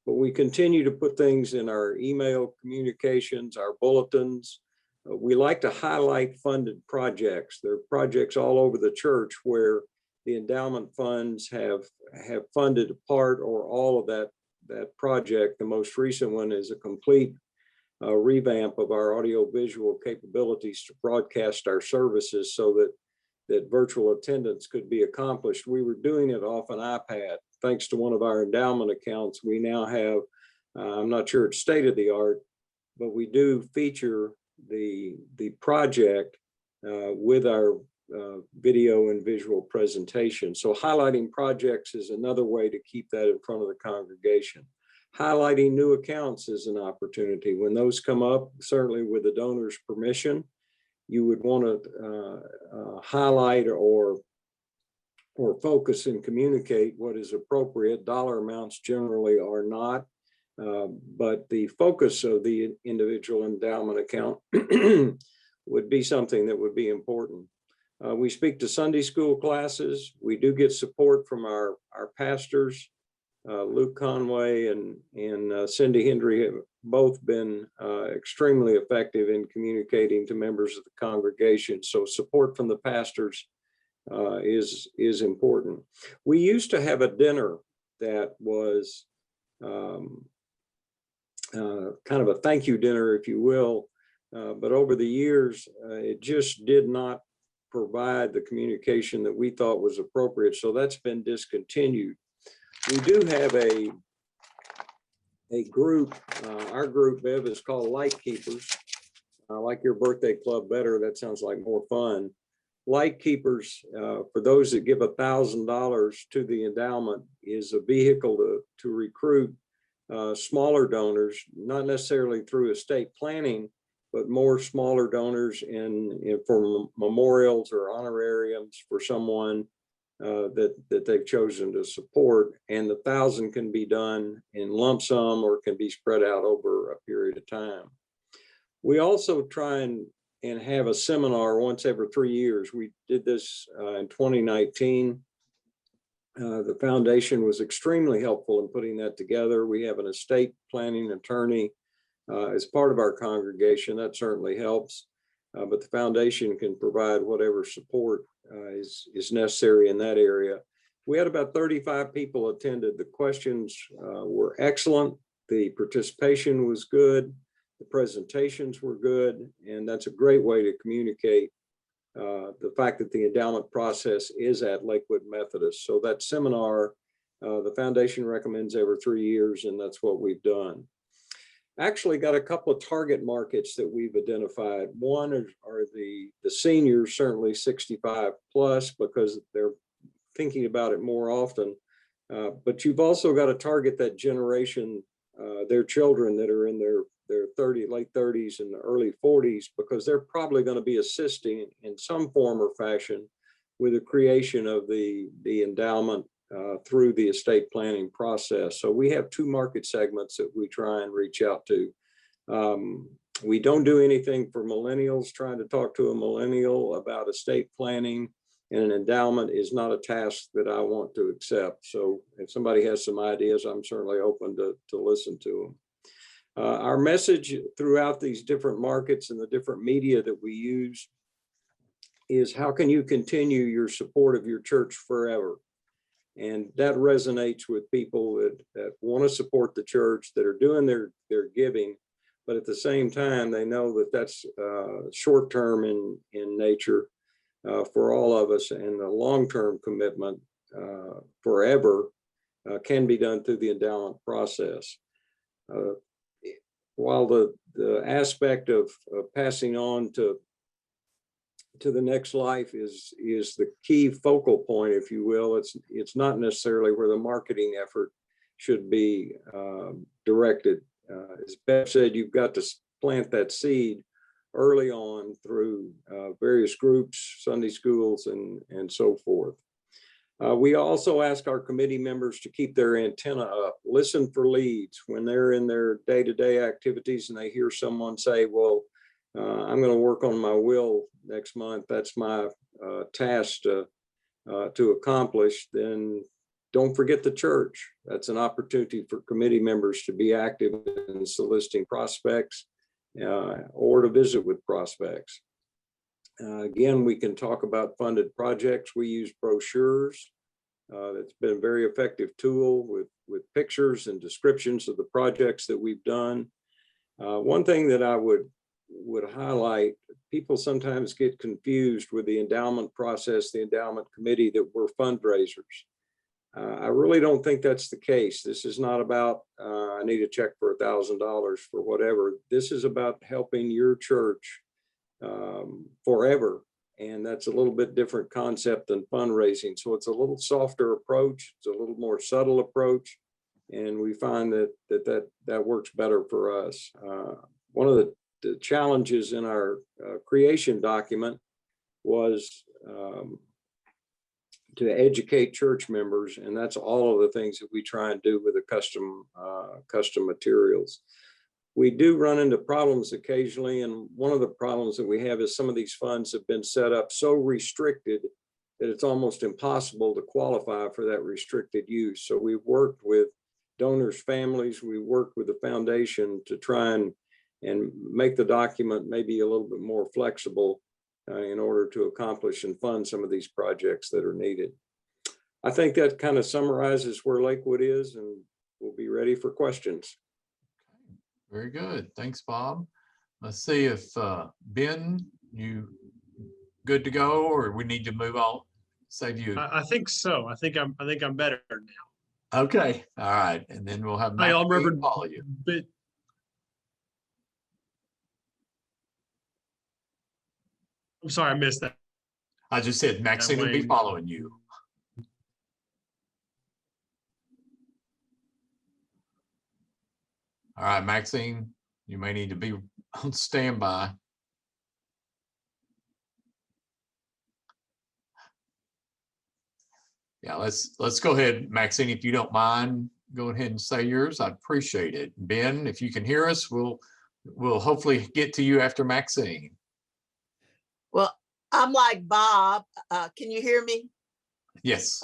But we continue to put things in our email communications, our bulletins. We like to highlight funded projects. There are projects all over the church where the endowment funds have funded part or all of that project. The most recent one is a complete revamp of our audiovisual capabilities to broadcast our services so that virtual attendance could be accomplished. We were doing it off an iPad. Thanks to one of our endowment accounts, we now have, I'm not sure it's state of the art, but we do feature the project with our video and visual presentation. So highlighting projects is another way to keep that in front of the congregation. Highlighting new accounts is an opportunity. When those come up, certainly with the donor's permission, you would want to highlight or focus and communicate what is appropriate. Dollar amounts generally are not, but the focus of the individual endowment account would be something that would be important. We speak to Sunday school classes. We do get support from our pastors. Luke Conway and Cindy Hendry have both been extremely effective in communicating to members of the congregation. So support from the pastors is important. We used to have a dinner that was kind of a thank you dinner, if you will, but over the years, it just did not provide the communication that we thought was appropriate. So that's been discontinued. We do have a group, our group, Bev, is called Light Keepers. I like your birthday club better. That sounds like more fun. Light Keepers, for those that give $1,000 to the endowment, is a vehicle to recruit smaller donors, not necessarily through estate planning, but more smaller donors for memorials or honorariums for someone that they've chosen to support, and the 1,000 can be done in lump sum or can be spread out over a period of time. We also try and have a seminar once every 3 years. We did this in 2019. The foundation was extremely helpful in putting that together. We have an estate planning attorney as part of our congregation. That certainly helps, but the foundation can provide whatever support is necessary in that area. We had about 35 people attended. The questions were excellent. The participation was good. The presentations were good, and that's a great way to communicate the fact that the endowment process is at Lakewood Methodist. So that seminar, the foundation recommends every 3 years, and that's what we've done. Actually got a couple of target markets that we've identified. One are the seniors, certainly 65 plus, because they're thinking about it more often. But you've also got to target that generation, their children that are in their late 30s and the early 40s, because they're probably going to be assisting in some form or fashion with the creation of the endowment through the estate planning process. So we have 2 market segments that we try and reach out to. We don't do anything for millennials. Trying to talk to a millennial about estate planning and an endowment is not a task that I want to accept. So if somebody has some ideas, I'm certainly open to listen to them. Our message throughout these different markets and the different media that we use is, how can you continue your support of your church forever? And that resonates with people that want to support the church, that are doing their giving, but at the same time, they know that that's short-term in nature for all of us, and the long-term commitment forever can be done through the endowment process. While the aspect of passing on to the next life is the key focal point, if you will, it's not necessarily where the marketing effort should be directed. As Bev said, you've got to plant that seed early on through various groups, Sunday schools, and so forth. We also ask our committee members to keep their antenna up, listen for leads when they're in their day-to-day activities and they hear someone say, well, I'm going to work on my will next month. That's my task to accomplish. Then don't forget the church. That's an opportunity for committee members to be active in soliciting prospects or to visit with prospects. Again, we can talk about funded projects. We use brochures. That's been a very effective tool with pictures and descriptions of the projects that we've done. One thing that I would highlight, people sometimes get confused with the endowment process, the endowment committee, that we're fundraisers. I really don't think that's the case. This is not about, I need a check for $1,000 for whatever. This is about helping your church forever. And that's a little bit different concept than fundraising. So it's a little softer approach. It's a little more subtle approach. And we find that works better for us. One of the challenges in our creation document was to educate church members. And that's all of the things that we try and do with the custom materials. We do run into problems occasionally, and one of the problems that we have is some of these funds have been set up so restricted that it's almost impossible to qualify for that restricted use. So we've worked with donors' families, we worked with the foundation to try and make the document maybe a little bit more flexible in order to accomplish and fund some of these projects that are needed. I think that kind of summarizes where Lakewood is, and we'll be ready for questions. Very good. Thanks, Bob. Let's see if Ben, you good to go, or we need to move on? Save you. I think so. I think I'm better now. Okay. All right. And then we'll have Hi, y'all. Reverend follow you. I'm sorry, I missed that. I just said Maxine will be following you. All right, Maxine, you may need to be on standby. Yeah, let's go ahead, Maxine, if you don't mind, go ahead and say yours. I'd appreciate it. Ben, if you can hear us, we'll hopefully get to you after Maxine. Well, I'm like Bob. Can you hear me? Yes.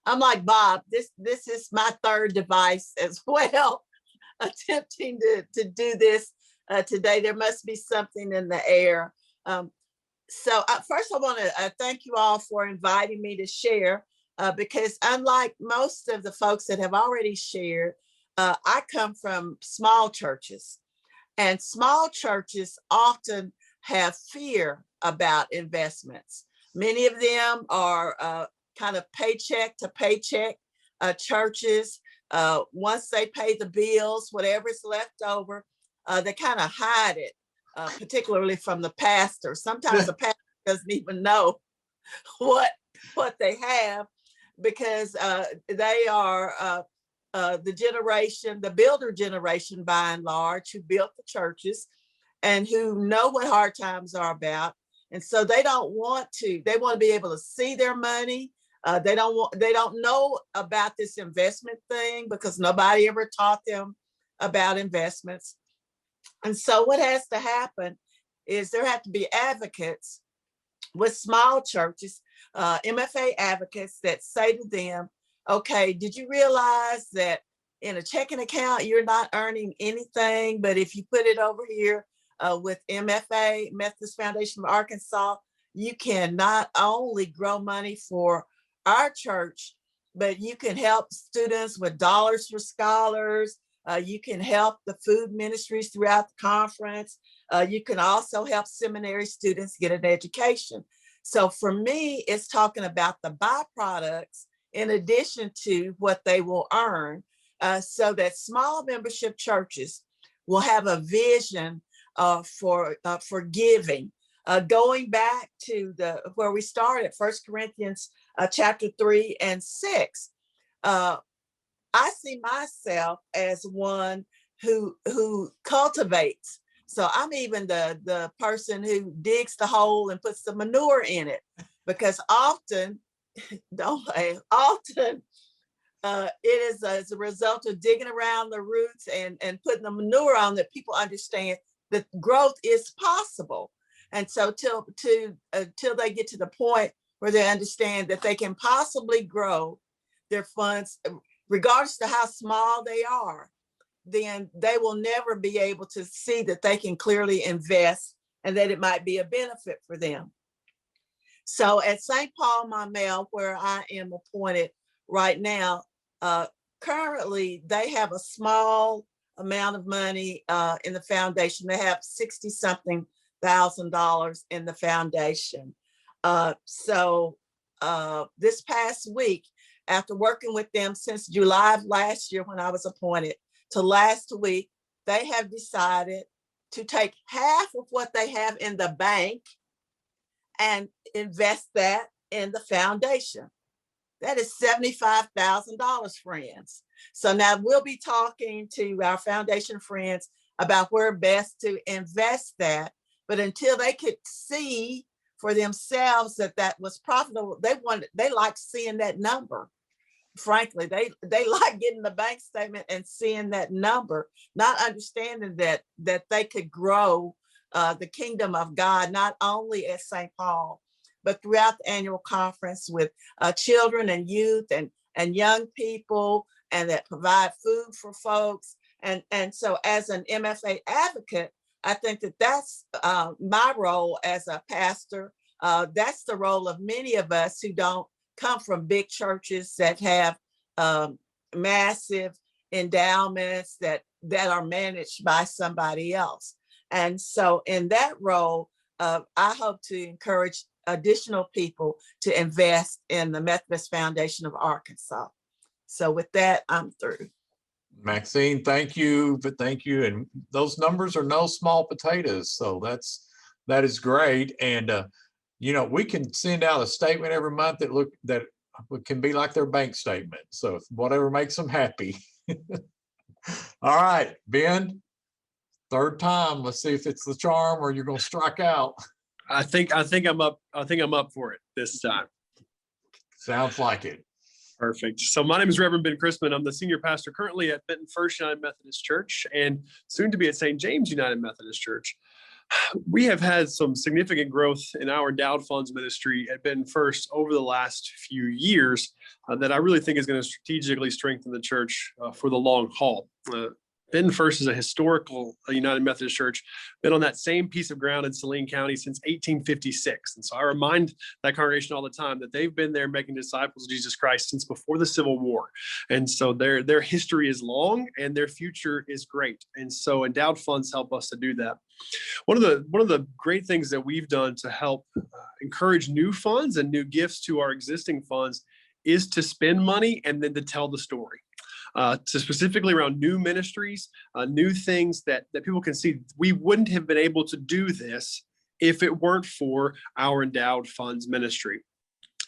I'm like Bob. This is my third device as well, attempting to do this today. There must be something in the air. So first I want to thank you all for inviting me to share, because unlike most of the folks that have already shared, I come from small churches, and small churches often have fear about investments. Many of them are kind of paycheck to paycheck churches. Once they pay the bills, whatever's left over, they kind of hide it, particularly from the pastor. Sometimes the pastor doesn't even know what they have, because they are the generation, the builder generation by and large, who built the churches and who know what hard times are about. And so they don't want to, they want to be able to see their money. They don't know about this investment thing because nobody ever taught them about investments. And so what has to happen is there have to be advocates with small churches, MFA advocates that say to them, okay, did you realize that in a checking account, you're not earning anything, but if you put it over here with MFA, Methodist Foundation of Arkansas, you can not only grow money for our church, but you can help students with dollars for scholars. You can help the food ministries throughout the conference. You can also help seminary students get an education. So for me, it's talking about the byproducts in addition to what they will earn, so that small membership churches will have a vision for giving. Going back to where we started, 1 Corinthians chapter 3 and 6, I see myself as one who cultivates. So I'm even the person who digs the hole and puts the manure in it, because often, often it is as a result of digging around the roots and putting the manure on that people understand that growth is possible. And so till they get to the point where they understand that they can possibly grow their funds, regardless of how small they are, then they will never be able to see that they can clearly invest and that it might be a benefit for them. So at St. Paul Maumelle, where I am appointed right now, currently they have a small amount of money in the foundation. They have $60-something thousand in the foundation. So this past week, after working with them since July of last year when I was appointed to last week, they have decided to take half of what they have in the bank and invest that in the foundation. That is $75,000, friends. So now we'll be talking to our foundation friends about where best to invest that. But until they could see for themselves that that was profitable, they like seeing that number. Frankly, they like getting the bank statement and seeing that number, not understanding that they could grow the kingdom of God, not only at St. Paul, but throughout the annual conference with children and youth and young people, and that provide food for folks. And so as an MFA advocate, I think that that's my role as a pastor. That's the role of many of us who don't come from big churches that have massive endowments that are managed by somebody else. And so in that role, I hope to encourage additional people to invest in the Methodist Foundation of Arkansas. So with that, I'm through. Maxine, thank you, but thank you. And those numbers are no small potatoes. So that is great. And we can send out a statement every month that can be like their bank statement. So whatever makes them happy. All right, Ben, third time. Let's see if it's the charm or you're going to strike out. I think I'm up for it this time. Sounds like it. Perfect. So my name is Reverend Ben Chrisman. I'm the senior pastor currently at Benton First United Methodist Church and soon to be at St. James United Methodist Church. We have had some significant growth in our endowed funds ministry at Benton First over the last few years that I really think is going to strategically strengthen the church for the long haul. Benton First is a historical United Methodist Church, been on that same piece of ground in Saline County since 1856. And so I remind that congregation all the time that they've been there making disciples of Jesus Christ since before the Civil War. And so their history is long and their future is great. And so endowed funds help us to do that. One of the great things that we've done to help encourage new funds and new gifts to our existing funds is to spend money and then to tell the story. To specifically around new ministries, new things that people can see. We wouldn't have been able to do this if it weren't for our endowed funds ministry.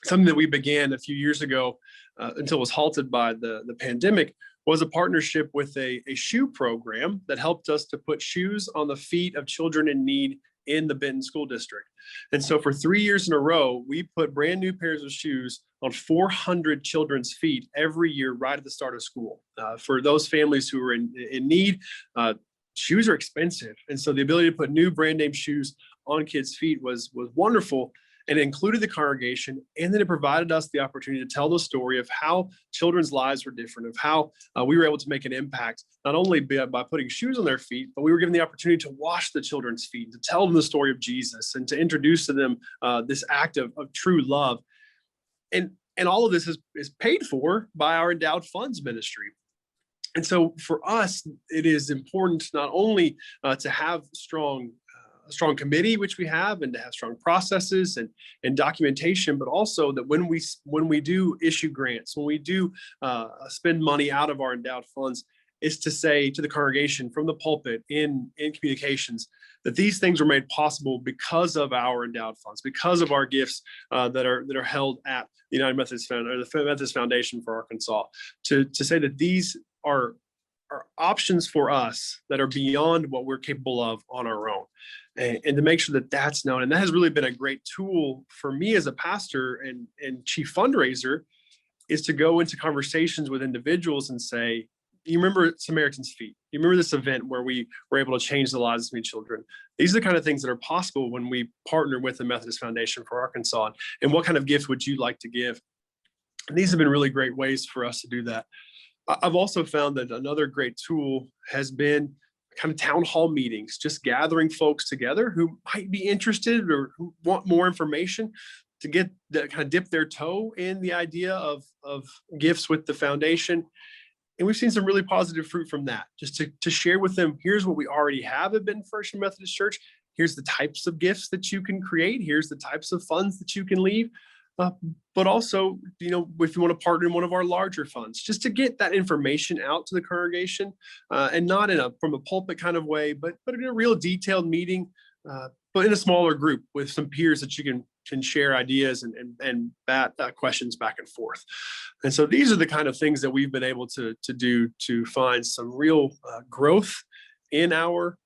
Something that we began a few years ago until it was halted by the pandemic was a partnership with a shoe program that helped us to put shoes on the feet of children in need in the Benton School District. And so for 3 years in a row, we put brand new pairs of shoes on 400 children's feet every year right at the start of school. For those families who are in need, shoes are expensive. And so the ability to put new brand name shoes on kids' feet was wonderful. And it included the congregation, and then it provided us the opportunity to tell the story of how children's lives were different, of how we were able to make an impact, not only by putting shoes on their feet, but we were given the opportunity to wash the children's feet, to tell them the story of Jesus, and to introduce to them this act of true love. And all of this is paid for by our endowed funds ministry. And so for us, it is important not only to have a strong committee, which we have, and to have strong processes and documentation, but also that when we do issue grants, when we do spend money out of our endowed funds, is to say to the congregation from the pulpit in communications that these things were made possible because of our endowed funds, because of our gifts that are held at the United Methodist Foundation, or the Methodist Foundation for Arkansas, to say that these are options for us that are beyond what we're capable of on our own. And to make sure that that's known. And that has really been a great tool for me as a pastor and chief fundraiser, is to go into conversations with individuals and say, you remember Samaritan's Feet? You remember this event where we were able to change the lives of many children? These are the kind of things that are possible when we partner with the Methodist Foundation for Arkansas. And what kind of gift would you like to give? And these have been really great ways for us to do that. I've also found that another great tool has been kind of town hall meetings, just gathering folks together who might be interested or who want more information to get that kind of dip their toe in the idea of gifts with the foundation. And we've seen some really positive fruit from that, just to share with them, here's what we already have at Benton First Methodist Church. Here's the types of gifts that you can create. Here's the types of funds that you can leave. But also, if you want to partner in one of our larger funds, just to get that information out to the congregation, and not from a pulpit kind of way, but in a real detailed meeting, but in a smaller group with some peers that you can share ideas and bat questions back and forth. And so these are the kind of things that we've been able to do to find some real growth in our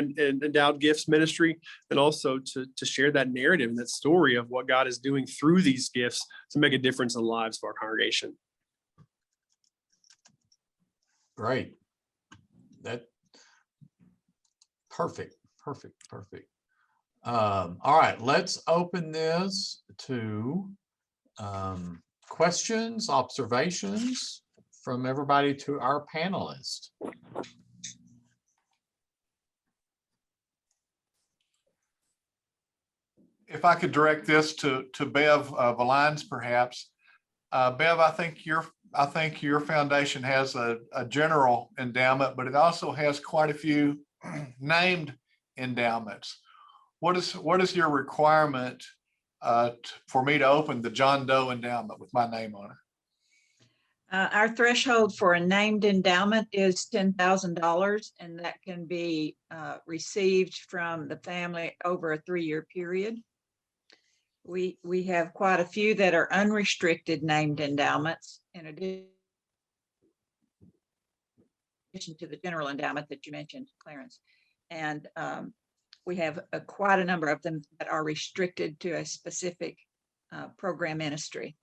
endowed gifts ministry, and also to share that narrative and that story of what God is doing through these gifts to make a difference in the lives of our congregation. Great. Perfect. All right, let's open this to questions, observations from everybody to our panelists. If I could direct this to Bev Valines, perhaps. Bev, I think your foundation has a general endowment, but it also has quite a few named endowments. What is your requirement for me to open the John Doe endowment with my name on it? Our threshold for a named endowment is $10,000, and that can be received from the family over a 3-year period. We have quite a few that are unrestricted named endowments, in addition to the general endowment that you mentioned, Clarence. And we have quite a number of them that are restricted to a specific program ministry.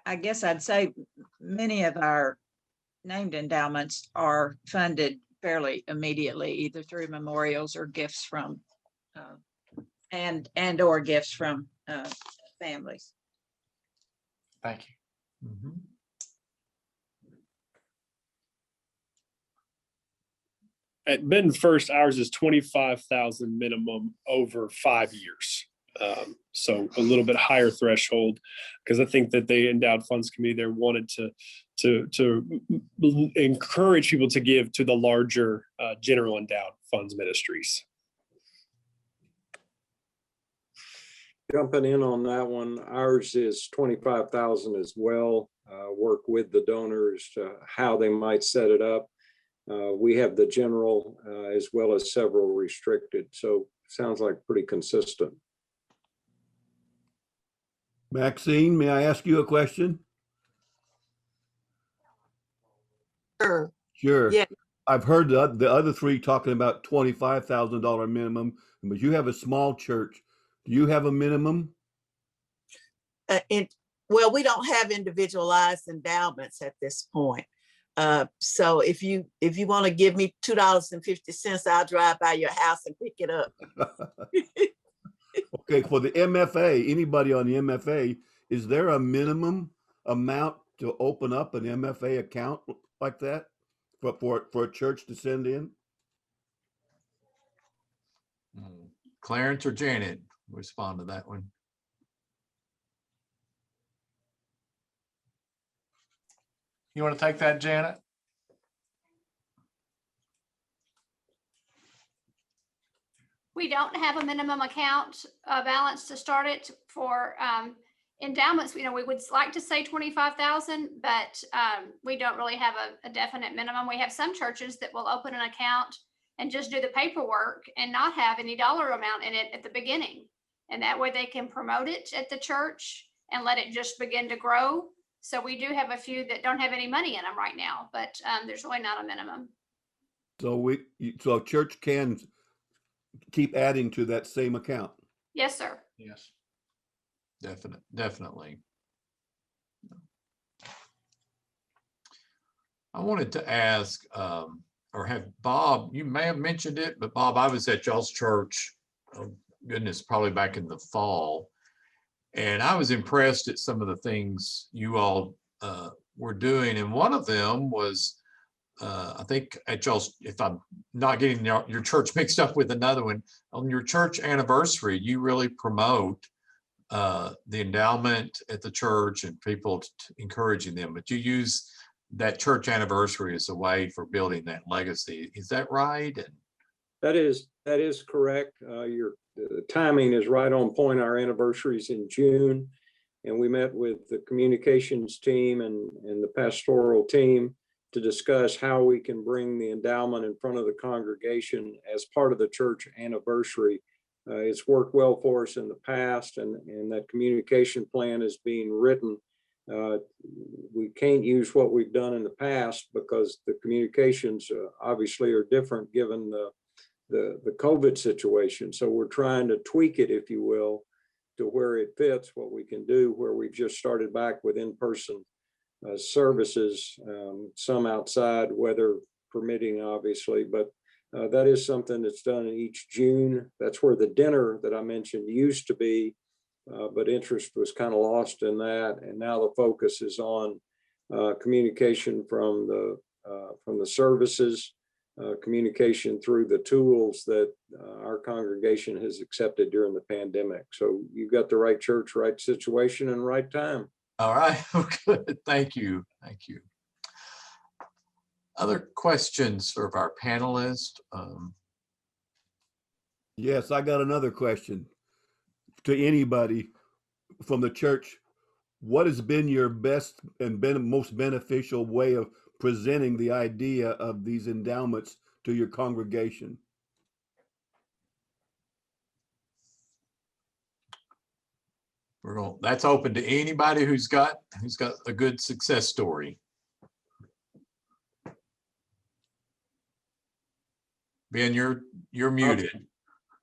I guess I'd say many of our named endowments are funded fairly immediately, either through memorials or gifts from, and or gifts from families. Thank you. Mhm. At Benton First, ours is 25,000 minimum over 5 years. So a little bit higher threshold, because I think that the endowed funds committee there wanted to encourage people to give to the larger general endowed funds ministries. Jumping in on that one, ours is 25,000 as well. Work with the donors to how they might set it up. We have the general as well as several restricted. So sounds like pretty consistent. Maxine, may I ask you a question? Sure. Sure. Yeah. I've heard the other three talking about $25,000 minimum, but you have a small church. Do you have a minimum? Well, we don't have individualized endowments at this point. So if you want to give me $2.50, I'll drive by your house and pick it up. Okay, for the MFA, anybody on the MFA, is there a amount to open up an MFA account like that for a church to send in? Clarence or Janet, respond to that one. You want to take that, Janet? We don't have a minimum account balance to start it for endowments. You know, we would like to say 25,000, but we don't really have a definite minimum. We have some churches that will open an account and just do the paperwork and not have any dollar amount in it at the beginning. And that way they can promote it at the church and let it just begin to grow. So we do have a few that don't have any money in them right now, but there's really not a minimum. So a church can keep adding to that same account. Yes, sir. Yes. Definitely. I wanted to ask, or have Bob, you may have mentioned it, but Bob, I was at y'all's church, oh goodness, probably back in the fall. And I was impressed at some of the things you all were doing. And one of them was, I think at y'all's, if I'm not getting your church mixed up with another one, on your church anniversary, you really promote the endowment at the church and people encouraging them. But you use that church anniversary as a way for building that legacy. Is that right? And that is correct. Your timing is right on point. Our anniversary is in June, and we met with the communications team and the pastoral team to discuss how we can bring the endowment in front of the congregation as part of the church anniversary. It's worked well for us in the past, and that communication plan is being written. We can't use what we've done in the past because the communications obviously are different given the COVID situation. So we're trying to tweak it, if you will, to where it fits what we can do, where we've just started back with in-person services, some outside, weather permitting, obviously, but that is something that's done in each June. That's where the dinner that I mentioned used to be, but interest was kind of lost in that. And now the focus is on communication from the services, communication through the tools that our congregation has accepted during the pandemic. So you've got the right church, right situation, and right time. all right, good. Thank you. Thank you. Other questions of our panelists? Yes, I got another question to anybody from the church. What has been your best and most beneficial way of presenting the idea of these endowments to your congregation? That's open to anybody who's got a good success story. Ben, you're muted.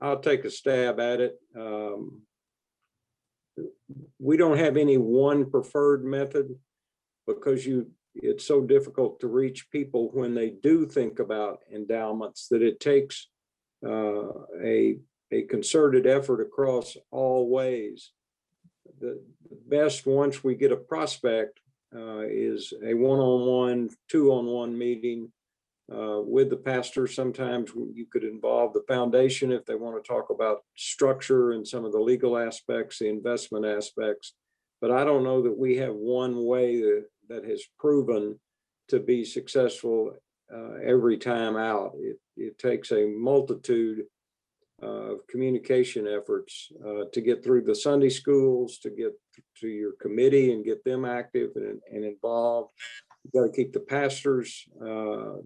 I'll take a stab at it. we don't have any one preferred method, because it's so difficult to reach people when they do think about endowments, that it takes a concerted effort across all ways. The best, once we get a prospect, is a one-on-one, two-on-one meeting with the pastor. Sometimes you could involve the foundation if they want to talk about structure and some of the legal aspects, the investment aspects. But I don't know that we have one way that has proven to be successful every time out. It takes a multitude of communication efforts to get through the Sunday schools, to get to your committee and get them active and involved. You've got to keep the pastors,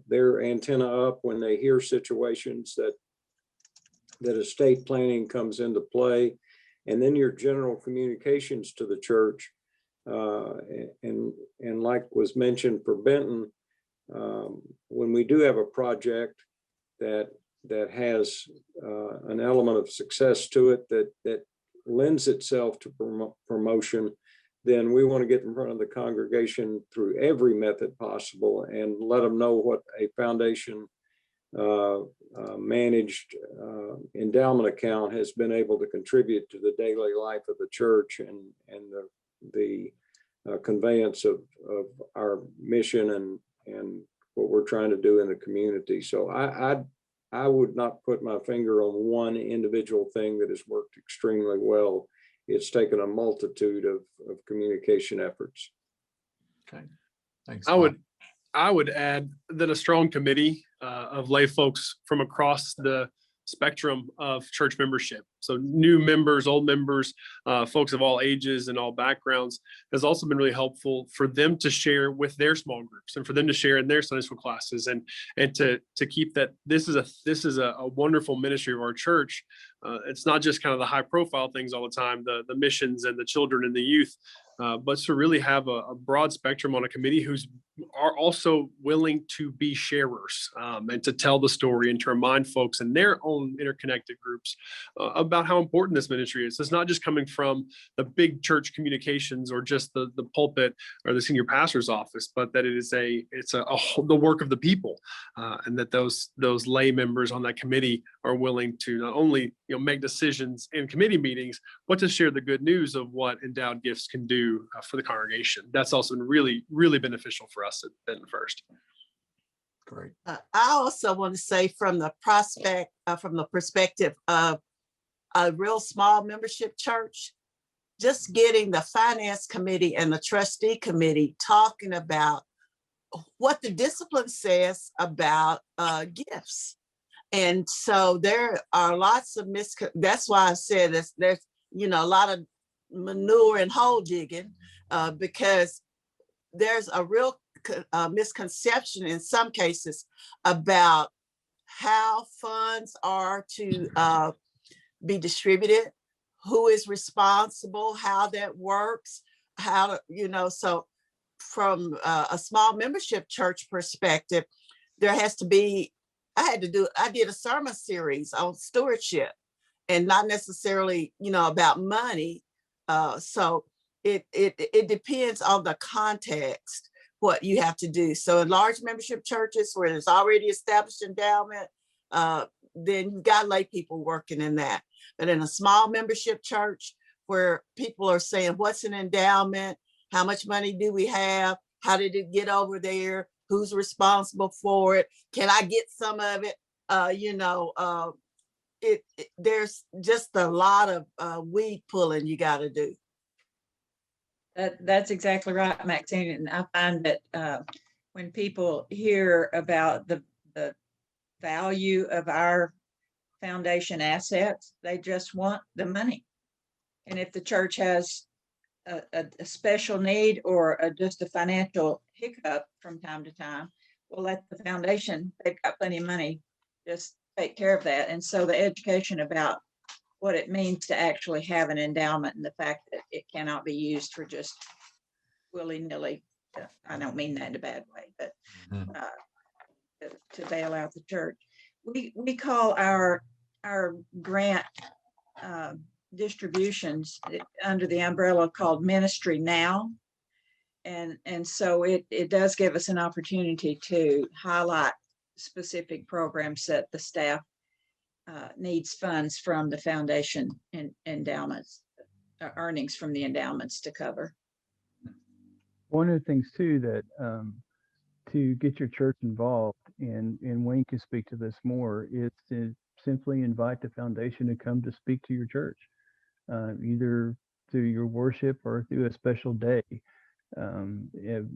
their antenna up when they hear situations that estate planning comes into play. And then your general communications to the church. And like was mentioned for Benton, when we do have a project that has an element of success to it, that lends itself to promotion, then we want to get in front of the congregation through every method possible and let them know what a foundation managed endowment account has been able to contribute to the daily life of the church and the conveyance of our mission and what we're trying to do in the community. So I would not put my finger on one individual thing that has worked extremely well. It's taken a multitude of communication efforts. Okay, thanks. I would add that a strong committee of lay folks from across the spectrum of church membership, so new members, old members, folks of all ages and all backgrounds, has also been really helpful for them to share with their small groups and for them to share in their Sunday school classes and to keep that this is a wonderful ministry of our church. It's not just kind of the high profile things all the time, the missions and the children and the youth, but to really have a broad spectrum on a committee who's are also willing to be sharers and to tell the story and to remind folks in their own interconnected groups about how important this ministry is. It's not just coming from the big church communications or just the pulpit or the senior pastor's office, but that it's the work of the people, and that those lay members on that committee are willing to not only make decisions in committee meetings, but to share the good news of what endowed gifts can do for the congregation. That's also been really, really beneficial for us at Benton First. Great. I also want to say from the perspective of a real small membership church, just getting the finance committee and the trustee committee talking about what the discipline says about gifts. And so there are lots of that's why I said there's a lot of manure and hole digging, because there's a real misconception in some cases about how funds are to be distributed, who is responsible, how that works, so from a small membership church perspective, there has to be, I did a sermon series on stewardship and not necessarily, about money. So it depends on the context, what you have to do. So in large membership churches where there's already established endowment, then you've got lay people working in that. But in a small membership church where people are saying, what's an endowment? How much money do we have? How did it get over there? Who's responsible for it? Can I get some of it? There's just a lot of weed pulling you got to do. That's exactly right, Maxine. And I find that when people hear about the value of our foundation assets, they just want the money. And if the church has a special need or just a financial hiccup from time to time, we'll let the foundation, they've got plenty of money, just take care of that. And so the education about what it means to actually have an endowment and the fact that it cannot be used for just willy-nilly, I don't mean that in a bad way, but to bail out the church. We call our grant distributions under the umbrella called Ministry Now. And so it does give us an opportunity to highlight specific programs that the staff needs funds from the foundation and endowments, earnings from the endowments to cover. One of the things too that to get your church involved, and Wayne can speak to this more, is to simply invite the foundation to come to speak to your church, either through your worship or through a special day,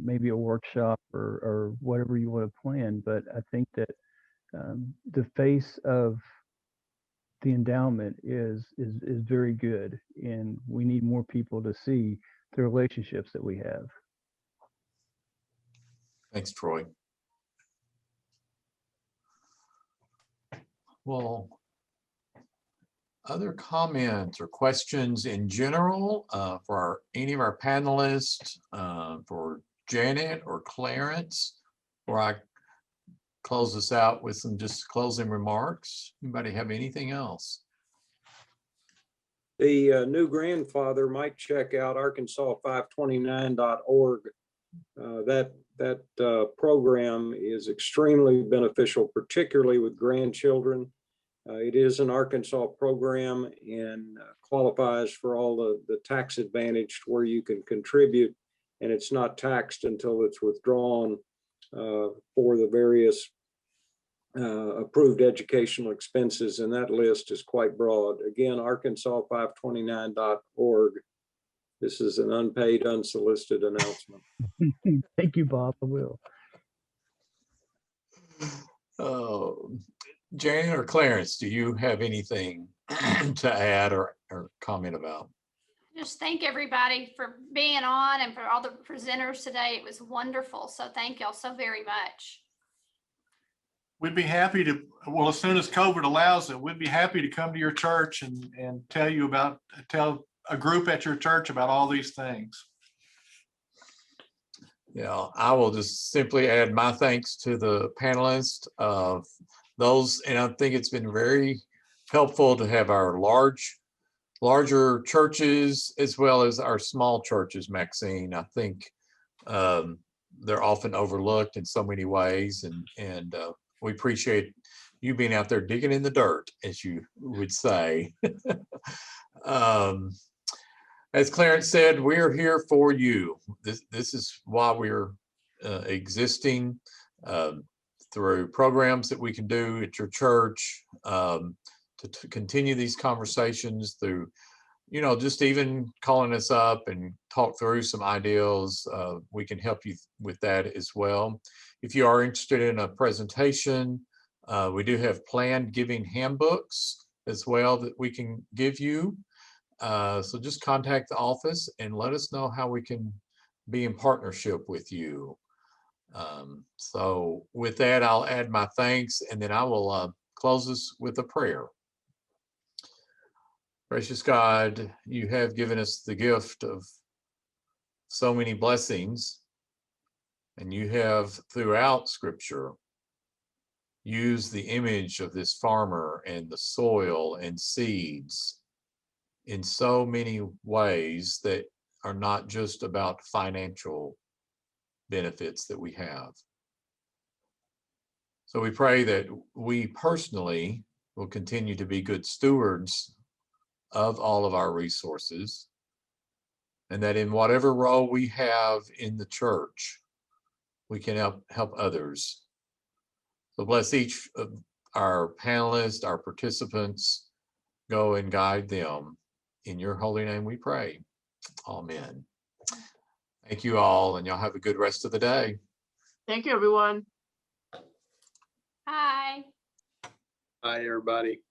maybe a workshop or whatever you want to plan. But I think that the face of the endowment is very good, and we need more people to see the relationships that we have. Thanks, Troy. Well, other comments or questions in general for any of our panelists, for Janet or Clarence, before I close this out with some just closing remarks? Anybody have anything else? The new grandfather might check out arkansas529.org. That program is extremely beneficial, particularly with grandchildren. It is an Arkansas program and qualifies for all the tax advantage where you can contribute, and it's not taxed until it's withdrawn for the various approved educational expenses, and that list is quite broad. Again, arkansas529.org. This is an unpaid, unsolicited announcement. Thank you, Bob. I will. Oh, Jane or Clarence, do you have anything to add or comment about? Just thank everybody for being on and for all the presenters today. It was wonderful. So thank y'all so very much. We'd be happy to, well, as soon as COVID allows it, we'd be happy to come to your church and tell a group at your church about all these things. Yeah, I will just simply add my thanks to the panelists of those, and I think it's been very helpful to have our larger churches as well as our small churches, Maxine. I think they're often overlooked in so many ways, and we appreciate you being out there digging in the dirt, as you would say. As Clarence said, we're here for you. This is why we're existing through programs that we can do at your church, to continue these conversations through, just even calling us up and talk through some ideas. We can help you with that as well. If you are interested in a presentation, we do have planned giving handbooks as well that we can give you. So just contact the office and let us know how we can be in partnership with you. So with that, I'll add my thanks, and then I will close this with a prayer. Gracious God, you have given us the gift of so many blessings, and you have throughout Scripture used the image of this farmer and the soil and seeds in so many ways that are not just about financial benefits that we have. So we pray that we personally will continue to be good stewards of all of our resources, and that in whatever role we have in the church, we can help others. So bless each of our panelists, our participants. Go and guide them. In your holy name we pray. Amen. Thank you all, and y'all have a good rest of the day. Thank you, everyone. Bye. Hi, everybody.